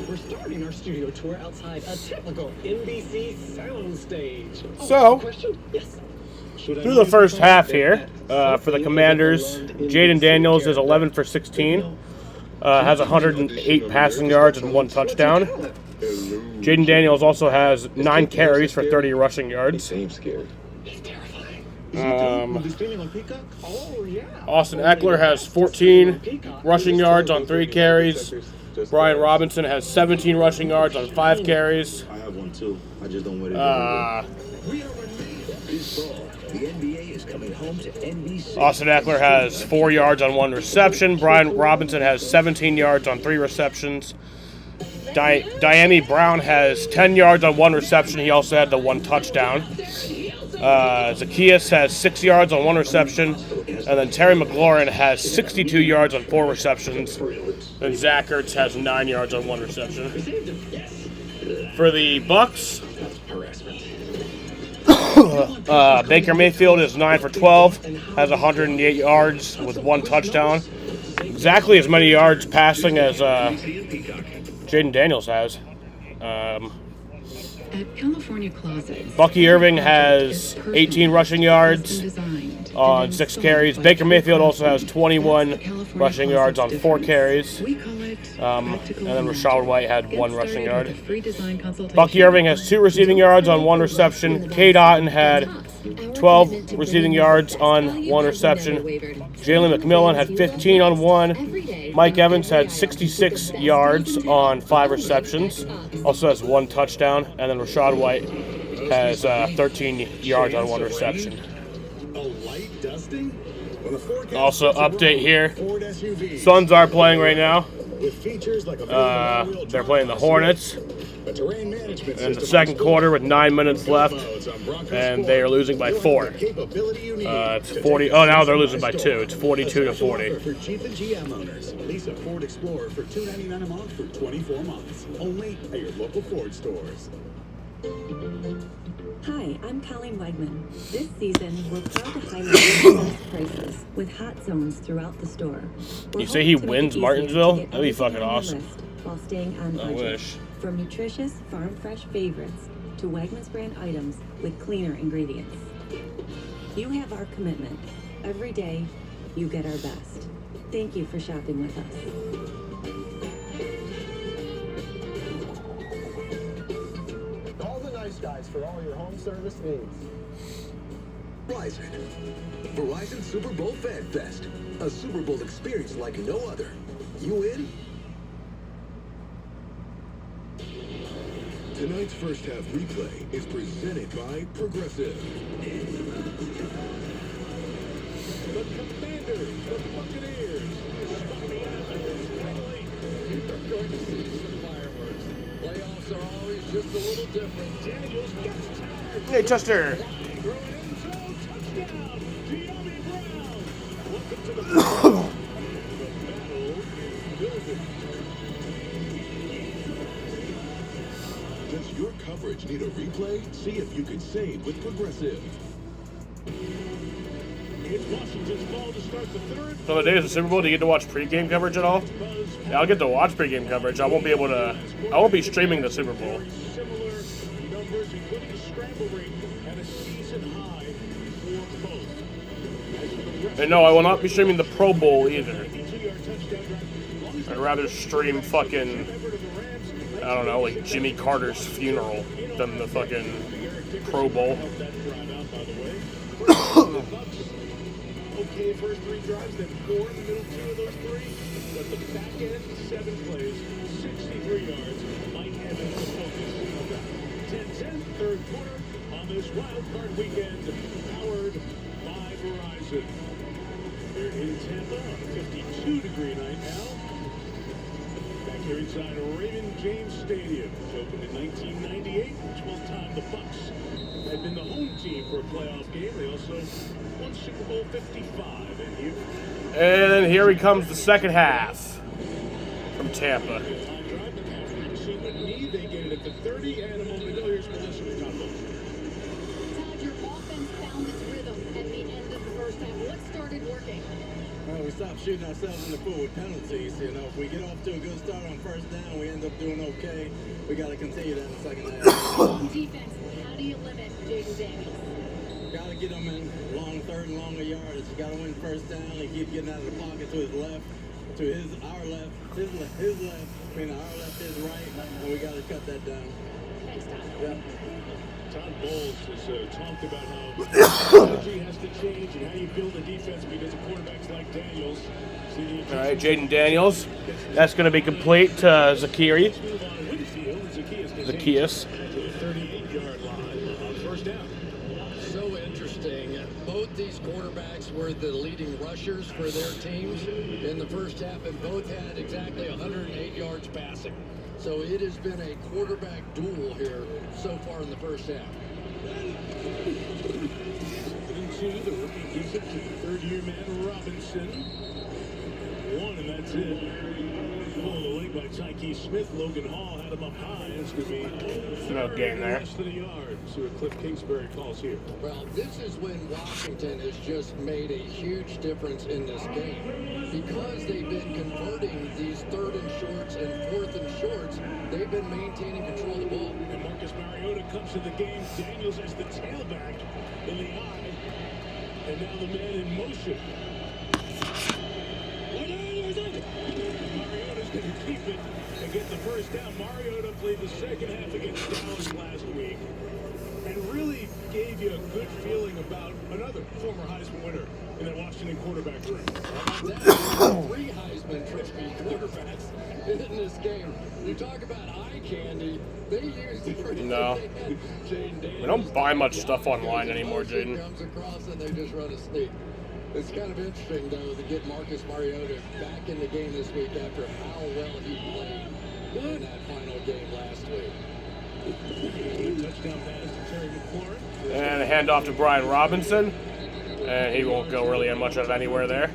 We're starting our studio tour outside a typical NBC soundstage. So, Question? Yes. through the first half here, for the Commanders, Jaden Daniels is 11 for 16, has 108 passing yards and 1 touchdown. Jaden Daniels also has 9 carries for 30 rushing yards. Austin Eckler has 14 rushing yards on 3 carries. Brian Robinson has 17 rushing yards on 5 carries. I have one too. I just don't wear it. The NBA is coming home to NBC. Austin Eckler has 4 yards on 1 reception. Brian Robinson has 17 yards on 3 receptions. Diami Brown has 10 yards on 1 reception. He also had the 1 touchdown. Zacchaeus has 6 yards on 1 reception. And then Terry McLaurin has 62 yards on 4 receptions. And Zach Ertz has 9 yards on 1 reception. For the Bucks, Baker Mayfield is 9 for 12, has 108 yards with 1 touchdown. Exactly as many yards passing as Jaden Daniels has. At California Closets, Bucky Irving has 18 rushing yards on 6 carries. Baker Mayfield also has 21 rushing yards on 4 carries. And then Rashad White had 1 rushing yard. Bucky Irving has 2 receiving yards on 1 reception. Cade Otton had 12 receiving yards on 1 reception. Jalen McMillan had 15 on 1. Mike Evans had 66 yards on 5 receptions. Also has 1 touchdown. And then Rashad White has 13 yards on 1 reception. Also, update here. Suns are playing right now. They're playing the Hornets. In the second quarter with 9 minutes left, and they are losing by 4. It's 40. Oh, now they're losing by 2. It's 42-40. For Jeep and GM owners, lease a Ford Explorer for $299 a month for 24 months. Only at your local Ford stores. Hi, I'm Colleen Weigman. This season, we're proud to highlight the best prices with hot zones throughout the store. You say he wins Martinsville? That'd be fucking awesome. While staying on budget. I wish. From nutritious, farm-fresh favorites to Wegmans brand items with cleaner ingredients. You have our commitment. Every day, you get our best. Thank you for shopping with us. Call the nice guys for all your home service needs. Verizon Super Bowl Fan Fest. A Super Bowl experience like no other. You in? Tonight's first half replay is presented by Progressive. But Commanders, the Buccaneers. Stuffy Evans, finally. You're going to see some fireworks. Playoffs are always just a little different. Daniels gets tagged. Hey, Chester. Throwing end zone, touchdown. De'Ami Brown. Welcome to the battle is building. Does your coverage need a replay? See if you can save with Progressive. It's Washington's ball to start the third. So the day of the Super Bowl, do you get to watch pregame coverage at all? Yeah, I'll get to watch pregame coverage. I won't be streaming the Super Bowl. Similar numbers, including a scramble rate and a season high for both. And no, I will not be streaming the Pro Bowl either. I'd rather stream fucking, I don't know, like Jimmy Carter's funeral than the fucking Pro Bowl. Okay, first three drives, then 4 in the middle, 2 of those 3. But the back end, 7 plays, 63 yards. Mike Evans the focus of that. 10-10, third quarter on this wild card weekend, powered by Verizon. They're in Tampa on a 52-degree night now. Back here inside Raymond James Stadium, which opened in 1998, which one time the Bucs had been the home team for a playoff game. They also won Super Bowl 55 in here. And here comes the second half from Tampa. They get it at the 30, and a moment ago, here's Melissa with Todd. Todd, your offense found its rhythm at the end of the first half. What started working? Well, we stopped shooting ourselves in the foot with penalties. You know, if we get off to a good start on first down, we end up doing okay. We got to continue that in the second half. Defense, how do you limit Jaden Daniels? Got to get him in long third and longer yardage. You got to win first down and keep getting out of the pocket to his left, to our left, his left. I mean, our left, his right, and we got to cut that down. Thanks, Todd. Yeah. Todd Bowles has talked about how strategy has to change and how you build a defense because of quarterbacks like Daniels. All right, Jaden Daniels. That's going to be complete to Zakiri. Zacchaeus. 38-yard line on first down. So interesting. Both these quarterbacks were the leading rushers for their teams in the first half, and both had exactly 108 yards passing. So it has been a quarterback duel here so far in the first half. Into the rookie gives it to third-year man Robinson. 1, and that's it. Pulled away by Tyke Smith. Logan Hall had him up high. It's going to be no gain there. Less than a yard. See what Cliff Kingsbury calls here. Well, this is when Washington has just made a huge difference in this game. Because they've been converting these 3rd and shorts and 4th and shorts, they've been maintaining control of the ball. And Marcus Mariota comes to the game. Daniels is the tailback in the eye. And now the man in motion. Mariota's going to keep it and get the first down. Mariota played the second half against Dallas last week and really gave you a good feeling about another former Heisman winner in that Washington quarterback room. 3 Heisman Trophy quarterbacks in this game. You talk about eye candy. They used everything. No. We don't buy much stuff online anymore, Jaden. Comes across and they just run a sneak. It's kind of interesting, though, to get Marcus Mariota back in the game this week after how well he played in that final game last week. Touchdown pass to Terry McLaurin. And a handoff to Brian Robinson. And he won't go really much of anywhere there.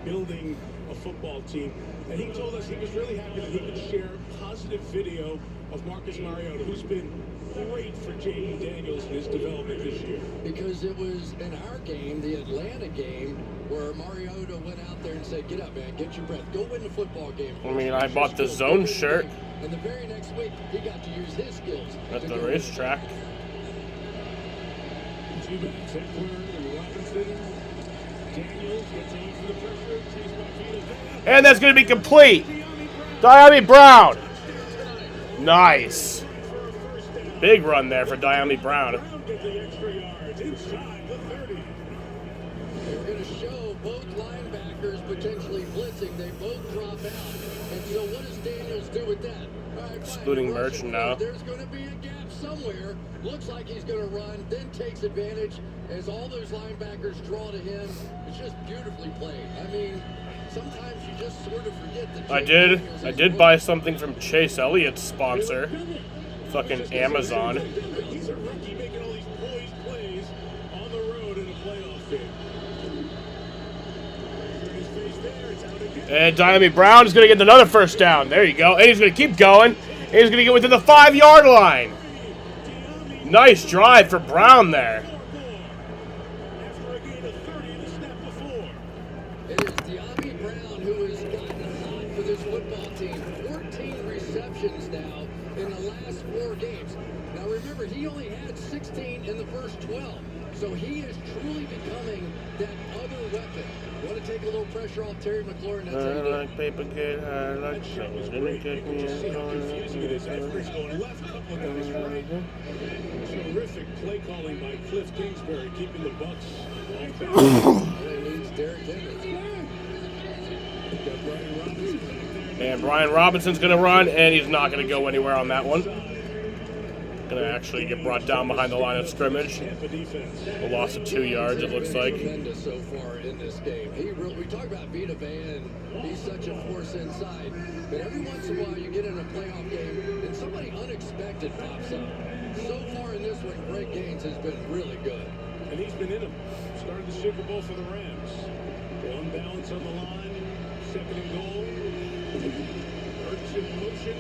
Building a football team. And he told us he was really happy that he could share positive video of Marcus Mariota, who's been great for Jaden Daniels in his development this year. Because it was in our game, the Atlanta game, where Mariota went out there and said, get up, man, get your breath. Go win the football game. I mean, I bought the zone shirt. And the very next week, he got to use his skills. At the racetrack. Two-backs, Eckler and Robinson. Daniels gets on for the pressure. Chased by Vita. And that's going to be complete. De'Ami Brown. Nice. Big run there for De'Ami Brown. They're going to show both linebackers potentially blitzing. They both drop out. And so what does Daniels do with that? All right, excluding Merch now. There's going to be a gap somewhere, looks like he's going to run, then takes advantage as all those linebackers draw to him. It's just beautifully played. I mean, sometimes you just sort of forget that. I did buy something from Chase Elliott's sponsor. Fucking Amazon. He's a rookie making all these poised plays on the road in a playoff game. And Diami Brown is going to get another first down. There you go. And he's going to keep going. And he's going to get within the 5-yard line. Nice drive for Brown there. It is Diami Brown who has gotten hot for this football team. 14 receptions now in the last 4 games. Now remember, he only had 16 in the first 12. So he is truly becoming that other weapon. Want to take a little pressure off Terry McLaurin? That's how you do it. Like paper kid, I like things. Didn't kick me See how confusing it is. Everybody's going left, couple of guys right. Terrific play calling by Cliff Kingsbury, keeping the Bucks off balance. He needs Derrick Henry. And Brian Robinson's going to run, and he's not going to go anywhere on that one. Going to actually get brought down behind the line of scrimmage. A loss of 2 yards, it looks like. Tremendous so far in this game. We talk about Vita Van. He's such a force inside. But every once in a while, you get in a playoff game, and somebody unexpected pops up. So far in this one, Greg Gaines has been really good. And he's been in them. Started the Super Bowl for the Rams. One balance on the line. 2nd and goal. Hurts in motion.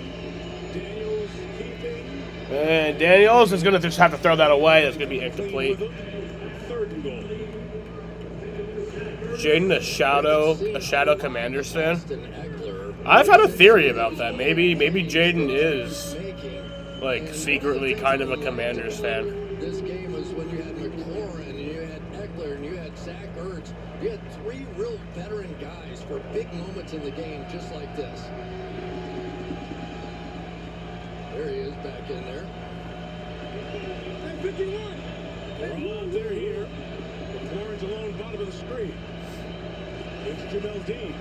Daniels keeping. And Daniels is going to just have to throw that away. That's going to be incomplete. 3rd and goal. Jaden, a Shadow Commanders fan. I've had a theory about that. Maybe Jaden is like secretly kind of a Commanders fan. This game was when you had McLaurin, and you had Eckler, and you had Zach Ertz. You had 3 real veteran guys for big moments in the game, just like this. There he is, back in there. And 51. They're all out there here. McLaurin's alone, bottom of the screen. It's Jamel Dean.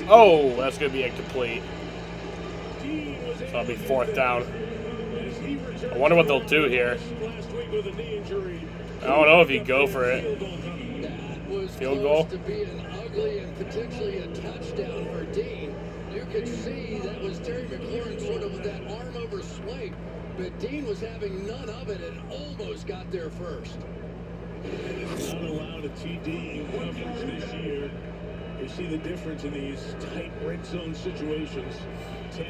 Oh, that's going to be incomplete. So that'll be 4th down. I wonder what they'll do here. I don't know if you go for it. Field goal. To be an ugly and potentially a touchdown for Dean. You could see that was Terry McLaurin sort of with that arm over swipe, but Dean was having none of it and almost got there first. Not allowed a TD in coverage this year. You see the difference in these tight red zone situations.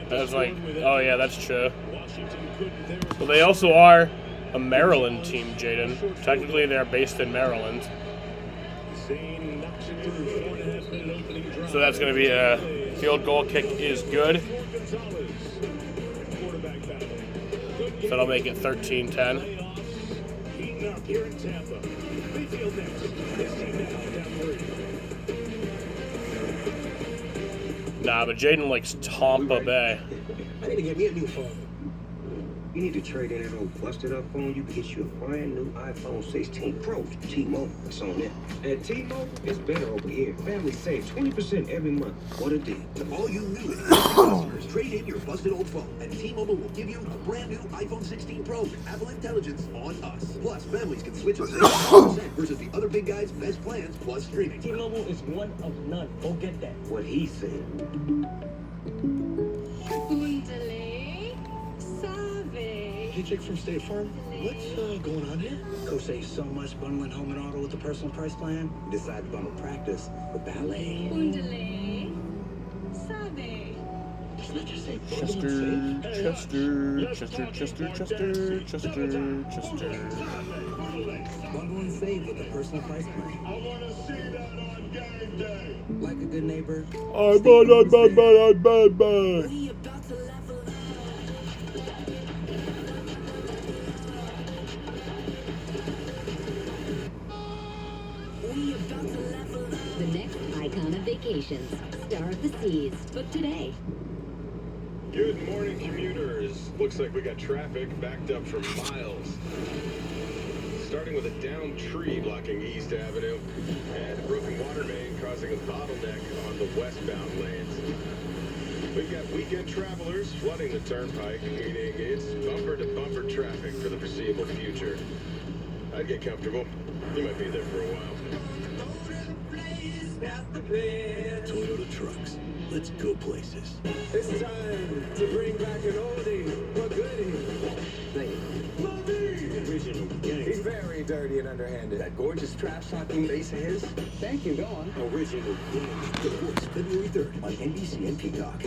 That's like, oh yeah, that's true. Washington couldn't. Well, they also are a Maryland team, Jaden. Technically, they're based in Maryland. So that's going to be a field goal. Kick is good. So that'll make it 13-10. Heating up here in Tampa. Mayfield next. This team now down 3. Nah, but Jaden likes Tampa Bay. I need to get me a new phone. You need to trade in that old busted up phone. You can get you a brand new iPhone 16 Pro. T-Mobile, that's on it. At T-Mobile, it's better over here. Families save 20% every month. What a deal. To all you new customers, trade in your busted old phone, and T-Mobile will give you a brand new iPhone 16 Pro with Apple Intelligence on us. Plus, families can switch up 6% versus the other big guys' best plans plus streaming. T-Mobile is one of none. Go get that. What he said. Hey, Jake from State Farm. What's going on here? Coach saves so much bundling home and auto with the personal price plan. We decided to bundle practice with ballet. Undale. Sabe. Doesn't that just say Chester. bundle and save with the personal price plan. I want to see that on game day. Like a good neighbor. Bye. The next icon of vacations, Star of the Seas. Book today. Good morning, commuters. Looks like we got traffic backed up for miles. Starting with a downed tree blocking East Avenue and a broken water main causing a bottleneck on the westbound lanes. We've got weekend travelers flooding the turnpike, meaning it's bumper-to-bumper traffic for the foreseeable future. I'd get comfortable. You might be there for a while. Toyota trucks. Let's go places. It's time to bring back an oldie but goodie. Original gang. He's very dirty and underhanded. That gorgeous trap-socking bass of his. Thank you, go on. Original gang. The Voice, February 3rd on NBC and Peacock.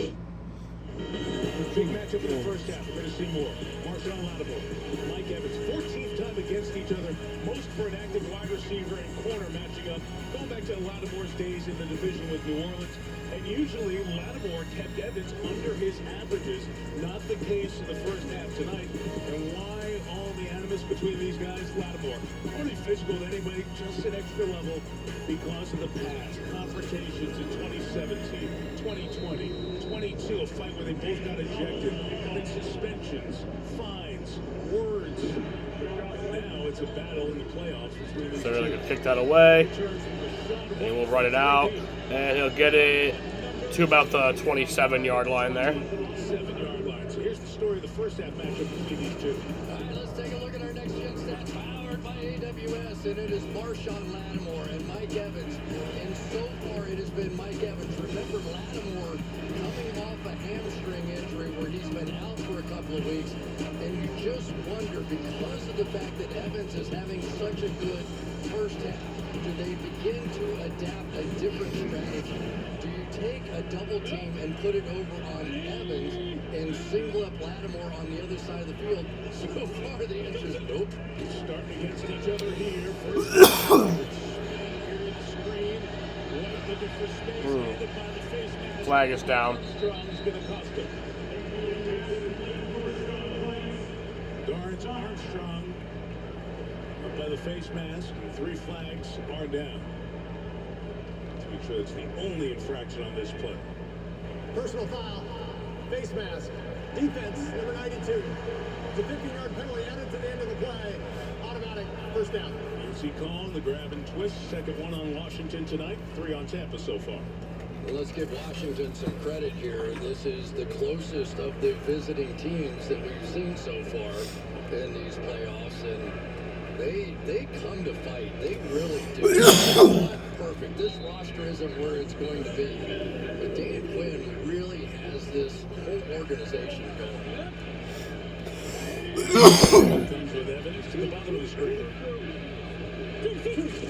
Big matchup in the first half. We're going to see more. Marshawn Lattimore, Mike Evans, 14th time against each other. Most for an active wide receiver and corner matching up. Going back to Lattimore's days in the division with New Orleans. And usually Lattimore kept Evans under his averages. Not the case in the first half tonight. And why all the animus between these guys? Lattimore, pretty physical with anybody, just an extra level because of the past. Confrontations in 2017, 2020, 22, a fight where they both got ejected. Then suspensions, fines, words. Now it's a battle in the playoffs between these So they're going to kick that away. And we'll run it out. And he'll get it to about the 27-yard line there. 7-yard line. So here's the story of the first half matchup between these two. All right, let's take a look at our next gen stats powered by AWS. And it is Marshawn Lattimore and Mike Evans. And so far it has been Mike Evans. Remember Lattimore coming off a hamstring injury where he's been out for a couple of weeks. And you just wonder, because of the fact that Evans is having such a good first half, do they begin to adapt a different strategy? Do you take a double team and put it over on Evans and single up Lattimore on the other side of the field? So far the answer is nope. Starting against each other here. First screen. White looking for space. Handed by the face mask. Flag is down. Armstrong's going to cost him. Guards Armstrong up by the face mask. 3 flags are down. To make sure that's the only infraction on this play. Personal foul. Face mask. Defense, number 92. It's a 15-yard penalty added to the end of the play. Automatic first down. UC calling the grab and twist. Second one on Washington tonight. 3 on Tampa so far. Well, let's give Washington some credit here. This is the closest of the visiting teams that we've seen so far in these playoffs, and they come to fight. They really do. It's not perfect. This roster isn't where it's going to be, but Dan Quinn really has this whole organization going. Comes with Evans to the bottom of the screen.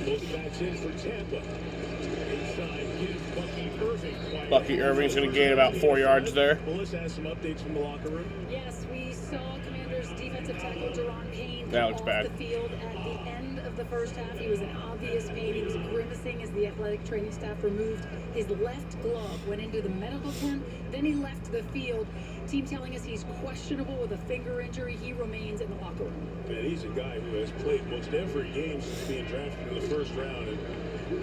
Both backs in for Tampa. Inside gives Bucky Irving. Bucky Irving's going to gain about 4 yards there. Melissa has some updates from the locker room. Yes, we saw Commanders defensive tackle Jerron Payne That come looks off bad. the field at the end of the first half. He was in obvious pain. He was grimacing as the athletic training staff removed his left glove, went into the medical tent, then he left the field. Team telling us he's questionable with a finger injury. He remains in the locker room. And he's a guy who has played most every game since being drafted in the first round. And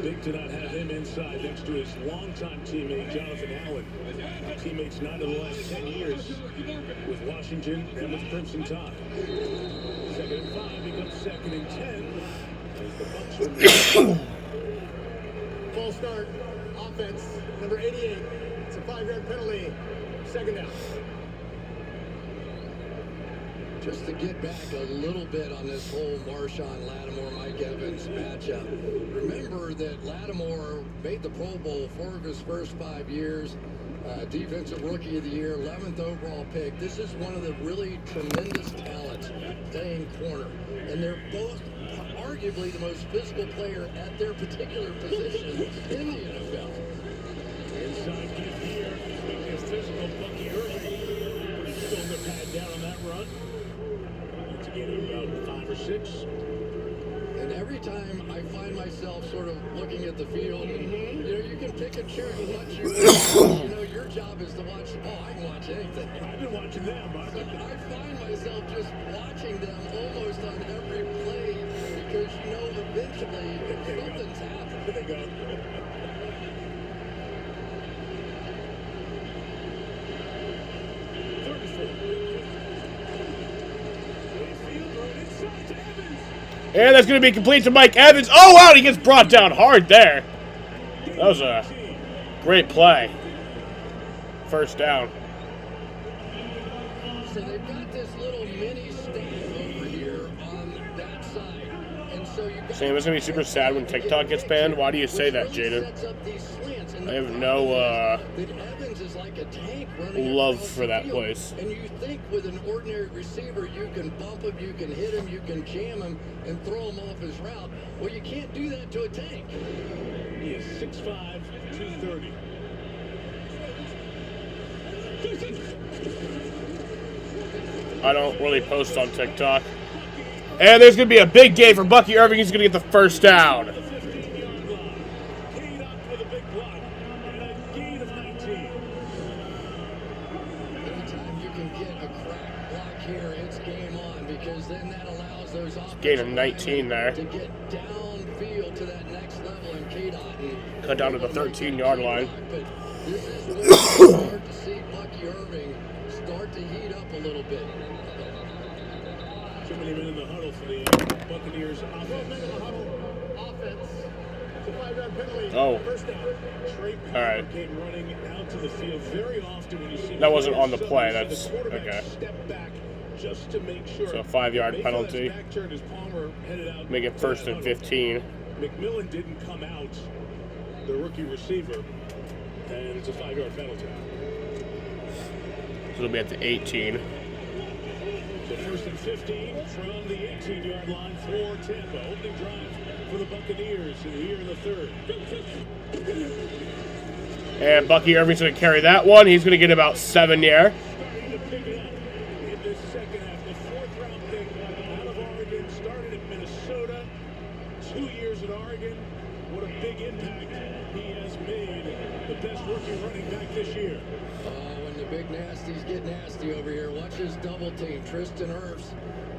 big to not have him inside next to his longtime teammate, Jonathan Allen. Teammates 9 of the last 10 years with Washington and with Crimson Tide. 2nd and 5 becomes 2nd and 10 as the Bucs are Full start. Offense, number 88. It's a 5-yard penalty. 2nd down. Just to get back a little bit on this whole Marshawn Lattimore, Mike Evans matchup. Remember that Lattimore made the Pro Bowl 4 of his first 5 years. Defensive Rookie of the Year, 11th overall pick. This is one of the really tremendous talents playing corner. And they're both arguably the most physical player at their particular position in the NFL. Inside give here. Speaking of physical, Bucky Irving. Pretty shoulder pad down on that run. To get him about 5 or 6. And every time I find myself sort of looking at the field, and you know, you can pick and choose what you want. You know, your job is to watch. Oh, I can watch anything. I've been watching them. So I find myself just watching them almost on every play because you know eventually something's happening. There you go. And that's going to be complete to Mike Evans. Oh, wow, he gets brought down hard there. That was a great play. First down. So they've got this little mini stand over here on that side. And so you got Sam, it's gonna be super sad when TikTok gets banned. Why do you say that, Jaden? I have no Evans is like a tank running love across for the that field. place. And you think with an ordinary receiver, you can bump him, you can hit him, you can jam him, and throw him off his route. Well, you can't do that to a tank. He is 6'5", 230. I don't really post on TikTok. And there's going to be a big game for Bucky Irving. He's going to get the first down. Anytime you can get a crack block here, it's game on, because then that allows those Gain of 19 there. to get downfield to that next level in KDOT. Cut down to the 13-yard line. But this is where you start to see Bucky Irving start to heat up a little bit. Too many men in the huddle for the Buccaneers offense. 12 men in the huddle. Offense. It's a 5-yard penalty. Oh. First down. All right. Came running out to the field very often when you see That wasn't on the play. the That's quarterback okay. step back just to make sure. So a 5-yard penalty. Back turn as Palmer headed out. Make it first and 15. McMillan didn't come out, the rookie receiver, and it's a 5-yard penalty. So it'll be at the 18. So first and 15 from the 18-yard line for Tampa. Opening drive for the Buccaneers here in the third. And Bucky Irving's going to carry that one. He's going to get about 7 there. Starting to pick it up in this second half. The fourth-round pick out of Oregon, started at Minnesota. 2 years at Oregon. What a big impact he has made. The best rookie running back this year. When the big nasties get nasty over here, watch his double team. Tristan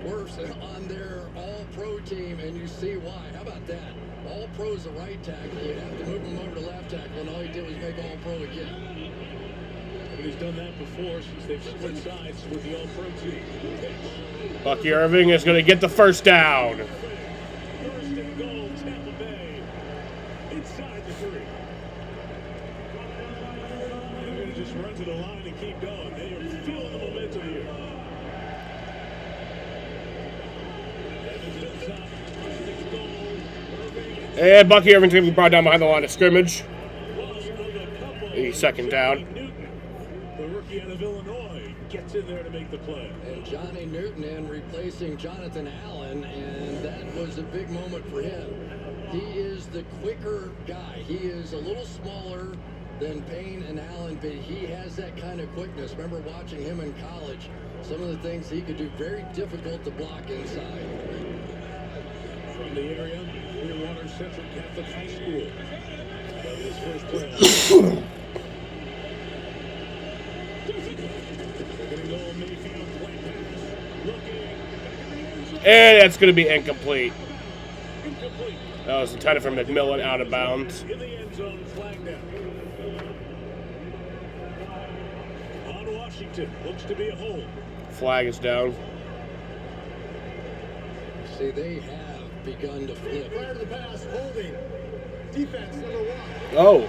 Wirfs on their all-pro team, and you see why. How about that? All-pro's a right tackle. You have to move him over to left tackle, and all he did was make all-pro again. But he's done that before since they've split sides with the all-pro team. Bucky Irving is going to get the first down. First and goal, Tampa Bay. Inside the 3. They're going to just run to the line and keep going. They are feeling the momentum here. Evans at the top. 6 goal. And Bucky Irving's going to be brought down behind the line of scrimmage. The second down. The rookie out of Illinois gets in there to make the play. And Johnny Newton in replacing Jonathan Allen, and that was a big moment for him. He is the quicker guy. He is a little smaller than Payne and Allen, but he has that kind of quickness. Remember watching him in college, some of the things he could do, very difficult to block inside. From the area, Clearwater Central Catholic High School. That is first play. And that's going to be incomplete. That was intended for McMillan, out of bounds. In the end zone, flag down. On Washington, looks to be a hold. Flag is down. See, they have begun to flip. Prior to the pass, holding. Defense, number 1. Oh.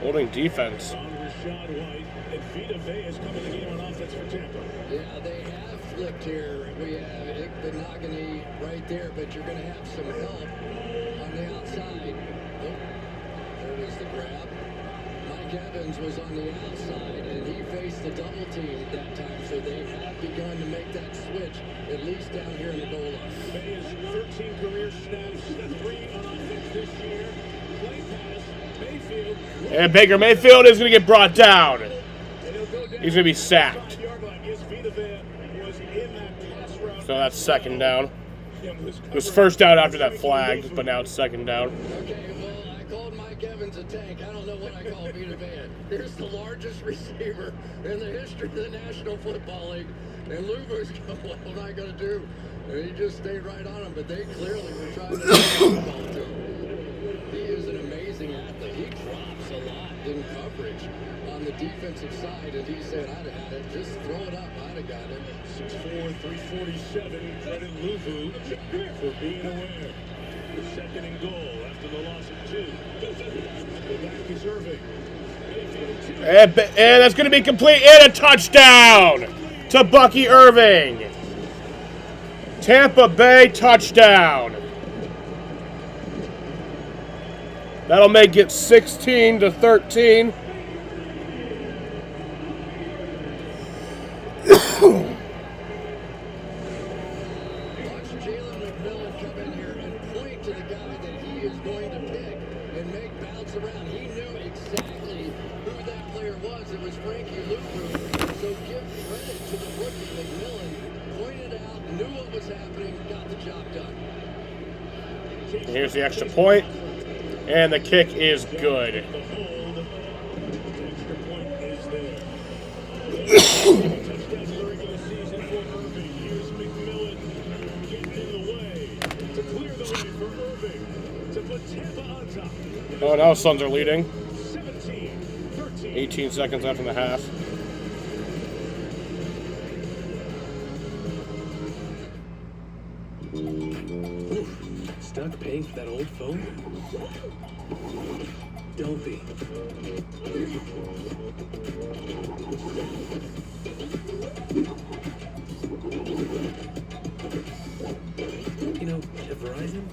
Holding defense. On Rashad White, and Vita Vea is coming to the game on offense for Tampa. Yeah, they have flipped here. We have Benogany right there, but you're going to have some help on the outside. Oh, there was the grab. Mike Evans was on the outside, and he faced the double team that time, so they have begun to make that switch, at least down here in the goal line. Vea's 13 career snaps, 3 on offense this year. Play pass, Mayfield. And Baker Mayfield is going to get brought down. He's going to be sacked. So that's second down. It was first down after that flag, but now it's second down. Okay, well, I called Mike Evans a tank. I don't know what I call Vita Vea. Here's the largest receiver in the history of the National Football League. And Luvu's going, what am I going to do? And he just stayed right on him, but they clearly were trying to throw the ball to him. He is an amazing athlete. He drops a lot in coverage on the defensive side, and he said, I'd have had it. Just throw it up. I'd have got it. 6'4", 347. Credit Luvu for being aware. Second and goal after the loss of 2. The back is And that's going to be complete, and a touchdown to Bucky Irving. Tampa Bay touchdown. That'll make it 16-13. Here's the extra point, and the kick is good. Oh, now Suns are leading. 18 seconds left in the half. Stuck paying for that old phone? Don't be. You know, at Verizon,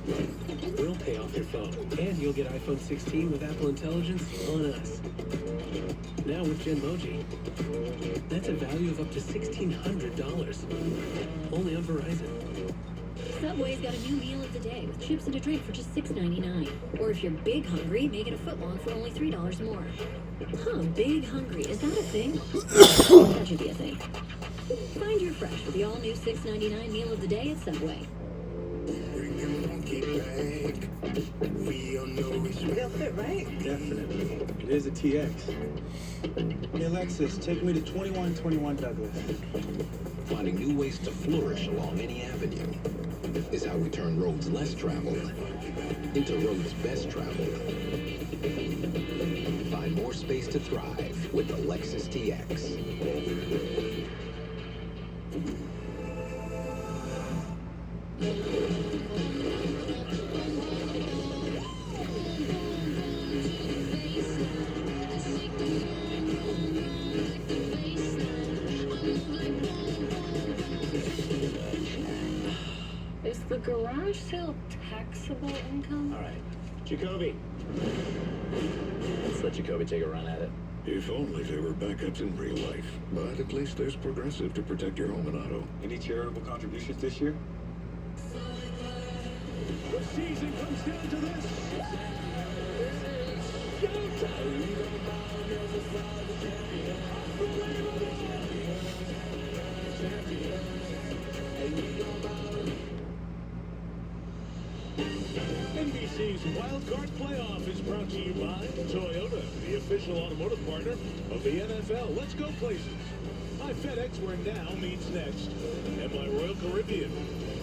we'll pay off your phone, and you'll get iPhone 16 with Apple Intelligence on us. Now with Genmoji, that's a value of up to $1,600. Only on Verizon. Subway's got a new meal of the day with chips and a drink for just $6.99. Or if you're big hungry, make it a footlong for only $3 more. Huh, big hungry. Is that a thing? That should be a thing. Find your fresh with the all-new $6.99 meal of the day at Subway. They'll fit, right? Definitely. It is a TX. Hey, Alexis, take me to 2121 Douglas. Finding new ways to flourish along any avenue is how we turn roads less traveled into roads best traveled. Find more space to thrive with the Lexus TX. Is the garage sale taxable income? All right, Jacoby. Let's let Jacoby take a run at it. If only there were backups in real life. But at least there's Progressive to protect your home and auto. Any charitable contributions this year? The season comes down to this. NBC's Wildcard Playoff is brought to you by Toyota, the official automotive partner of the NFL. Let's go places. My FedEx, where now meets next. And my Royal Caribbean.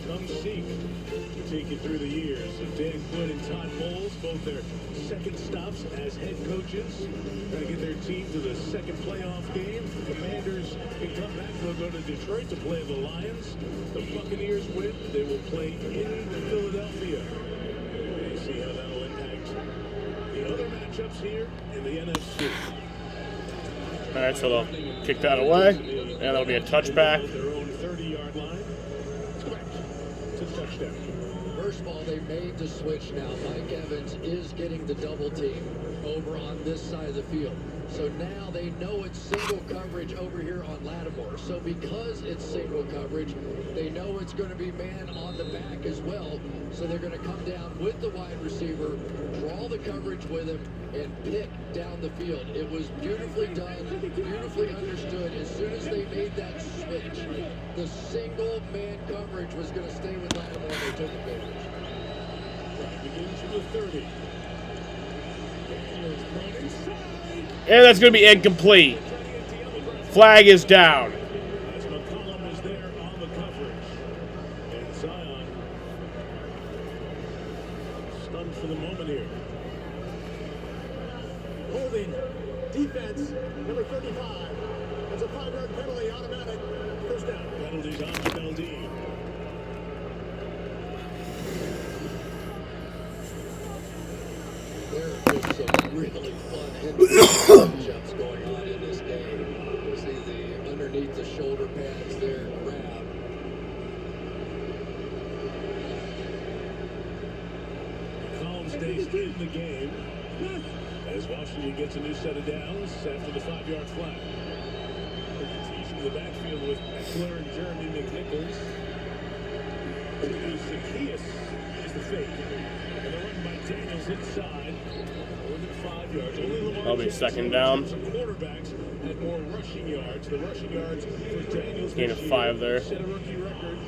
Come seek. To take you through the years of Dan Quinn and Todd Bowles, both their second stops as head coaches. Trying to get their team to the second playoff game. The Commanders can come back. They'll go to Detroit to play the Lions. The Buccaneers win. They will play in Philadelphia. You see how that'll impact the other matchups here in the NFC. All right, so they'll kick that away, and that'll be a touchback. Their own 30-yard line. It's a touchdown. First of all, they made the switch now. Mike Evans is getting the double team over on this side of the field. So now they know it's single coverage over here on Lattimore. So because it's single coverage, they know it's going to be man on the back as well. So they're going to come down with the wide receiver, draw the coverage with him, and pick down the field. It was beautifully done, beautifully understood. As soon as they made that switch, the single man coverage was going to stay with Lattimore. They took advantage. Begins from the 30. And that's going to be incomplete. Flag is down. As McCollum is there on the coverage. And Zion stunned for the moment here. Holding. Defense. Number 35. That's a 5-yard penalty. Automatic. First down. Penalties on Beldine. There is some really fun the game as Washington gets a new set of downs after the 5-yard flat. Teasing in the backfield with Eckler and Jeremy McNichols. Zacchaeus is the fake. And they're run by Daniels inside. More than 5 yards. Only Lamar That'll be second down. Some quarterbacks had more rushing yards. The rushing yards for Daniels. Gain of 5 there. Set a rookie record.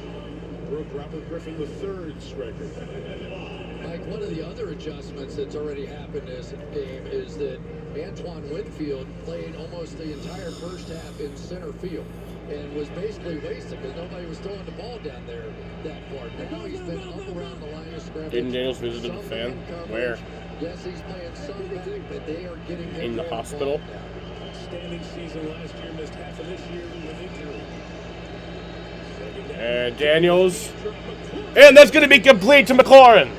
Broke Robert Griffin III's record. Mike, one of the other adjustments that's already happened in this game is that Antoine Winfield played almost the entire first half in center field and was basically wasted because nobody was throwing the ball down there that far. Now he's been up around the line of scrimmage. Aiden Daniels visited a fan. Where? Yes, he's playing some back, but they are getting him in the hospital. Outstanding season last year, missed half of this year with injury. And Daniels. And that's going to be complete to McLaurin.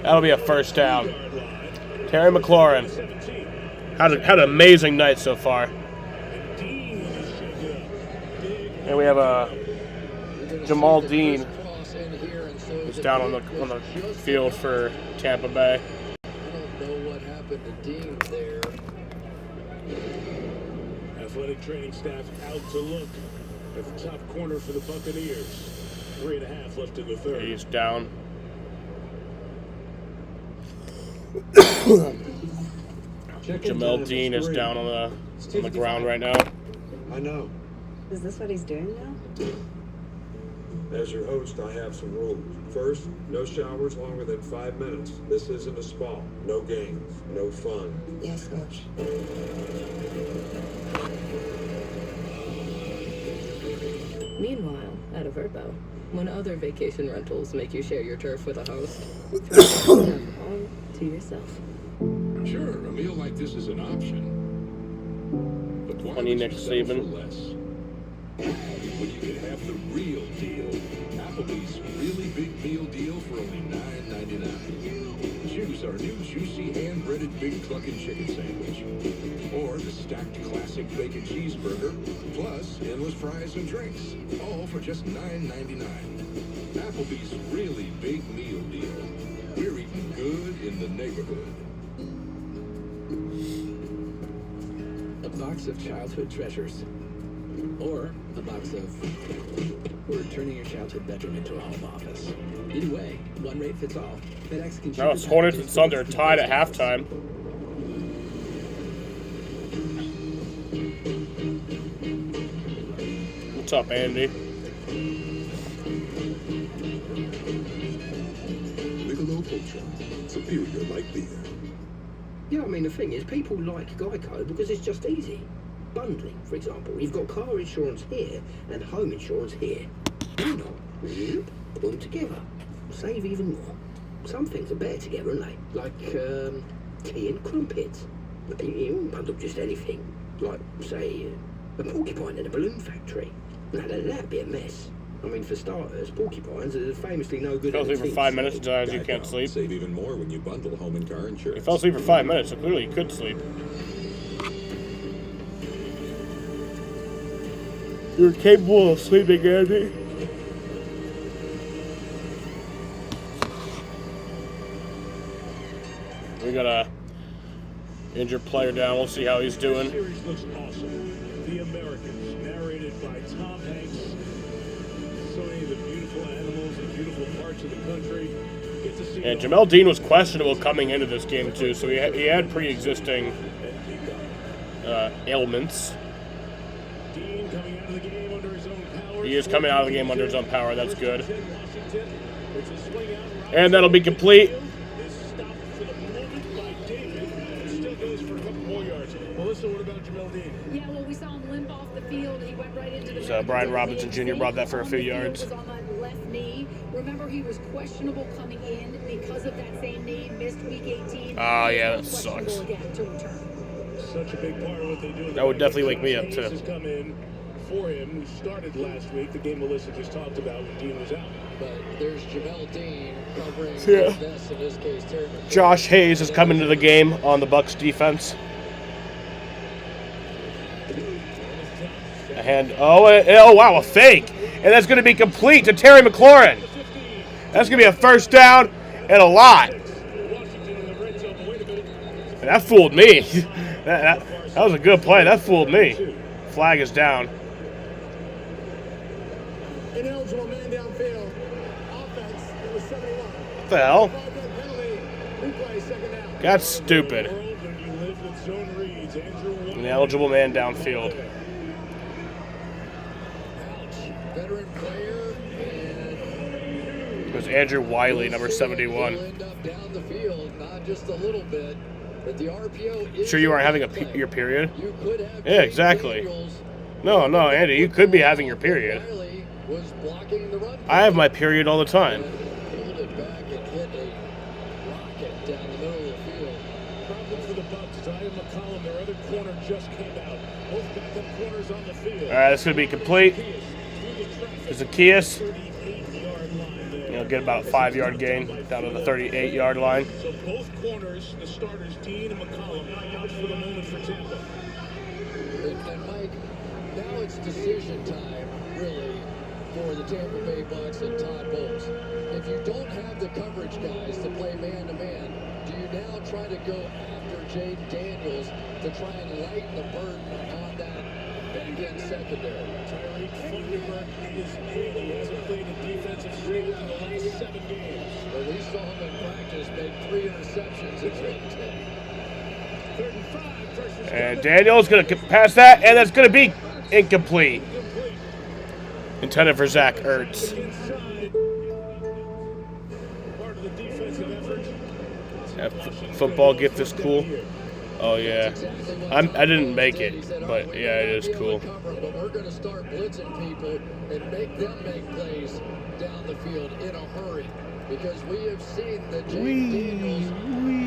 That'll be a first down. Terry McLaurin had an amazing night so far. And we have Jamal Dean who's down on the field for Tampa Bay. I don't know what happened to Dean there. Athletic training staff out to look at the top corner for the Buccaneers. 3.5 left in the third. He's down. Jamel Dean is down on the ground right now. I know. Is this what he's doing now? As your host, I have some rules. First, no showers longer than 5 minutes. This isn't a spa. No games. No fun. Yes, Coach. Meanwhile, at a Verbo, when other vacation rentals make you share your turf with a host, try them all to yourself. Sure, a meal like this is an option. But why 20 would Nick you settle for Saban. less? When you can have the real deal. Applebee's really big meal deal for only $9.99. Choose our new juicy hand-breaded big cluckin' chicken sandwich. Or the stacked classic bacon cheeseburger, plus endless fries and drinks. All for just $9.99. Applebee's really big meal deal. We're eating good in the neighborhood. A box of childhood treasures. Or a box of we're turning your childhood bedroom into a home office. Either way, one rate fits all. FedEx can Now it's Hornets and Suns are tied at halftime. What's up, Andy? Michelob Ultra, superior light beer. Yeah, I mean, the thing is, people like Geico because it's just easy. Bundling, for example. You've got car insurance here and home insurance here. Why not? Put them together. Save even more. Some things are better together, aren't they? Like, tea and crumpets. You wouldn't bundle just anything. Like, say, a porcupine in a balloon factory. Now, that'd be a mess. I mean, for starters, porcupines are famously no good. Fell asleep for 5 minutes and realized you can't sleep. Save even more when you bundle home and car insurance. He fell asleep for 5 minutes, so clearly he could sleep. You're capable of sleeping, Andy. We got a injured player down. We'll see how he's doing. The series looks awesome. The Americans, narrated by Tom Hanks. So many of the beautiful animals and beautiful parts of the country. Get to see And Jamel Dean was questionable coming into this game too, so he had pre-existing ailments. Dean coming out of the game under his own power. He is coming out of the game under his own power. That's good. And that'll be complete. Melissa, what about Jamel Dean? Yeah, well, we saw him limp off the field. He went right into the So Brian Robinson Jr. brought that for a few yards. Was on that left knee. Remember, he was questionable coming in because of that same knee. Missed week 18. Oh, yeah, that Questionable sucks. again to return. Such a big part of what they do. That would definitely wake me up, too. Has come in for him, who started last week, the game Melissa just talked about when Dean was out. But there's Jamel Dean covering Yeah. this, in this case, Terry McLaurin. Josh Hayes is coming to the game on the Bucks defense. Oh wow, a fake. And that's going to be complete to Terry McLaurin. That's going to be a first down and a lot. And that fooled me. that was a good play. That fooled me. Flag is down. Ineligible man downfield. Offense, number 71. What the hell? Replay, second down. That's stupid. An eligible man downfield. Veteran player, It was Andrew Wiley, number 71. end up down the field, not just a little bit, but the RPO is Sure you aren't having your period? You could have Yeah, exactly. No, Andy, you could be having your period. was blocking the run. I have my period all the time. Pulled it back and hit a rocket down the middle of the field. Problem for the Bucs. Zion McCollum, their other corner, just came out. Both backup corners on the field. All right, it's going to be complete. There's Zacchaeus. Get about a 5-yard gain down to the 38-yard line. So both corners, the starters, Dean and McCollum, out for the moment for Tampa. And Mike, now it's decision time, really, for the Tampa Bay Bucs and Todd Bowles. If you don't have the coverage guys to play man-to-man, do you now try to go after Jaden Daniels to try and lighten the burden on that back-end secondary? Tyreek Funderburk is in. He hasn't played a defensive snap in the last 7 games. But we saw him in practice make 3 interceptions in week 10. And Daniel's going to pass that, and that's going to be incomplete. Intended for Zach Ertz. Yeah, football gift is cool. Oh, yeah. I didn't make it, but yeah, it is cool. But we're going to start blitzing people and make them make plays down the field in a hurry. Because we have seen that Jaden Daniels,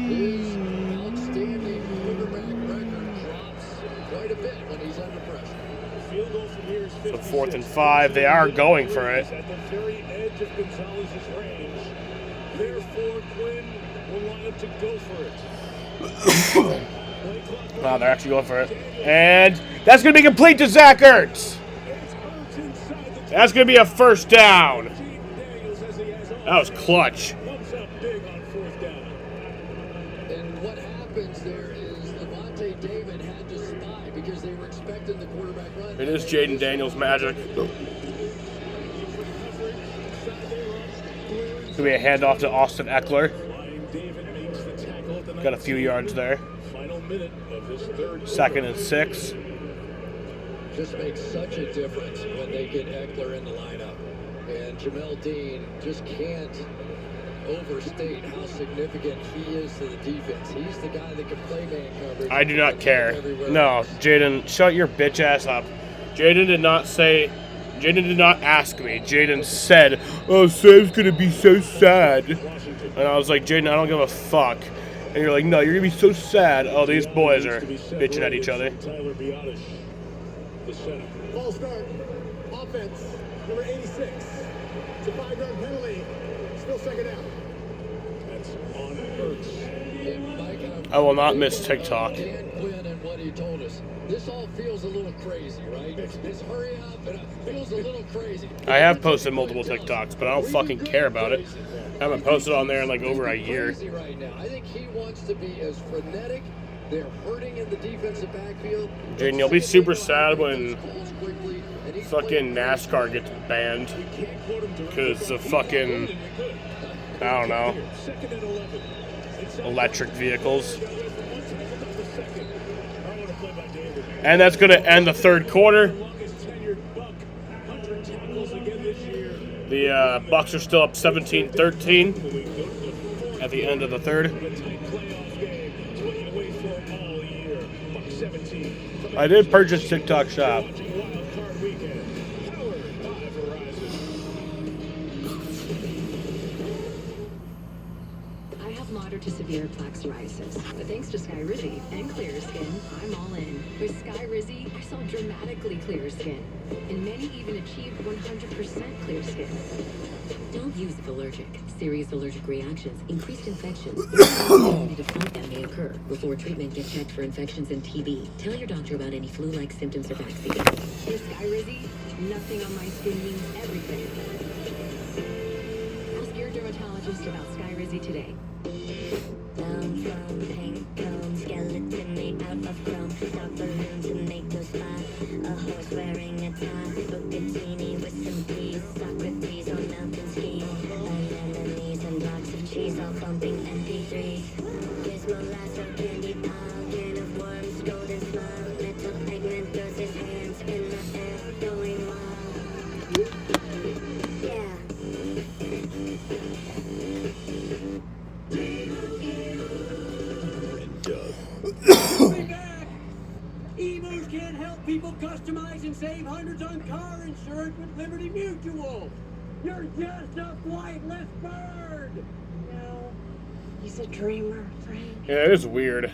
his outstanding quarterback record drops quite a bit when he's under pressure. Field goal from here is 56. So 4th and 5, they are going for it. At the very edge of Gonzalez's range. Therefore, Quinn will line up to go for it. Wow, they're actually going for it. And that's going to be complete to Zach Ertz. That's going to be a first down. That was clutch. And what happens there is Levante David had to spy because they were expecting the quarterback run. It is Jaden Daniels' magic. It's going to be a handoff to Austin Eckler. Got a few yards there. 2nd and 6. Just makes such a difference when they get Eckler in the lineup. And Jamel Dean just can't overstate how significant he is to the defense. He's the guy that can play man coverage. I do not care. No, Jaden, shut your bitch ass up. Jaden did not ask me. Jaden said, "Oh, Sam's gonna be so sad." And I was like, Jaden, I don't give a fuck. And you're like, no, you're gonna be so sad. Oh, these boys are bitching at each other. False start. Offense, number 86. It's a 5-yard penalty. Still second down. That's on Ertz. I will not miss TikTok. Dan Quinn and what he told us. This all feels a little crazy, right? This hurry up and it feels a little crazy. I have posted multiple TikToks, but I don't fucking care about it. I haven't posted on there in like over a year. Right now. I think he wants to be as frenetic. They're hurting in the defensive backfield. Jaden, you'll be super sad when fucking NASCAR gets banned because of fucking, I don't know, electric vehicles. And that's going to end the 3rd quarter. The Bucs are still up 17-13 at the end of the 3rd. I did purchase TikTok Shop. I have moderate to severe plaque psoriasis, but thanks to Sky Rizzy and Clear Skin, I'm all in. With Sky Rizzy, I saw dramatically clear skin, and many even achieved 100% clear skin. Don't use if allergic. Serious allergic reactions, increased infections, or ability to fight them may occur. Before treatment, get checked for infections and TB. Tell your doctor about any flu-like symptoms or vaccines. With Sky Rizzy, nothing on my skin means everything. Ask your just about Sky Rizzy today. Down from pink skeleton made out of chrome. Stop balloons to make those fly. A horse wearing a tie. Bucatini with some peas. Socrates on mountain skis. Anemones and blocks of cheese all bumping MP3s. Gizmo lasso candy pile. Can of worms, golden smile. Metal Eggman throws his hands in the air, going wild. Yeah. Emus can't help people customize and save hundreds on car insurance with Liberty Mutual. You're just a flightless bird. No, he's a dreamer, Frank. Yeah, it is weird.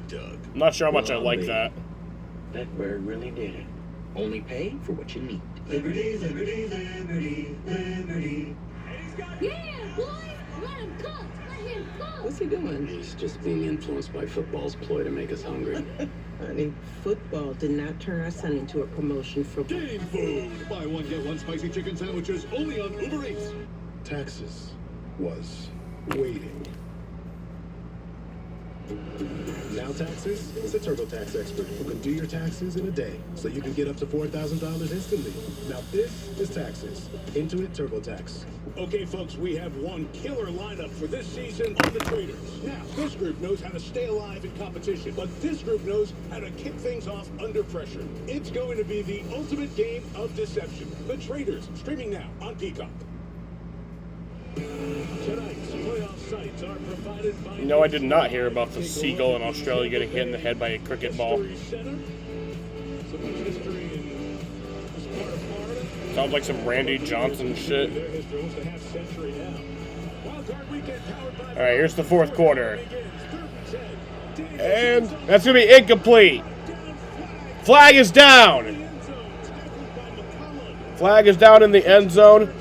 Doug. I'm not sure how much I like that. That bird really did it. Only pay for what you need. Liberty, liberty, liberty, liberty. Yeah, boy! Let him cook! Let him cook! What's he doing? He's just being influenced by football's ploy to make us hungry. Honey, football did not turn our son into a promotion for Game food. Buy one, get one spicy chicken sandwiches only on Uber Eats. Taxes was waiting. Now Taxes is a TurboTax expert who can do your taxes in a day, so you can get up to $4,000 instantly. Now this is Taxes. Intuit TurboTax. Okay, folks, we have one killer lineup for this season on the Traders. Now, this group knows how to stay alive in competition, but this group knows how to kick things off under pressure. It's going to be the ultimate game of deception. The Traders, streaming now on Peacock. Tonight's playoff sites are provided by... You know, I did not hear about the seagull in Australia getting hit in the head by a cricket ball. Sounds like some Randy Johnson shit. Alright, here's the fourth quarter. And that's going to be incomplete. Flag is down. Flag is down in the end zone.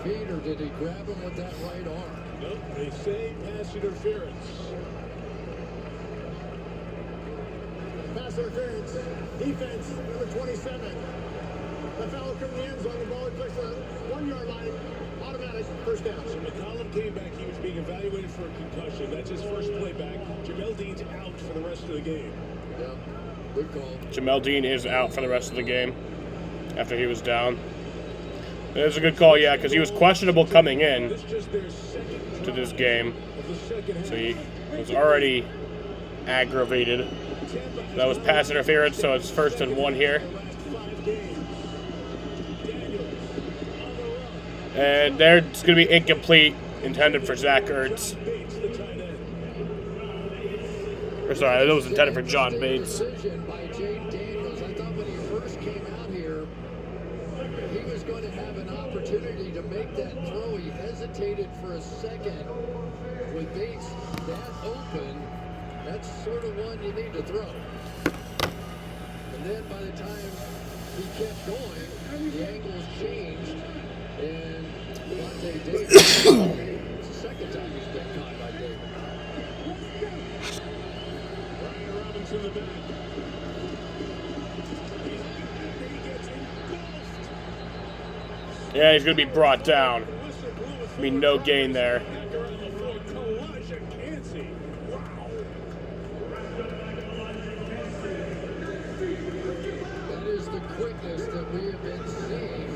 Feet, or did he grab him with that right arm? Nope, they say pass interference. Pass interference. Defense, number 27. The foul from the end zone. The ball takes the 1 yard line. Automatic first down. So McCollum came back. He was being evaluated for a concussion. That's his first play back. Jamel Dean's out for the rest of the game. Yeah, good call. Jamel Dean is out for the rest of the game after he was down. It was a good call, yeah, because he was questionable coming in to this game. So he was already aggravated. That was pass interference, so it's 1st and 1 here. And there's going to be incomplete, intended for Zach Ertz. Or sorry, that was intended for John Bates. Opportunity to make that throw. He hesitated for a second. With Bates that open, that's sort of one you need to throw. And then by the time he kept going, the angles changed, and Devontae Davis, it's the second time he's been caught by Davis. Ryan Robinson the back. Yeah, he's going to be brought down. I mean, no gain there. That is the quickness that we have been seeing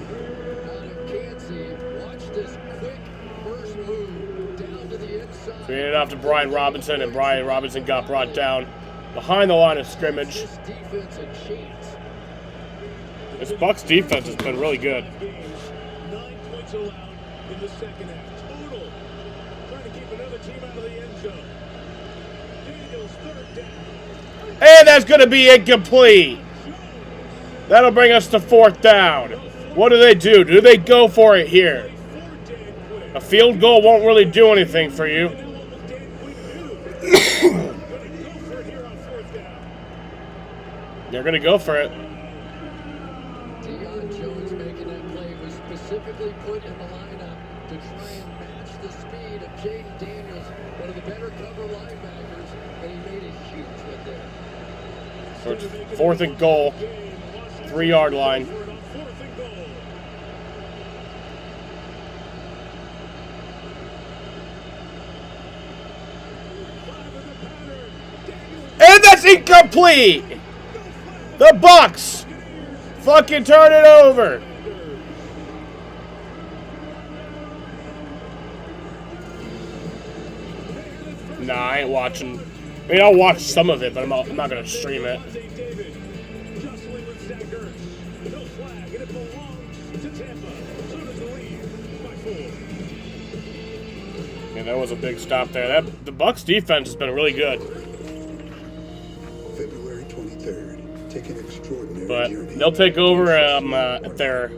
out of Kansas. Watch this quick first move down to the inside. So he handed off to Brian Robinson, and Brian Robinson got brought down behind the line of scrimmage. This defense a chance. This Bucs defense has been really good. 9 points allowed in the second half. Total. Trying to keep another team out of the end zone. Daniels, 3rd down. And that's going to be incomplete. That'll bring us to 4th down. What do? Do they go for it here? A field goal won't really do anything for you. They're going to go for it. Deion Jones making that play was specifically put in the lineup to try and match the speed of Jaden Daniels, one of the better cover linebackers, and he made a huge one there. So it's 4th and goal. 3-yard line. And that's incomplete! The Bucks fucking turn it over. Nah, I ain't watching. I mean, I'll watch some of it, but I'm not going to stream it. Yeah, that was a big stop there. The Bucks defense has been really good. February 23rd. Take an extraordinary But journey. they'll take over at their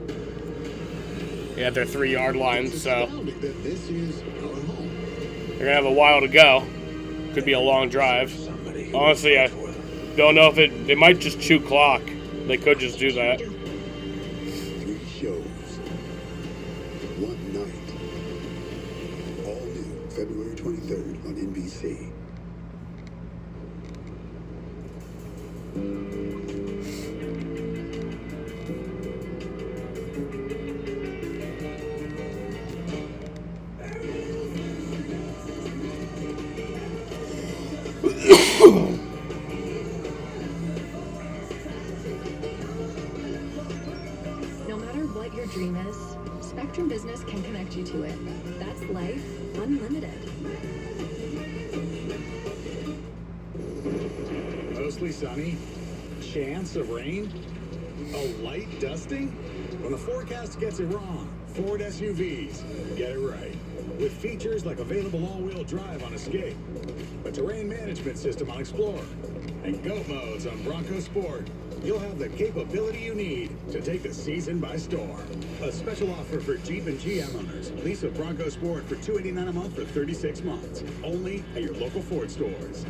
3-yard line, so This is our home. they're going to have a while to go. Could be a long drive. Honestly, I don't know if they might just chew clock. They could just do that. 3 shows. 1 night. All new February 23rd on NBC. No matter what your dream is, Spectrum Business can connect you to it. That's life unlimited. Mostly sunny. Chance of rain. A light dusting? When the forecast gets it wrong, Ford SUVs get it right. With features like available all-wheel drive on Escape, a terrain management system on Explorer, and GOAT modes on Bronco Sport, you'll have the capability you need to take the season by storm. A special offer for Jeep and GM owners. Lease a Bronco Sport for $289 a month for 36 months. Only at your local Ford stores.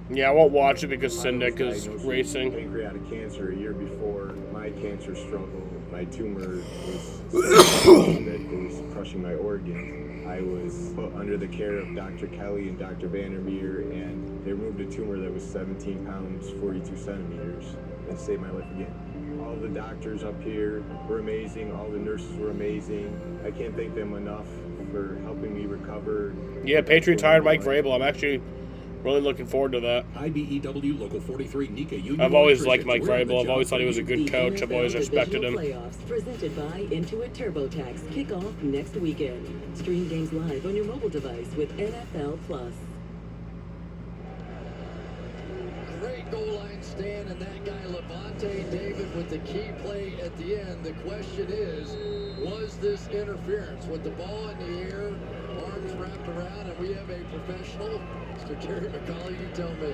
Yeah, I won't watch it because Syndic is racing. Pancreatic cancer a year before my cancer struggle. My tumor was crushing my organs. I was put under the care of Dr. Kelly and Dr. Vandermeer, and they removed a tumor that was 17 pounds, 42 centimeters, and saved my life again. All the doctors up here were amazing. All the nurses were amazing. I can't thank them enough for helping me recover. Yeah, Patriots hired Mike Vrabel. I'm actually really looking forward to that. IBEW Local 43 Nika Union. I've always liked Mike Vrabel. I've always thought he was a good coach. I've always respected him. Playoffs presented by Intuit TurboTax kick off next weekend. Stream games live on your mobile device with NFL Plus. Great goal line stand, and that guy Levante David with the key play at the end. The question is, was this interference? With the ball in the air, arms wrapped around, and we have a professional. Mr. Terry McCauley, you tell me.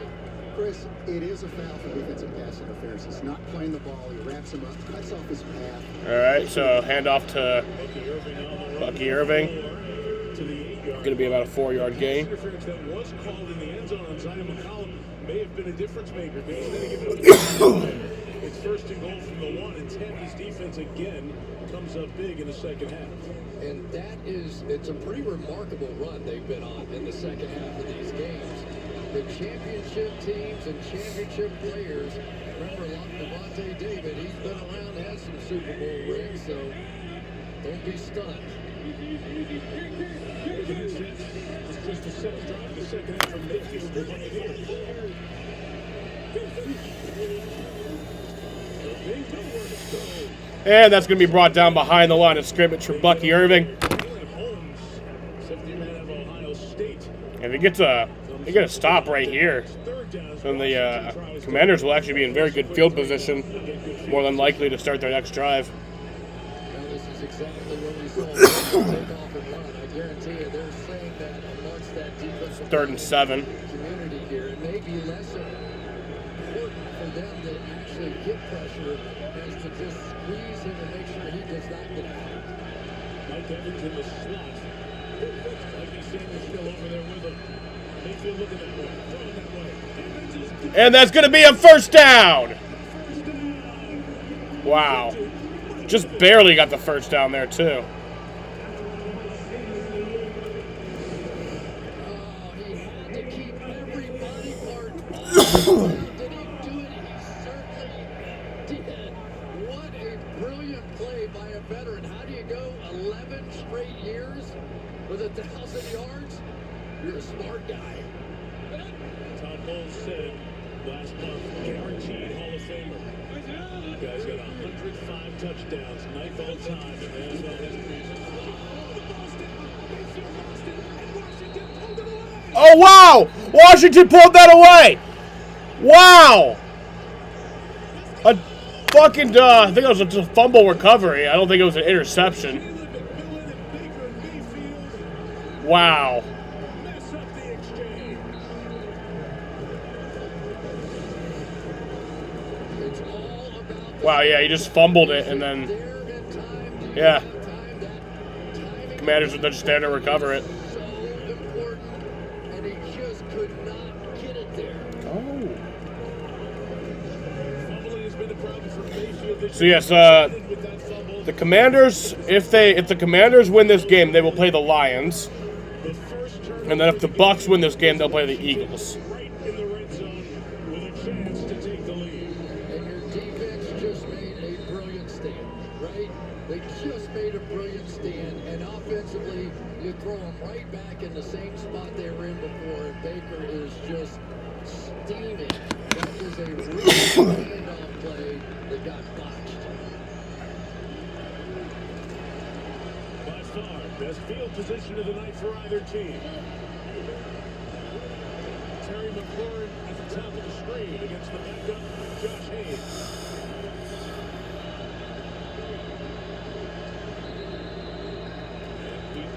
Chris, it is a foul for defensive pass interference. It's not playing the ball. He wraps him up, cuts off his path. All right, so handoff to Bucky Irving. Going to be about a 4-yard gain. Interference that was called in the end zone on Zion McCollum may have been a difference maker. It's 1st and goal from the 1, and Tammy's defense again comes up big in the second half. And it's a pretty remarkable run they've been on in the second half of these games. The championship teams and championship players, remember Levante David, he's been around, has some Super Bowl rings, so don't be stunned. It's just the second drive, the second half of Mayfield. And that's going to be brought down behind the line of scrimmage for Bucky Irving. And he gets a stop right here. And the Commanders will actually be in very good field position, more than likely to start their next drive. This is exactly what we saw take off and run. I guarantee you they're saying that amongst that defensive 3rd and 7. community here. It may be less important for them to actually get pressure as to just squeeze him and make sure he does not get out. Mike Evans in the slot. Mikey Sanders still over there with him. Mayfield looking that way, throwing that way. And that's going to be a first down. Wow. Just barely got the first down there, too. did. What a brilliant play by a veteran. How do you go 11 straight years with 1,000 yards? You're a smart guy. Todd Bowles said last month, guaranteed Hall of Famer. The guy's got 105 touchdowns, 9th all time in the NFL history. Oh, wow! Washington pulled that away! Wow! A fucking, I think it was a fumble recovery. I don't think it was an interception. Wow. Wow, yeah, he just fumbled it, and then, yeah. Commanders would just stand and recover it. So yes, the Commanders, if the Commanders win this game, they will play the Lions. And then if the Bucks win this game, they'll play the Eagles. They just made a brilliant stand, and offensively, you throw them right back in the same spot they were in before, and Baker is just steaming. That is a really handoff play that got botched. By far, best field position of the night for either team. Terry McLaurin at the top of the screen against the backup, Josh Hayes.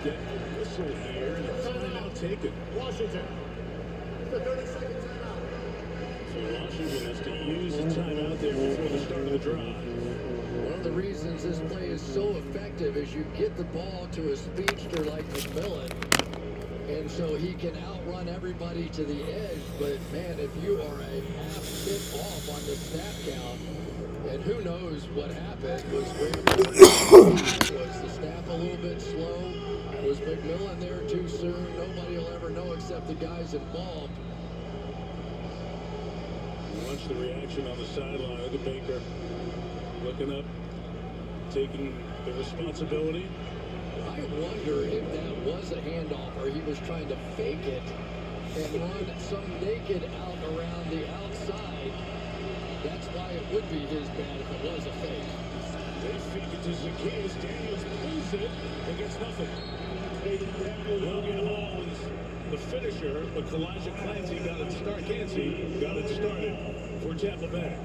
Get a whistle here, and the timeout taken. Washington. The 30-second timeout. So Washington has to use the timeout there before the start of the drive. One of the reasons this play is so effective is you get the ball to a speedster like McMillan, and so he can outrun everybody to the edge. But man, if you are a half tip off on the snap count, and who knows what happened, was the snap a little bit slow? Was McMillan there too soon? Nobody will ever know except the guys involved. Watch the reaction on the sideline. Look at Baker looking up, taking the responsibility. I wonder if that was a handoff or he was trying to fake it and run some naked out around the outside. That's why it would be his bad if it was a fake. They feed it to Zacchaeus. Daniels pulls it and gets nothing. Logan Hall was the finisher, but Kalijah Clancy got it started for Tampa Bay.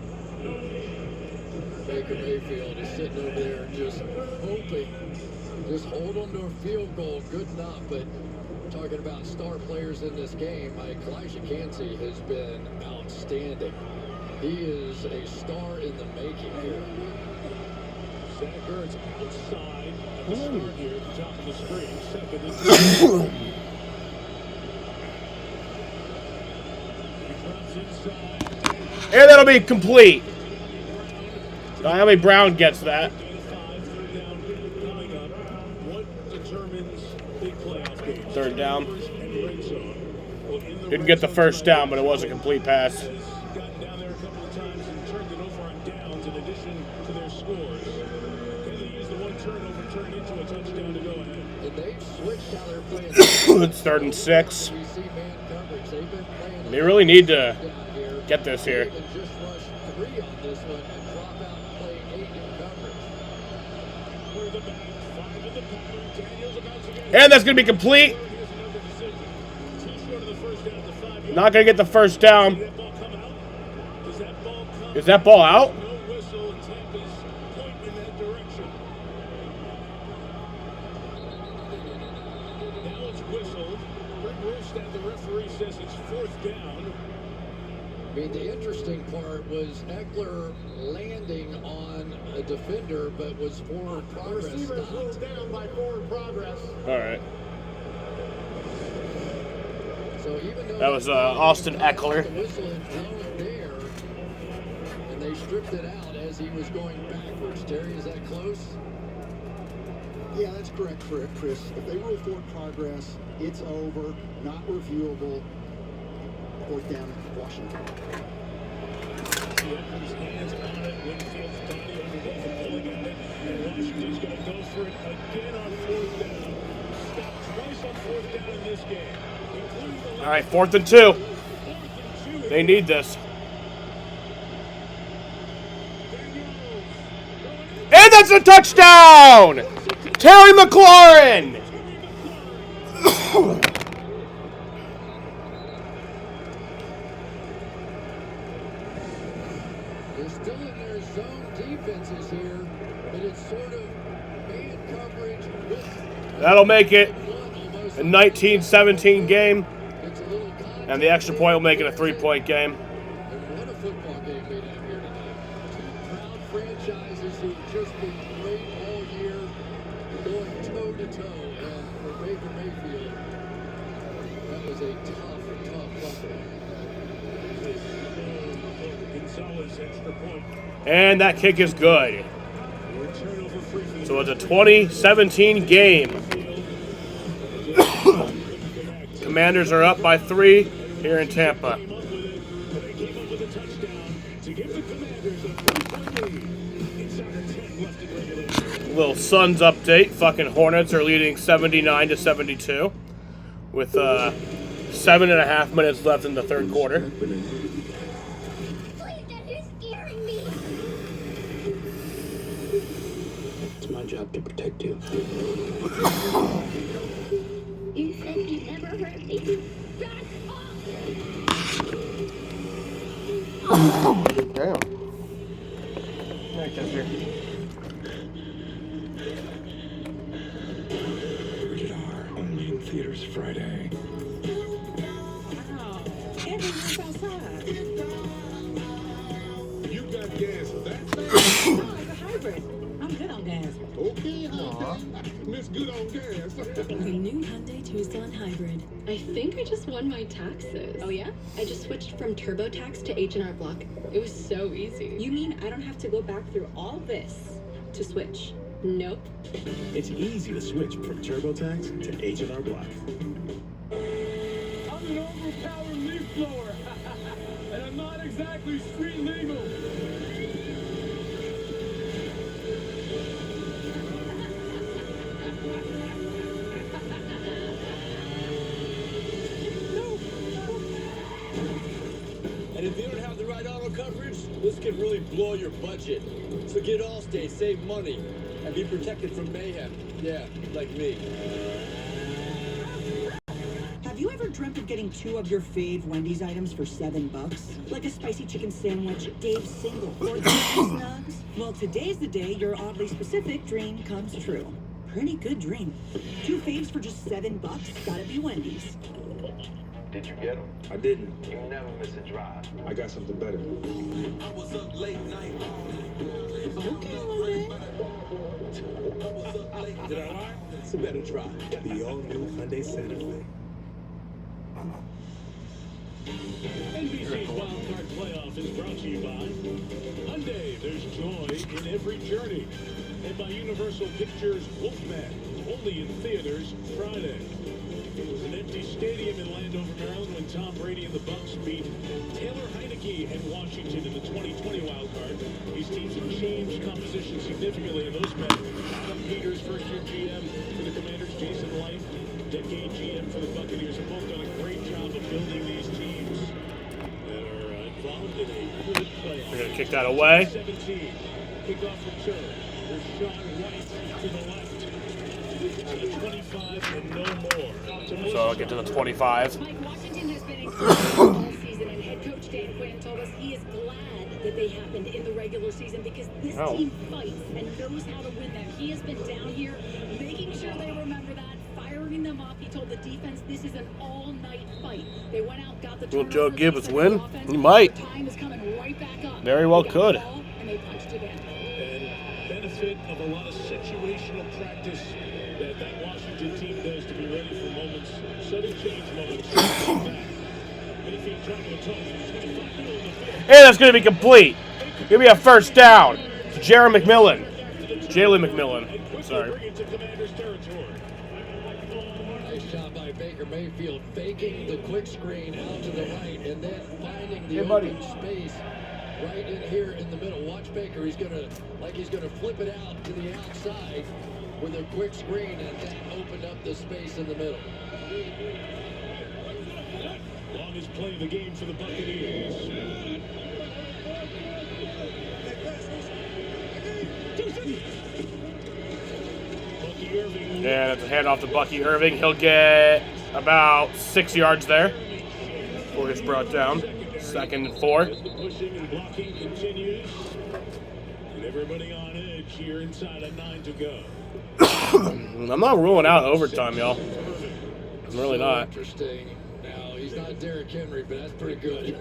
Baker Mayfield is sitting over there just hoping, just hold on to a field goal, good enough. But talking about star players in this game, Kalijah Clancy has been outstanding. He is a star in the making here. Zach Ertz outside at the start here at the top of the screen. Second and he drops inside. And that'll be complete. Diami Brown gets that. What determines big playoff games? Third down. Didn't get the first down, but it was a complete pass. Gotten down there a couple of times and turned it over on downs in addition to their scores. Can they use the one turnover turned into a touchdown to go ahead? And they've switched how they're playing. It's 3rd and 6. They really need to get this here. They just rushed 3 on this one and drop out and play 8 in coverage. Where the back, 5 in the pattern. Daniels about to get And that's going to be complete. Not going to get the first down. Is that ball out? no whistle, and Tampa's pointing in that direction. Now it's whistled. Rick Rostad, the referee, says it's 4th down. I mean, the interesting part was Eckler landing on a defender, but was forward progress. The receiver is ruled down by forward progress. All right. So even though That was Austin Eckler. the whistle had blown there, and they stripped it out as he was going backwards. Terry, is that close? Yeah, that's correct, Chris. If they rule forward progress, it's over, not reviewable. Fourth down, Washington. His hands on it. Winfield's body underneath and pulling it. And Washington's going to go for it again on fourth down. Stopped twice on fourth down in this game. All right, 4th and 2. They need this. And that's a touchdown! Terry McLaurin! They're still in their zone defenses here, but it's sort of man coverage with That'll make it a 19-17 game. And the extra point will make it a 3-point game. What a football game we have here tonight. Two proud franchises who have just been great all year, going toe-to-toe. And for Baker Mayfield, that was a tough bucket. Gonzalez extra point. And that kick is good. So it's a 2017 game. Commanders are up by 3 here in Tampa. Little Suns update. Fucking Hornets are leading 79-72 with 7.5 minutes left in the third quarter. It's my job to protect you. You said you never hurt me. Damn. Right, Chester. Rated R, only in theaters Friday. Wow. Everyone's outside. You got gas that fast? Oh, it's a hybrid. I'm good on gas. Okay, Miss Good on gas. The new Hyundai Tucson Hybrid. I think I just won my taxes. Oh yeah? I just switched from TurboTax to H&R Block. It was so easy. You mean I don't have to go back through all this to switch? Nope. It's easy to switch from TurboTax to H&R Block. I'm an overpowered leaf blower, and I'm not exactly street legal. And if you don't have the right auto coverage, this could really blow your budget. So get Allstate, save money, and be protected from mayhem. Yeah, like me. Have you ever dreamt of getting 2 of your fave Wendy's items for $7? Like a spicy chicken sandwich, Dave's single, or Snugs? Well, today's the day your oddly specific dream comes true. Pretty good dream. 2 faves for just $7? Gotta be Wendy's. Did you get him? I didn't. You never miss a drive. I got something better. I was up late night. Did I lie? It's a better try. The all-new Hyundai Santa Fe. NBC's Wild Card Playoff is brought to you by Hyundai. There's joy in every journey. And by Universal Pictures Wolfman, only in theaters Friday. It was an empty stadium in Landover, Maryland when Tom Brady and the Bucs beat Taylor Heineke and Washington in the 2020 Wild Card. These teams have changed composition significantly, and those men, Adam Peters, first-year GM for the Commanders, Jason Light, decade GM for the Buccaneers, have both done a great job of building these teams that are involved in a good playoff. They're going to kick that away. 17, kickoff return. There's Sean White to the left. To the 25 and no more. So I'll get to the 25. Mike, Washington has been excited all season, and head coach Dan Quinn told us he is glad that they happened in the regular season because this team fights and knows how to win them. He has been down here making sure they remember that, firing them up. He told the defense this is an all-night fight. They went out, got the Will Joe Gibbs win? offense. He might. Time is coming right back up. Very well They got could. the ball, and they punched it in. And benefit of a lot of situational practice that Washington team does to be ready for moments, sudden change moments. Mayfield trying to atone for 25 middle of the field. Hey, that's going to be complete. Give me a first down. Jalen McMillan. Sorry. Nice job by Baker Baker Mayfield faking the quick screen out to the right and then finding the Hey, buddy. open space right in here in the middle. Watch Baker. He's gonna flip it out to the outside with a quick screen, and that opened up the space in the middle. Longest play of the game for the Buccaneers. Bucky Irving. And that's a handoff to Bucky Irving. He'll get about 6 yards there before he's brought down. 2nd and 4. As the pushing and blocking continues. And everybody on edge here inside of 9 to go. I'm not ruling out overtime, y'all. I'm really not. Interesting. Now, he's not Derrick Henry, but that's pretty good.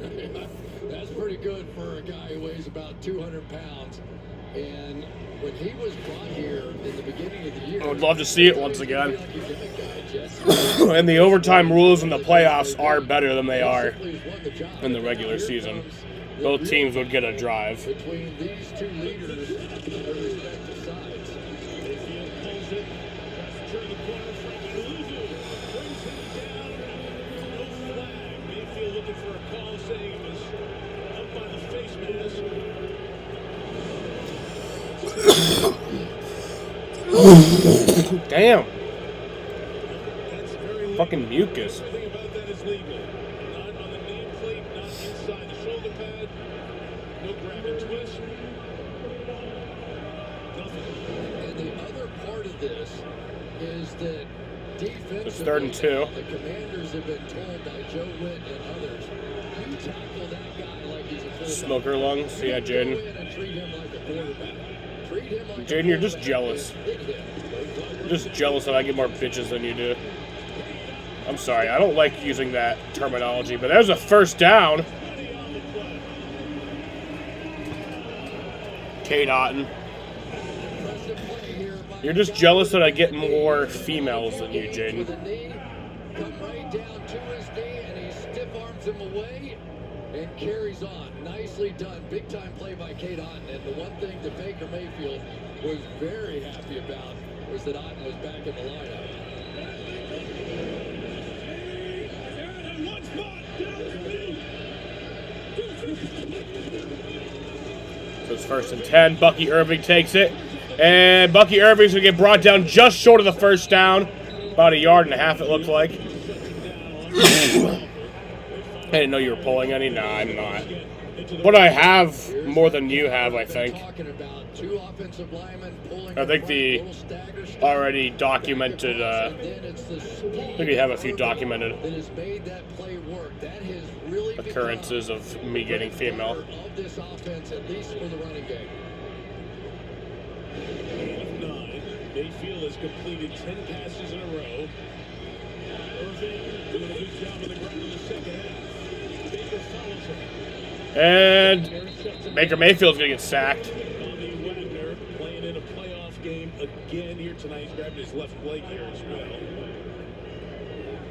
That's pretty good for a guy who weighs about 200 pounds. And when he was brought here in the beginning of the year, I would love to see it once again. And the overtime rules in the playoffs are better than they are in the regular season. Both teams would get a drive. between these two leaders on their respective sides. Mayfield pulls it. Tries to turn the corner. Frankie Luvu brings him down. No flag. Mayfield looking for a call, saying it was up by the face mask. Damn. Fucking mucus. Everything about that is legal. Not on the nameplate, not inside the shoulder pad. No grab and twist. Nothing. And the other part of this is that defensively, It's 3rd and 2. the Commanders have been told by Joe Witt and others, you tackle that guy like he's a fullback. Smoker lungs. Yeah, Go Jaden. in and treat him like a quarterback. Treat him like Jaden, you're just jealous. You're just jealous that I get more bitches than you do. I'm sorry, I don't like using that terminology, but there's a 1st down. Kate Otten. You're just jealous that I get more females than you, Jaden. With a knee, come right down to his knee, and he stiff arms him away and carries on. Nicely done. Big time play by Kate Otten. And the one thing that Baker Mayfield was very happy about was that Otten was back in the lineup. So it's 1st and 10. Bucky Irving takes it. And Bucky Irving's going to get brought down just short of the 1st down. About 1.5 yards, it looks like. I didn't know you were pulling any. Nah, I'm not. But I have more than you have, I think. I think the already documented, I think we have a few documented occurrences of me getting female. This offense, at least for the running game. 8 of 9. Mayfield has completed 10 passes in a row. Irving doing a good job on the ground in the second half. Baker follows him. And Baker Mayfield's going to get sacked. Bobby Wagner playing in a playoff game again here tonight. He's grabbing his left leg here as well.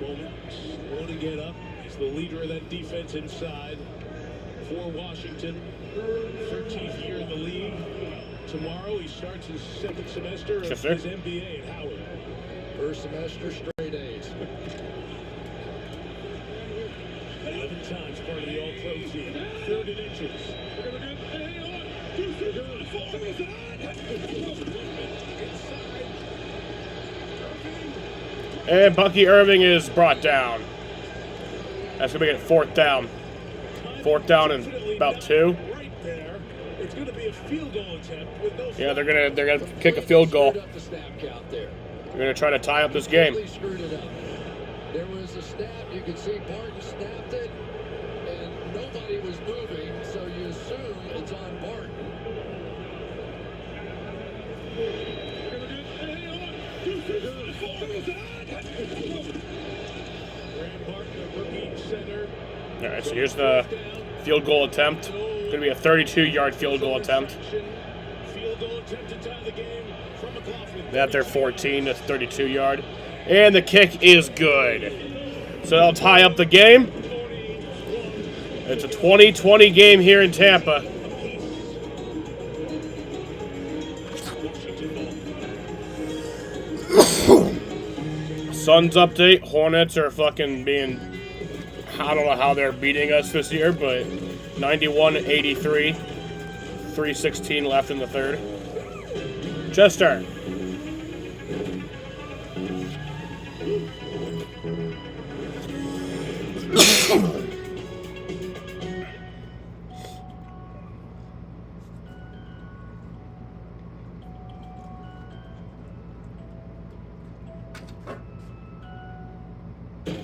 Moment, slow to get up. He's the leader of that defense inside for Washington. 13th year in the league. Tomorrow he starts his 2nd semester of his MBA at Howard. First semester, straight A's. 11 times part of the All-Pro team. 3rd and inches. And Bucky Irving is brought down. That's going to make it 4th down. 4th down and about 2. It's going to be a field goal attempt with no. Yeah, they're gonna kick a field goal. Screwed up the snap count there. They're gonna try to tie up this game. Completely screwed it up. There was a snap. You could see Barton snapped it, and nobody was moving, so you assume it's on Barton. All right, so here's the field goal attempt. It's gonna be a 32-yard field goal attempt. They have their 14 to 32-yard, and the kick is good. So they'll tie up the game. It's a 20-20 game here in Tampa. Suns update. Hornets are fucking being... I don't know how they're beating us this year, but 91-83. 3:16 left in the third. Chester.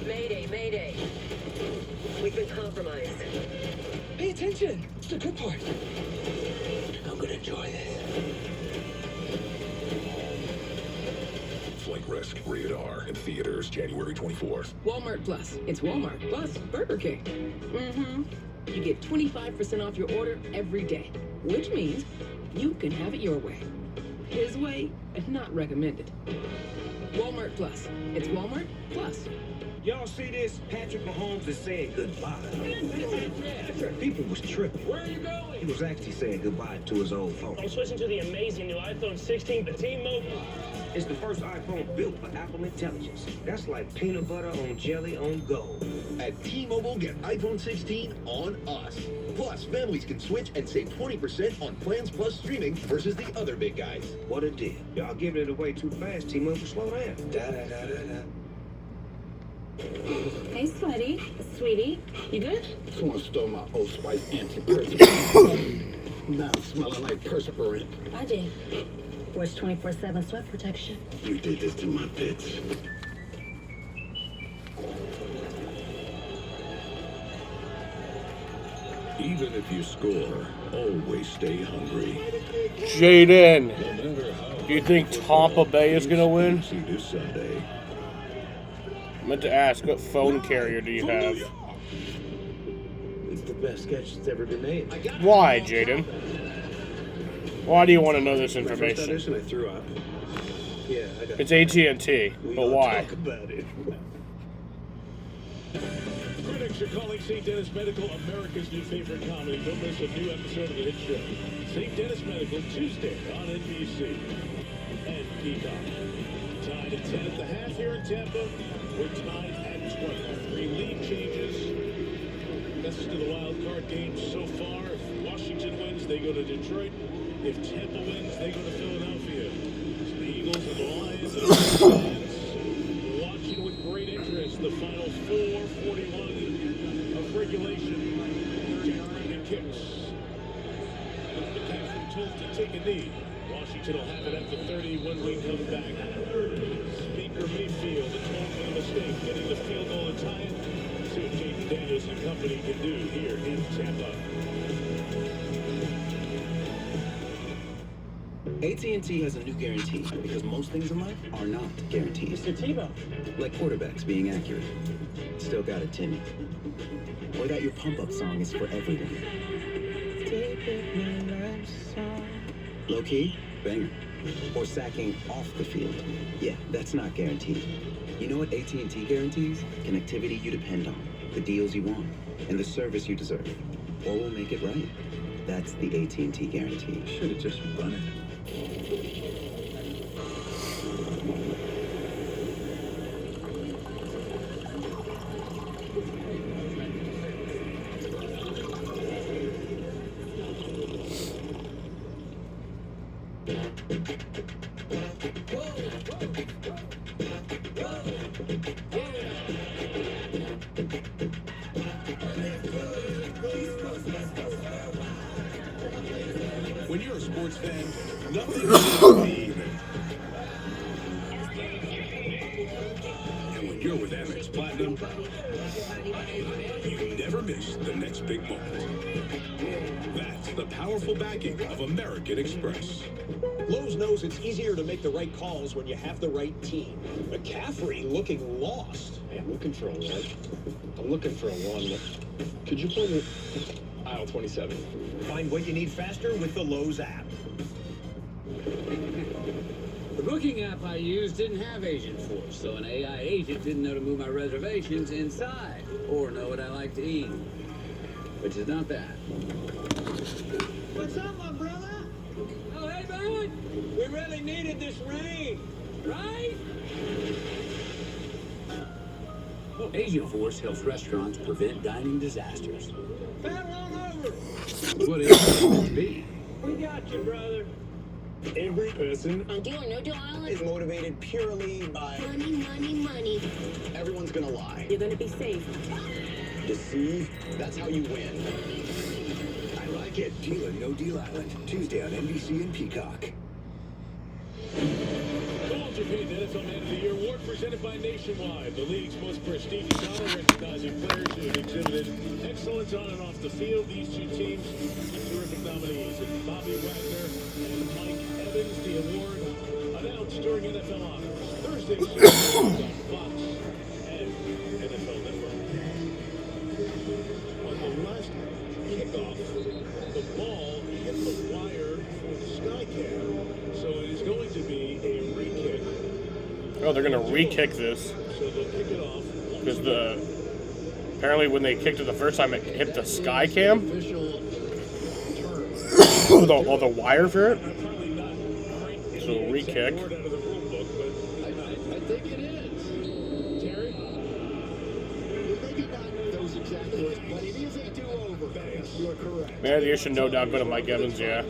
Mayday, mayday. We've been compromised. Pay attention. It's the good part. I'm gonna enjoy this. Flight Risk, rated R, in theaters January 24th. Walmart Plus. It's Walmart Plus Burger King. Mm-hmm. You get 25% off your order every day, which means you can have it your way. His way, not recommended. Walmart Plus. It's Walmart Plus. Y'all see this? Patrick Mahomes is saying goodbye. People was tripping. Where are you going? He was actually saying goodbye to his old phone. I'm switching to the amazing new iPhone 16 to T-Mobile. It's the first iPhone built for Apple Intelligence. That's like peanut butter on jelly on gold. At T-Mobile, get iPhone 16 on us. Plus, families can switch and save 20% on plans plus streaming versus the other big guys. What a deal. Y'all giving it away too fast. T-Mobile, slow down. Da-da-da-da-da. Hey, sweetie. You good? Someone stole my Old Spice antiperspirant. Now I'm smelling like perspirant. I did. Where's 24/7 sweat protection? You did this to my pits. Even if you score, always stay hungry. Jaden, do you think Tampa Bay is gonna win? See this Sunday. I meant to ask, what phone carrier do you have? It's the best sketch that's ever been made. Why, Jaden? Why do you want to know this First information? audition, I threw up. Yeah, I got It's AT&T, but why? Talk about it. Critics are calling St. Dennis Medical America's new favorite comedy. Don't miss a new episode of the hit show. St. Dennis Medical, Tuesday on NBC and Peacock. Tied at 10 at the half here in Tampa. We're tied at 23 league changes. Message to the wild card games so far. If Washington wins, they go to Detroit. If Tampa wins, they go to Philadelphia. So the Eagles and the Lions and the Lions watching with great interest the final 4:41 of regulation. 30 kicks. The captain told to take a knee. Washington will have it at the 30 when we come back. Baker Mayfield, it's only a mistake getting the field goal in time. See what Jaden Daniels and company can do here in Tampa. AT&T has a new guarantee because most things in life are not guaranteed. Mr. Tebow. Like quarterbacks being accurate. Still got it, Timmy. Or that your pump-up song is for everyone. Low-key, banger. Or sacking off the field. Yeah, that's not guaranteed. You know what AT&T guarantees? Connectivity you depend on, the deals you want, and the service you deserve. Or we'll make it right. That's the AT&T guarantee. Should have just run it. When you're a sports fan, nothing will be even. And when you're with Amex Platinum, you never miss the next big moment. That's the powerful backing of American Express. Lowe's knows it's easier to make the right calls when you have the right team. McCaffrey looking lost. Hey, I'm looking for a one. I'm looking for a one. Could you pull me aisle 27? Find what you need faster with the Lowe's app. The booking app I used didn't have Agent Force, so an AI agent didn't know to move my reservations inside or know what I like to eat, which is not that. What's up, my brother? Oh, hey, man. We really needed this rain, right? Agent Force helps restaurants prevent dining disasters. What is it meant to be? We got you, brother. Every person On Deal or No Deal Island? is motivated purely by Money, money, money. everyone's gonna lie. You're gonna be safe. Deceive, that's how you win. I like it. Deal or No Deal Island, Tuesday on NBC and Peacock. The Walter Payton NFL Man of the Year Award presented by Nationwide, the league's most prestigious honor, recognizing players who have exhibited excellence on and off the field. These two teams have terrific nominees, and Bobby Wagner and Mike Evans. The award announced during NFL Honors Thursday on Fox and NFL Network. On the last kickoff, the ball hit the wire for the sky cam, so it is going to be a re-kick. Oh, they're gonna re-kick this So they'll kick it off. because apparently when they kicked it the first time, it hit the sky cam. All the wire for it. So re-kick. I think it is. Terry? Maybe not those exact words, but it is a do-over. Thanks. You are correct. Man of the year should no doubt go to Mike Evans. Yeah.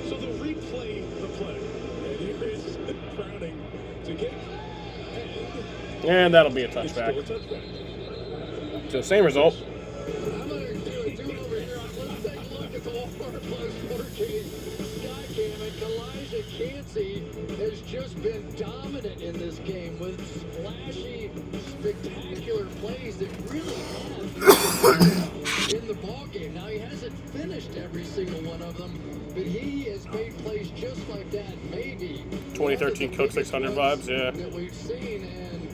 So they'll replay the play. And here is Browning to kick. And that'll be a Still a touchback. touchback. So same result. I'm going to do a do-over here. Let's take a look at the Walmart Plus 14 Skycam. And Elijah Cansey has just been dominant in this game with splashy, spectacular plays that really have in the ballgame. Now, he hasn't finished every single one of them, but he has made plays just like that. Maybe 2013 Coke 600 vibes. Yeah. that we've seen, and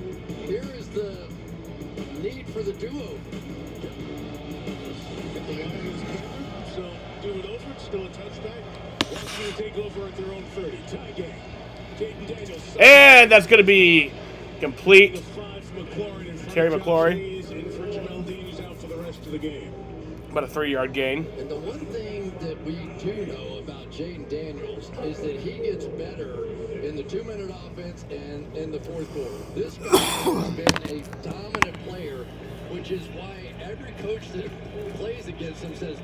here is the need for the duo. The Lions cover, so do it over. It's still a touchback. Washington take over at their own 30. Tie game. Jayden Daniels. And that's gonna be complete. The 5 for McLaurin and Terry McLaurin. And for Jamel Dean, who's out for the rest of the game. About a 3-yard gain. And the one thing that we do know about Jayden Daniels is that he gets better in the 2-minute offense and in the fourth quarter. This guy has been a dominant player, which is why every coach that plays against him says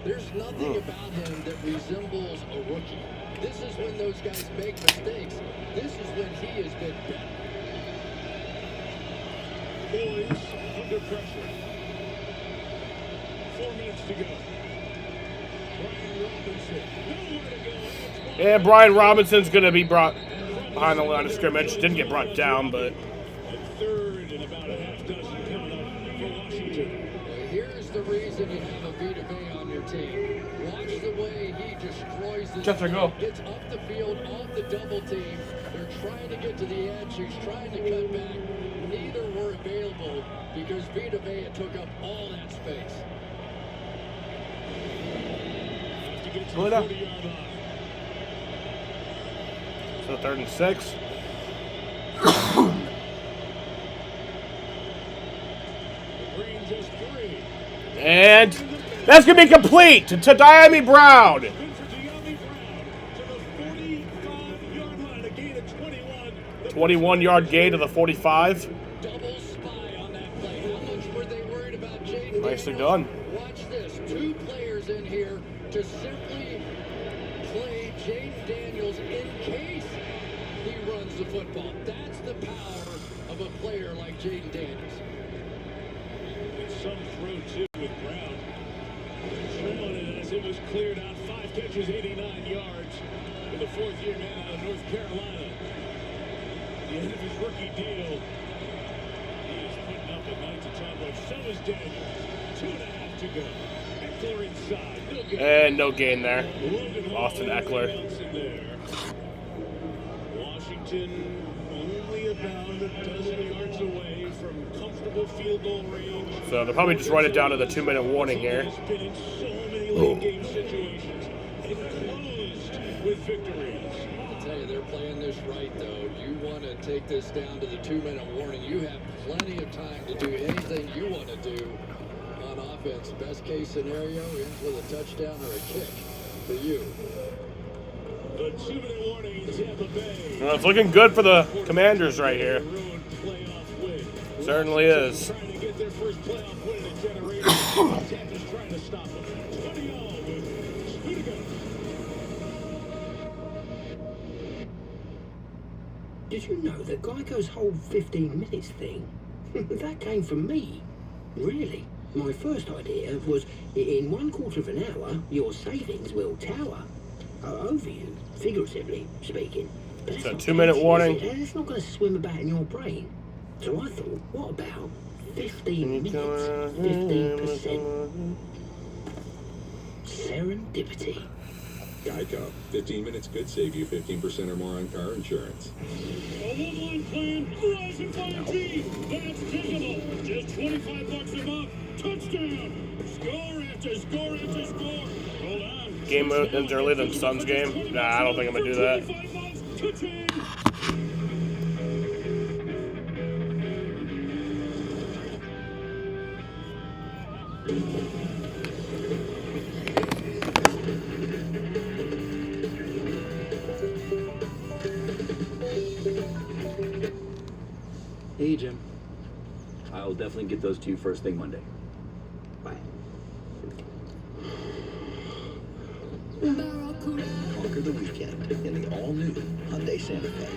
there's nothing about him that resembles a rookie. This is when those guys make mistakes. This is when he has been better. Boys under pressure. 4 minutes to go. Brian Robinson. Nowhere to go. And Brian Robinson's gonna be brought behind the line of scrimmage. Didn't get brought down, but Third and about a half dozen coming up for Washington. Here's the reason you have a B2B on your team. Watch the way he destroys this. Jets are go. Gets up the field, off the double team. They're trying to get to the edge. He's trying to cut back. Neither were available because B2B took up all that space. To get to Pull it the up. 40-yard line. so 3rd and 6. Green just 3. And that's gonna be complete to Diami Brown. Good for De'Ami Brown to the 45-yard line. A gain of 21. 21-yard gain to the 45. Double spy on that play. How much were they worried about Jayden Nicely Daniels? done. Watch this. 2 players in here to simply play Jayden Daniels in case he runs the football. That's the power of a player like Jayden Daniels. And some throw too with Brown. Trailing it as it was cleared out. 5 catches, 89 yards for the 4th-year man out of North Carolina. At the end of his rookie deal, he is putting up a 9-to-10 rush. So is Daniels. 2.5 to go. Eckler inside. No good. And no gain there. Logan Austin Hall, Eckler. everybody else in there. Washington only about a dozen yards away from comfortable field goal range. So they'll probably just run it down to the 2-minute warning here. Has been in so many late game situations and closed with victories. I'll tell you, they're playing this right, though. You want to take this down to the 2-minute warning. You have plenty of time to do anything you want to do on offense. Best case scenario ends with a touchdown or a kick for you. The 2-minute warning in Tampa Bay. Well, it's looking good for the Commanders right here. Road playoff win. Certainly is. Trying to get their first playoff win in a generation. Tampa's trying to stop them. 20-all with 2 to go. Did you know that Geico's whole 15 minutes thing, that came from me? Really? My first idea was, in 1/4 of an hour, your savings will tower over you, figuratively speaking. But It's that's a not 2-minute catchy, warning. is it? It's not going to swim about in your brain. So I thought, what about 15 minutes, 15%? Serendipity. Geico. 15 minutes could save you 15% or more on car insurance. A one-line plan, Verizon 5G. That's takeable. Just $25 a month. Touchdown. Score after score after score. Hold on. Game ends earlier than Suns game? Nah, I don't think I'm gonna do that. 25 months. Touchdown. Hey, Jim. I'll definitely get those to you first thing Monday. Bye. Conquer the weekend in the all-new Hyundai Santa Fe.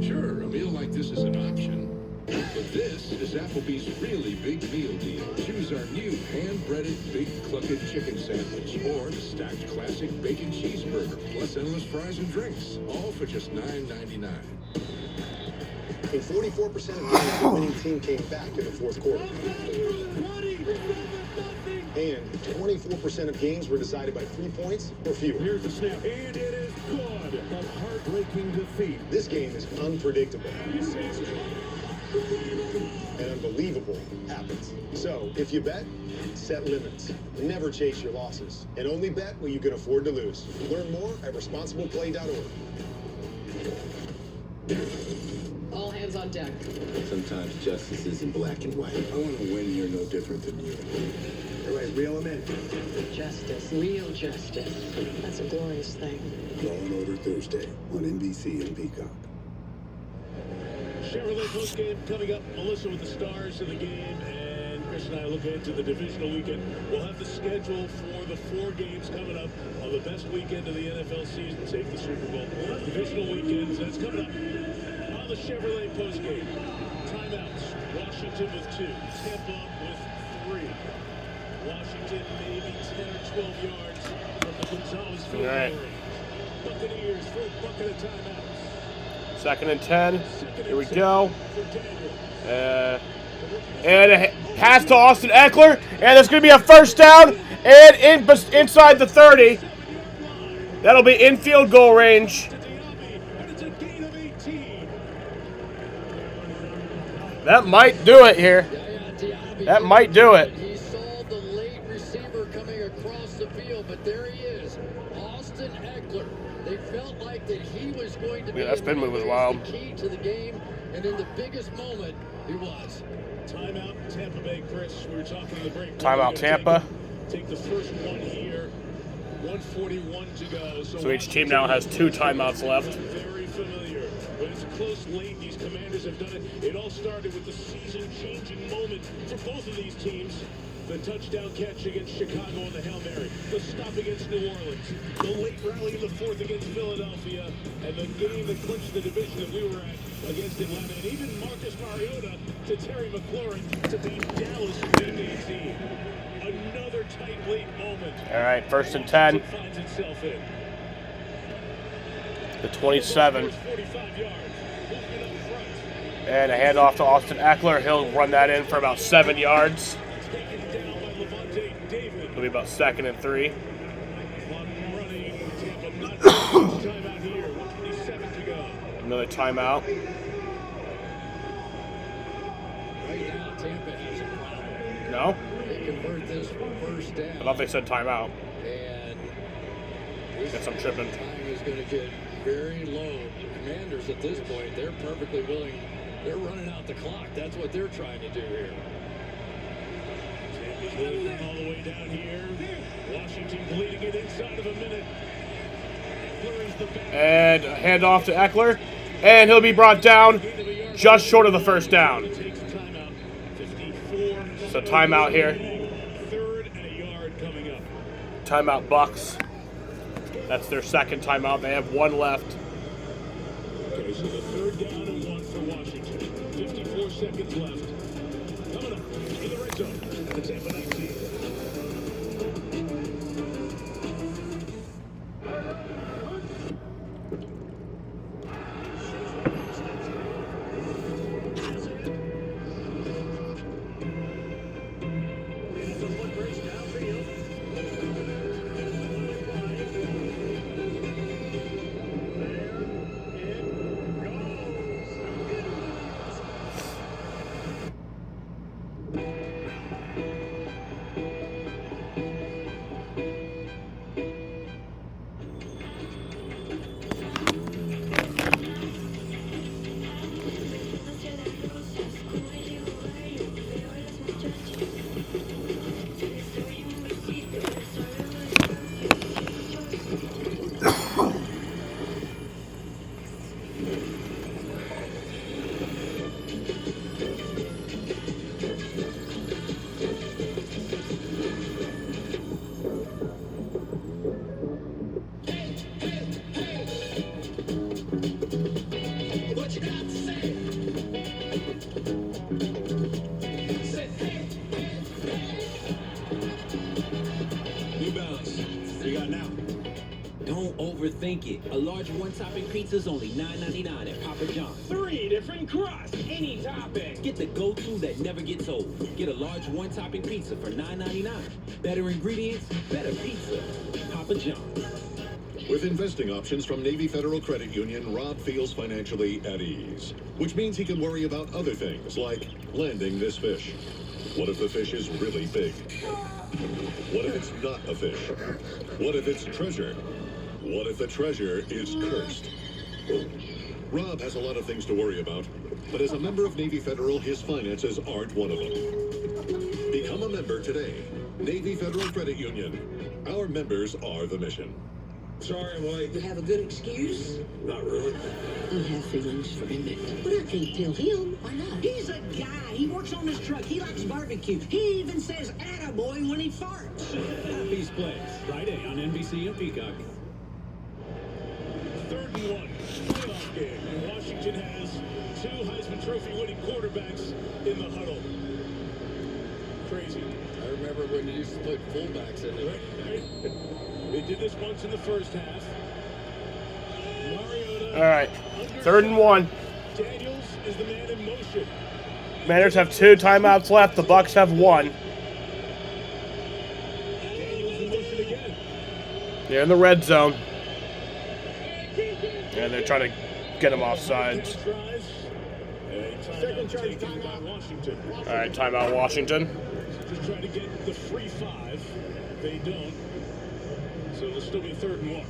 Sure, a meal like this is an option. But this is Applebee's really big meal deal. Choose our new hand-breaded Big Cluckin' Chicken Sandwich or the stacked classic bacon cheeseburger, plus endless fries and drinks, all for just $9.99. In 44% of games, the winning team came back in the fourth quarter. And 24% of games were decided by 3 points or fewer. Here's the snap, and it is good. A heartbreaking defeat. This game is unpredictable. And unbelievable happens. So, if you bet, set limits. Never chase your losses. And only bet what you can afford to lose. Learn more at responsibleplay.org. All hands on deck. Sometimes justice isn't black and white. I want to win here no different than you. All right, reel them in. Justice, real justice. That's a glorious thing. Law and Order Thursday on NBC and Peacock. Chevrolet postgame coming up. Melissa with the stars of the game, and Chris and I look ahead to the divisional weekend. We'll have the schedule for the 4 games coming up on the best weekend of the NFL season, save the Super Bowl. Divisional weekends, that's coming up on the Chevrolet postgame. Timeouts. Washington with 2. Tampa with 3. Washington maybe 10 or 12 yards from the Gonzalez field goal range. Buccaneers for a bucket of timeouts. 2nd and 10. Here we go. And a pass to Austin Eckler. And there's going to be a first down. And inside the 30. That'll be in field goal range. That might do it here. That might do it. He saw the late receiver coming across the field, but there he is, Austin Eckler. They felt like that he was going to be that spin move was wild. the key to the game, and in the biggest moment, he was. Timeout, Tampa Bay, Chris. We were talking in the break. Timeout, Tampa. Take the first one here. 1:41 to go. So each team now has 2 timeouts left. Very familiar. When it's close late, these Commanders have done it. It all started with the season-changing moment for both of these teams. The touchdown catch against Chicago on the Hail Mary. The stop against New Orleans. The late rally in the 4th against Philadelphia. And the game that clinched the division that we were at against Atlanta. And even Marcus Mariota to Terry McLaurin to beat Dallas 15-18. Another tight late moment. All right, 1st and 10. Finds itself in. The 27. 45 yards. Movement up front. And a handoff to Austin Eckler. He'll run that in for about 7 yards. It'll be about 2nd and 3. Another timeout. Right now, Tampa has a problem. No? They convert this first down. I thought they said timeout. And Guess I'm tripping. time is going to get very low. The Commanders at this point, they're perfectly willing. They're running out the clock. That's what they're trying to do here. Tampa's leading all the way down here. Washington bleeding it inside of a minute. And a handoff to Eckler. And he'll be brought down just short of the first down. Takes a timeout. So timeout here. 3rd and a yard coming up. Timeout Bucks. That's their second timeout. They have one left. Okay, so the 3rd down and 1 for Washington. 54 seconds left. Coming up in the red zone at the Tampa 19. Overthink it. A large one-topping pizza's only $9.99 at Papa John's. 3 different crusts, any topping. Get the go-to that never gets old. Get a large one-topping pizza for $9.99. Better ingredients, better pizza. Papa John's. With investing options from Navy Federal Credit Union, Rob feels financially at ease, which means he can worry about other things like landing this fish. What if the fish is really big? What if it's not a fish? What if it's treasure? What if the treasure is cursed? Rob has a lot of things to worry about, but as a member of Navy Federal, his finances aren't one of them. Become a member today. Navy Federal Credit Union. Our members are the mission. Sorry, I'm late. You have a good excuse? Not really. I have feelings for Emmett, but I can't tell him or not. He's a guy. He works on his truck. He likes barbecue. He even says attaboy when he farts. Happy's Place, Friday on NBC and Peacock. 3rd and 1, playoff game, and Washington has 2 Heisman Trophy winning quarterbacks in the huddle. Crazy. I remember when you used to put fullbacks in it. Right. They did this once in the first half. Mariota. All right, 3rd and 1. Daniels is the man in motion. Commanders have 2 timeouts left. The Bucks have 1. Daniels in motion again. They're in the red zone. And they're trying to get him off sides. Second charge timeout Washington. All right, timeout Washington. Just trying to get the free 5. They don't. So it'll still be 3rd and 1.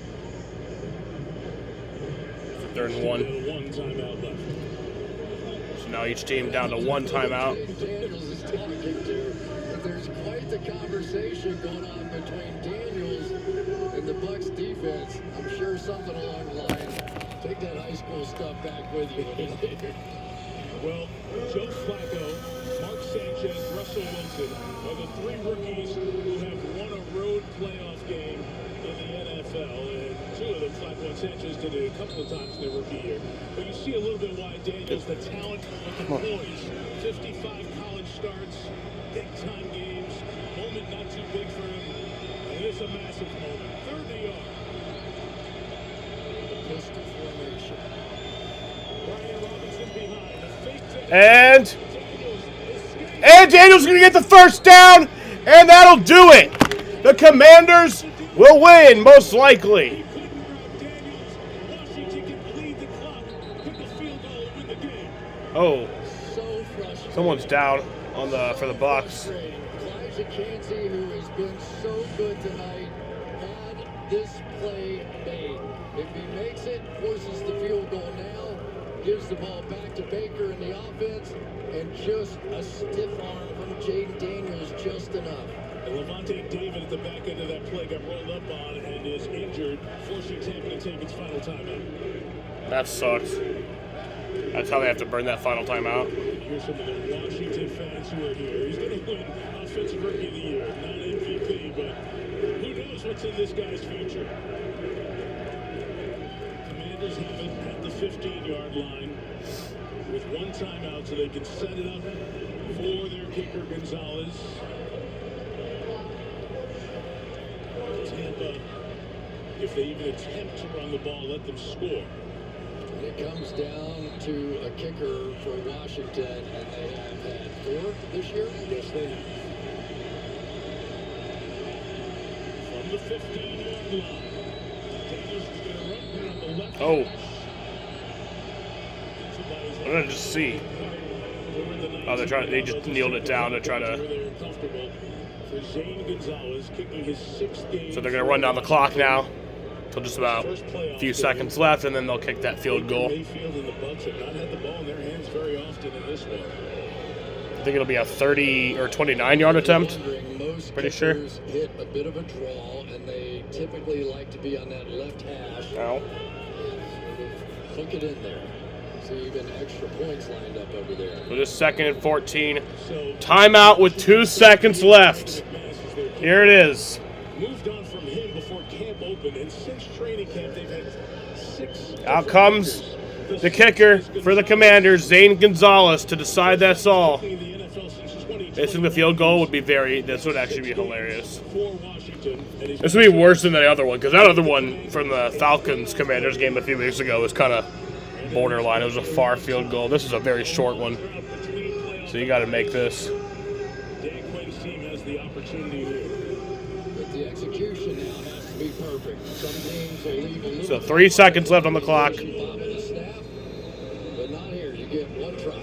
3rd and 1. 1 timeout left. So now each team down to 1 timeout. Daniels is talking to, but there's quite the conversation going on between Daniels and the Bucks defense. I'm sure something along the lines. Take that high school stuff back with you. Well, Joe Flacco, Mark Sanchez, Russell Wilson are the 3 rookies who have won a road playoff game in the NFL. And 2 of them, Flacco and Sanchez, did it a couple of times in their rookie year. But you see a little bit why Daniels, the talent of the boys. 55 college starts, big-time games, moment not too big for him. And it's a massive moment. 30 yards. Pistol formation. Brian Robinson behind. The fake to And Daniels is going to get the first down, and that'll do it. The Commanders will win, most likely. Oh, someone's down on for the Bucks. Elijah Cansey, who has been so good tonight, had this play made. If he makes it, forces the field goal now, gives the ball back to Baker in the offense, and just a stiff arm from Jaden Daniels just enough. And Levante David at the back end of that play got rolled up on and is injured, forcing Tampa to take its final timeout. That sucks. That's how they have to burn that final timeout. Here's some of the Washington fans who are here. He's going to win Offensive Rookie of the Year. Not MVP, but who knows what's in this guy's future. Commanders have it at the 15-yard line with one timeout so they can set it up for their kicker, Gonzalez. Tampa, if they even attempt to run the ball, let them score. It comes down to a kicker for Washington, and they have had 4 this year. Yes, they have. From the 15-yard line, Davis is going to run on the left. Oh. I'm gonna just see. Oh, they just kneeled it down to try to. So they're gonna run down the clock now. Till just about a few seconds left, and then they'll kick that field goal. Mayfield and the Bucs have not had the ball in their hands very often in this one. I think it'll be a 30 or 29-yard attempt. Most Pretty sure. Hit a bit of a draw, and they typically like to be on that left hash. Ow. Hook it in there. So even extra points lined up over there. So just 2nd and 14. Timeout with 2 seconds left. Here it is. Moved on from him before camp opened, and since training camp they've had 6. Out comes the kicker for the Commanders, Zane Gonzalez, to decide that's all. Missing the field goal would be this would actually be hilarious. This would be worse than the other one, because that other one from the Falcons-Commanders game a few weeks ago was kind of borderline. It was a far field goal. This is a very short one. So you got to make this. Dan Quinn's team has the opportunity here. But the execution now has to be perfect. Some teams will leave a little. So 3 seconds left on the clock. But not here. You get one try.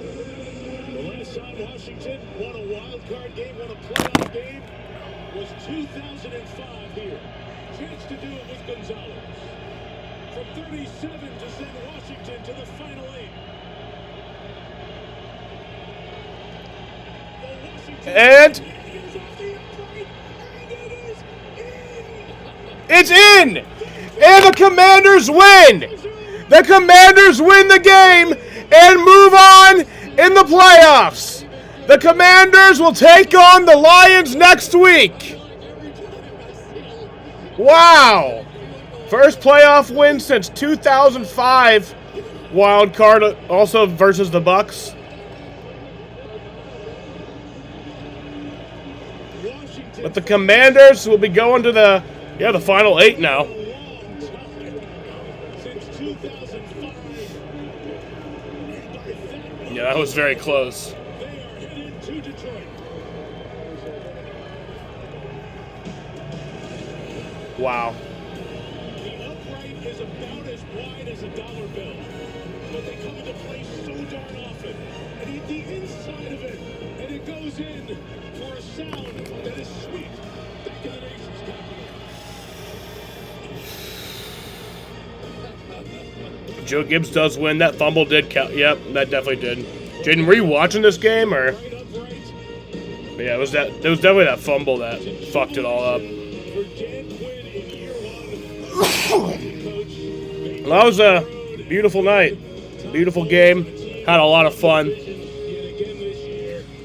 The last time Washington won a wild card game, won a playoff game, was 2005 here. Chance to do it with Gonzalez. From 37 to send Washington to the final 8. And it's in! And the Commanders win! The Commanders win the game and move on in the playoffs. The Commanders will take on the Lions next week. Wow! First playoff win since 2005. Wild card also versus the Bucs. But the Commanders will be going to the final 8 now. Yeah, that was very close. Wow. The upright is about as wide as a dollar bill, but they come into play so darn often. And hit the inside of it, and it goes in for a sound that is sweet. Back in the nation's capital. Joe Gibbs does win. That fumble did count. Yep, that definitely did. Jaden, were you watching this game or? Yeah, it was definitely that fumble that fucked it all up. Well, that was a beautiful night. Beautiful game. Had a lot of fun.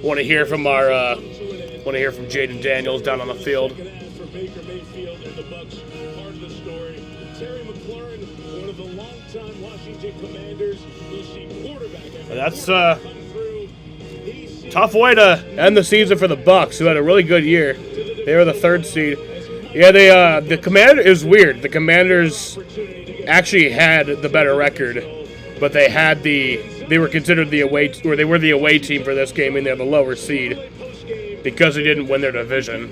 Want to hear from Jaden Daniels down on the field. That's a tough way to end the season for the Bucs, who had a really good year. They were the 3rd seed. Yeah, the Commander is weird. The Commanders actually had the better record, but they were considered the away team for this game, and they're the lower seed because they didn't win their division.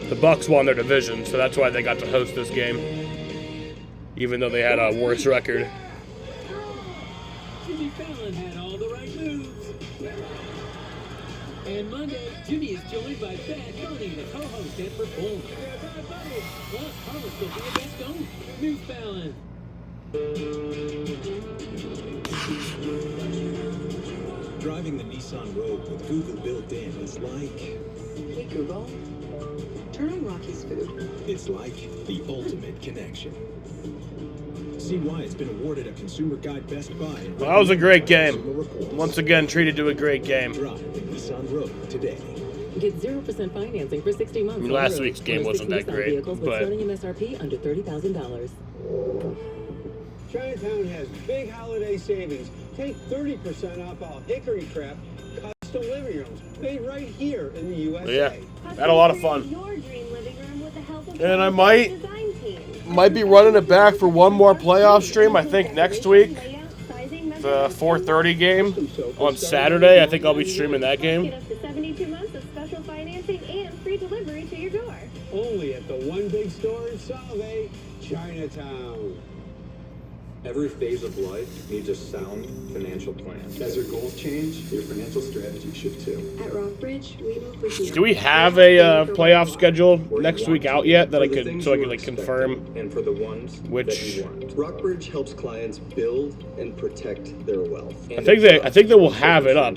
The Bucs won their division, so that's why they got to host this game, even though they had a worse record. Jimmy Fallon had all the right moves. And Monday, Jimmy is joined by Bad Bunny, the co-host and performer. Bad Bunny, plus horoscoping the best owned. New Fallon. Driving the Nissan Rogue with Google built in is like... Hey Google, turn on Rocky's Food. It's like the ultimate connection. See why it's been awarded a Consumer Guide Best Buy. Well, that was a great game. Once again, treated to a great game. Drive the Nissan Rogue today. Get 0% financing for 60 months. I mean, last week's game wasn't that great, vehicles with but starting MSRP under $30,000. Chinatown has big holiday savings. Take 30% off all Hickory Craft custom living rooms made right here in the USA. yeah, had a lot of fun. Your dream living room with the help of And I design team. might be running it back for one more playoff stream. I think next week, the 4:30 game on Saturday. I think I'll be streaming that game. Get up to 72 months of special financing and free delivery to your door. Only at the one big store in Salve, Chinatown. Every phase of life needs a sound financial plan. As your goals change, your financial strategy should too. At Rockbridge, we move with you. Do we have a playoff schedule next week out yet that I could like confirm? And for the ones which that you want. Rockbridge helps clients build and protect their wealth. I think they will have it up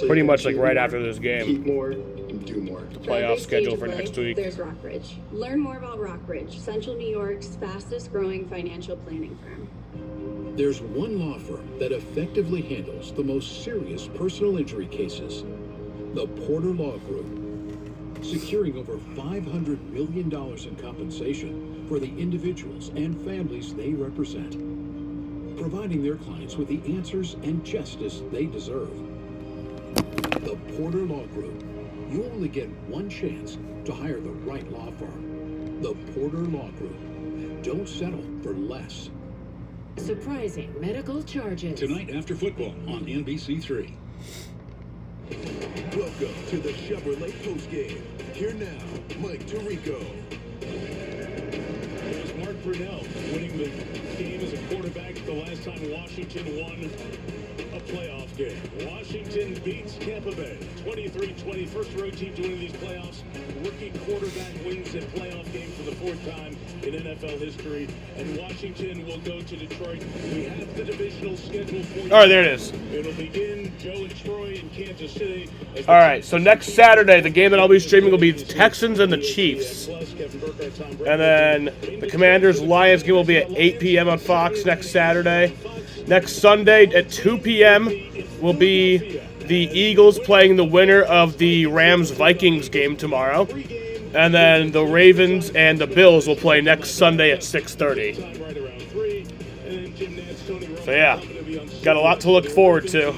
pretty much like right after this game. Keep more and do more. The playoff schedule for next week. There's Rockbridge. Learn more about Rockbridge, Central New York's fastest growing financial planning firm. There's one law firm that effectively handles the most serious personal injury cases. The Porter Law Group. Securing over $500 million in compensation for the individuals and families they represent. Providing their clients with the answers and justice they deserve. The Porter Law Group. You only get one chance to hire the right law firm. The Porter Law Group. Don't settle for less. Surprising medical charges. Tonight after football on NBC3. Welcome to the Chevrolet postgame. Here now, Mike Tirico. It was Mark Brunell winning the game as a quarterback the last time Washington won a playoff game. Washington beats Tampa Bay 23-20. First road team to win these playoffs. Rookie quarterback wins a playoff game for the fourth time in NFL history. And Washington will go to Detroit. We have the divisional schedule for you. All right, there it is. It'll begin Joe and Troy in Kansas City. All right, so next Saturday, the game that I'll be streaming will be the Texans and the Chiefs. And then the Commanders-Lions game will be at 8 p.m. on Fox next Saturday. Next Sunday at 2 p.m. will be the Eagles playing the winner of the Rams-Vikings game tomorrow. And then the Ravens and the Bills will play next Sunday at 6:30. So yeah, got a lot to look forward to.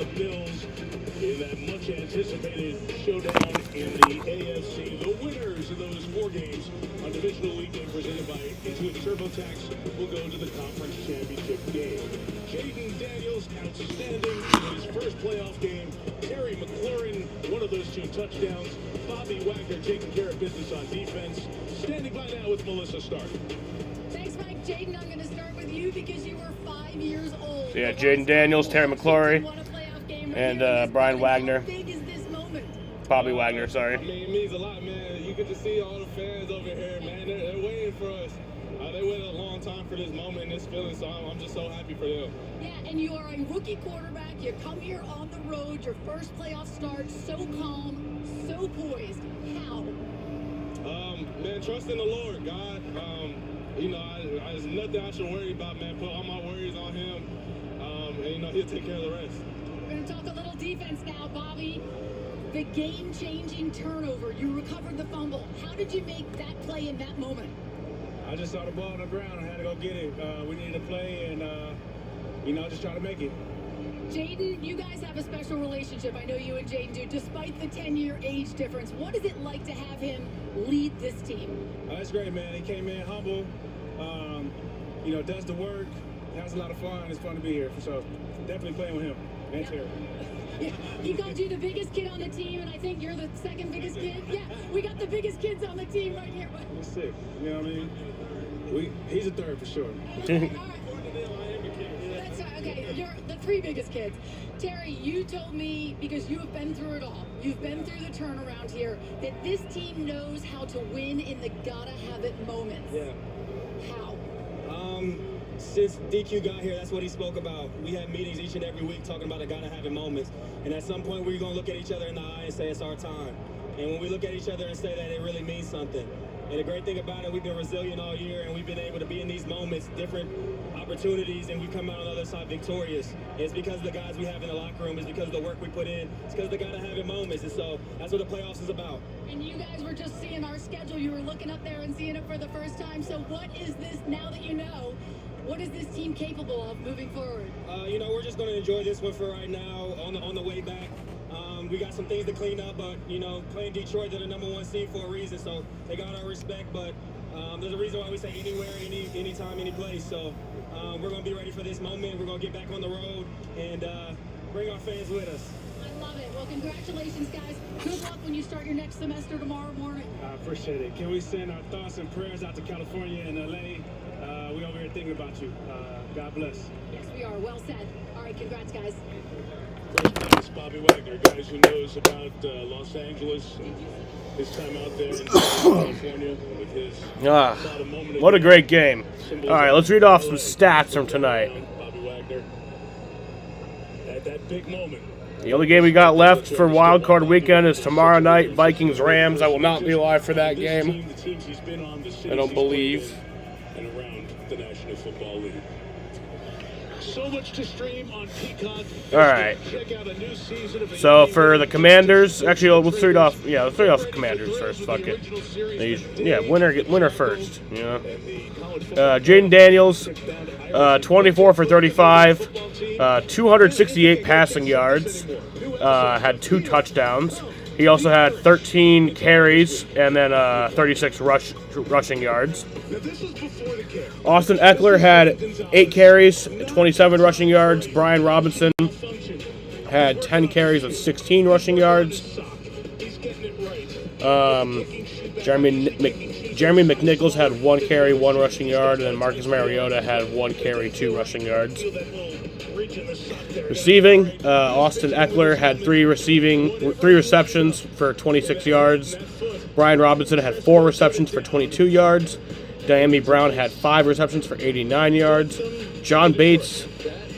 Anticipated showdown in the AFC. The winners of those four games on Divisional League game presented by Intuit TurboTax will go to the conference championship game. Jaden Daniels, outstanding in his first playoff game. Terry McLaurin, one of those two touchdowns. Bobby Wagner taking care of business on defense. Standing by now with Melissa Stark. Thanks, Mike. Jaden, I'm going to start with you because you were 5 years old. So yeah, Jaden Daniels, Terry McLaurin, and Brian Wagner. Bobby Wagner, sorry. I mean, it means a lot, man. You get to see all the fans over here, man. They're waiting for us. They waited a long time for this moment and this feeling, so I'm just so happy for them. Yeah, and you are a rookie quarterback. You come here on the road, your first playoff start, so calm, so poised. How? Man, trust in the Lord, God. There's nothing I should worry about, man. Put all my worries on Him, and He'll take care of the rest. We're going to talk a little defense now, Bobby. The game-changing turnover. You recovered the fumble. How did you make that play in that moment? I just saw the ball on the ground. I had to go get it. We needed to play, and just try to make it. Jaden, you guys have a special relationship. I know you and Jaden do, despite the 10-year age difference. What is it like to have him lead this team? That's great, man. He came in humble. Does the work. Has a lot of fun. It's fun to be here. So definitely playing with him and Terry. Yeah, he called you the biggest kid on the team, and I think you're the second biggest kid. Yeah, we got the biggest kids on the team right here. He's sick. You know what I mean? He's a third for sure. All right. That's right. Okay, you're the three biggest kids. Terry, you told me, because you have been through it all, you've been through the turnaround here, that this team knows how to win in the gotta-have-it moments. Yeah. How? Since DQ got here, that's what he spoke about. We had meetings each and every week talking about the gotta-have-it moments. And at some point, we're going to look at each other in the eye and say it's our time. And when we look at each other and say that, it really means something. And the great thing about it, we've been resilient all year, and we've been able to be in these moments, different opportunities, and we come out on the other side victorious. And it's because of the guys we have in the locker room. It's because of the work we put in. It's because of the gotta-have-it moments. And so that's what the playoffs is about. And you guys were just seeing our schedule. You were looking up there and seeing it for the first time. So what is this, now that you know, what is this team capable of moving forward? You know, we're just going to enjoy this one for right now on the way back. We got some things to clean up, but, you know, playing Detroit, they're the #1 seed for a reason, so they got our respect. But there's a reason why we say anywhere, anytime, any place. So we're going to be ready for this moment. We're going to get back on the road and bring our fans with us. I love it. Well, congratulations, guys. Good luck when you start your next semester tomorrow morning. I appreciate it. Can we send our thoughts and prayers out to California and LA? We over here thinking about you. God bless. Yes, we are. Well said. All right, congrats, guys. It's Bobby Wagner, guys who knows about Los Angeles, his time out there in California with his what a great game. All right, let's read off some stats from tonight. Bobby Wagner at that big moment. The only game we got left for Wild Card Weekend is tomorrow night, Vikings-Rams. I will not be live for that game. I don't believe. And around the National Football League. So much to stream on Peacock. All right. So for the Commanders, actually, let's read off. Yeah, let's read off the Commanders first. Fuck it. Yeah, winner first. You know. Jaden Daniels, 24 for 35, 268 passing yards, had 2 touchdowns. He also had 13 carries and then 36 rushing yards. Austin Eckler had 8 carries, 27 rushing yards. Brian Robinson had 10 carries and 16 rushing yards. Jeremy McNichols had 1 carry, 1 rushing yard, and then Marcus Mariota had 1 carry, 2 rushing yards. Receiving, Austin Eckler had 3 receptions for 26 yards. Brian Robinson had 4 receptions for 22 yards. Diami Brown had 5 receptions for 89 yards. John Bates,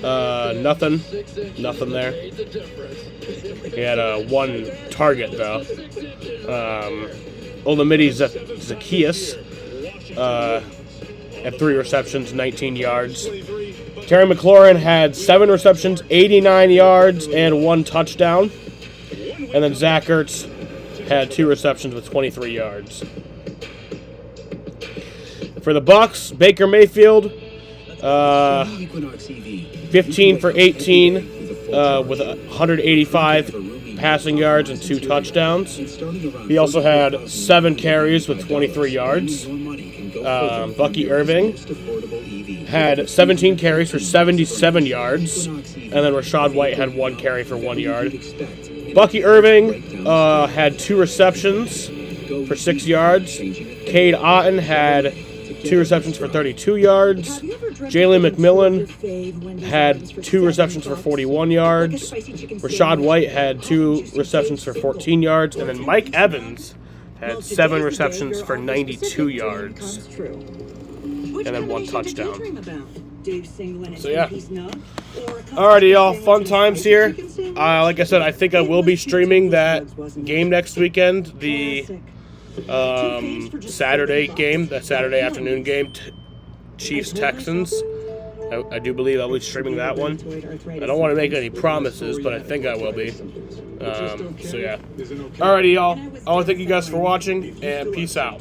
nothing there. He had 1 target though. Olamide Zacchaeus had 3 receptions, 19 yards. Terry McLaurin had 7 receptions, 89 yards, and 1 touchdown. And then Zach Ertz had 2 receptions with 23 yards. For the Bucs, Baker Mayfield, 15 for 18 with 185 passing yards and 2 touchdowns. He also had 7 carries with 23 yards. Bucky Irving had 17 carries for 77 yards, and then Rachaad White had 1 carry for 1 yard. Bucky Irving had 2 receptions for 6 yards. Cade Otton had 2 receptions for 32 yards. Jalen McMillan had 2 receptions for 41 yards. Rachaad White had 2 receptions for 14 yards. And then Mike Evans had 7 receptions for 92 yards. And then 1 touchdown. So yeah. Alrighty, y'all. Fun times here. Like I said, I think I will be streaming that game next weekend. The Saturday game, that Saturday afternoon game, Chiefs-Texans. I do believe I'll be streaming that one. I don't want to make any promises, but I think I will be. So yeah. Alrighty, y'all. I want to thank you guys for watching, and peace out.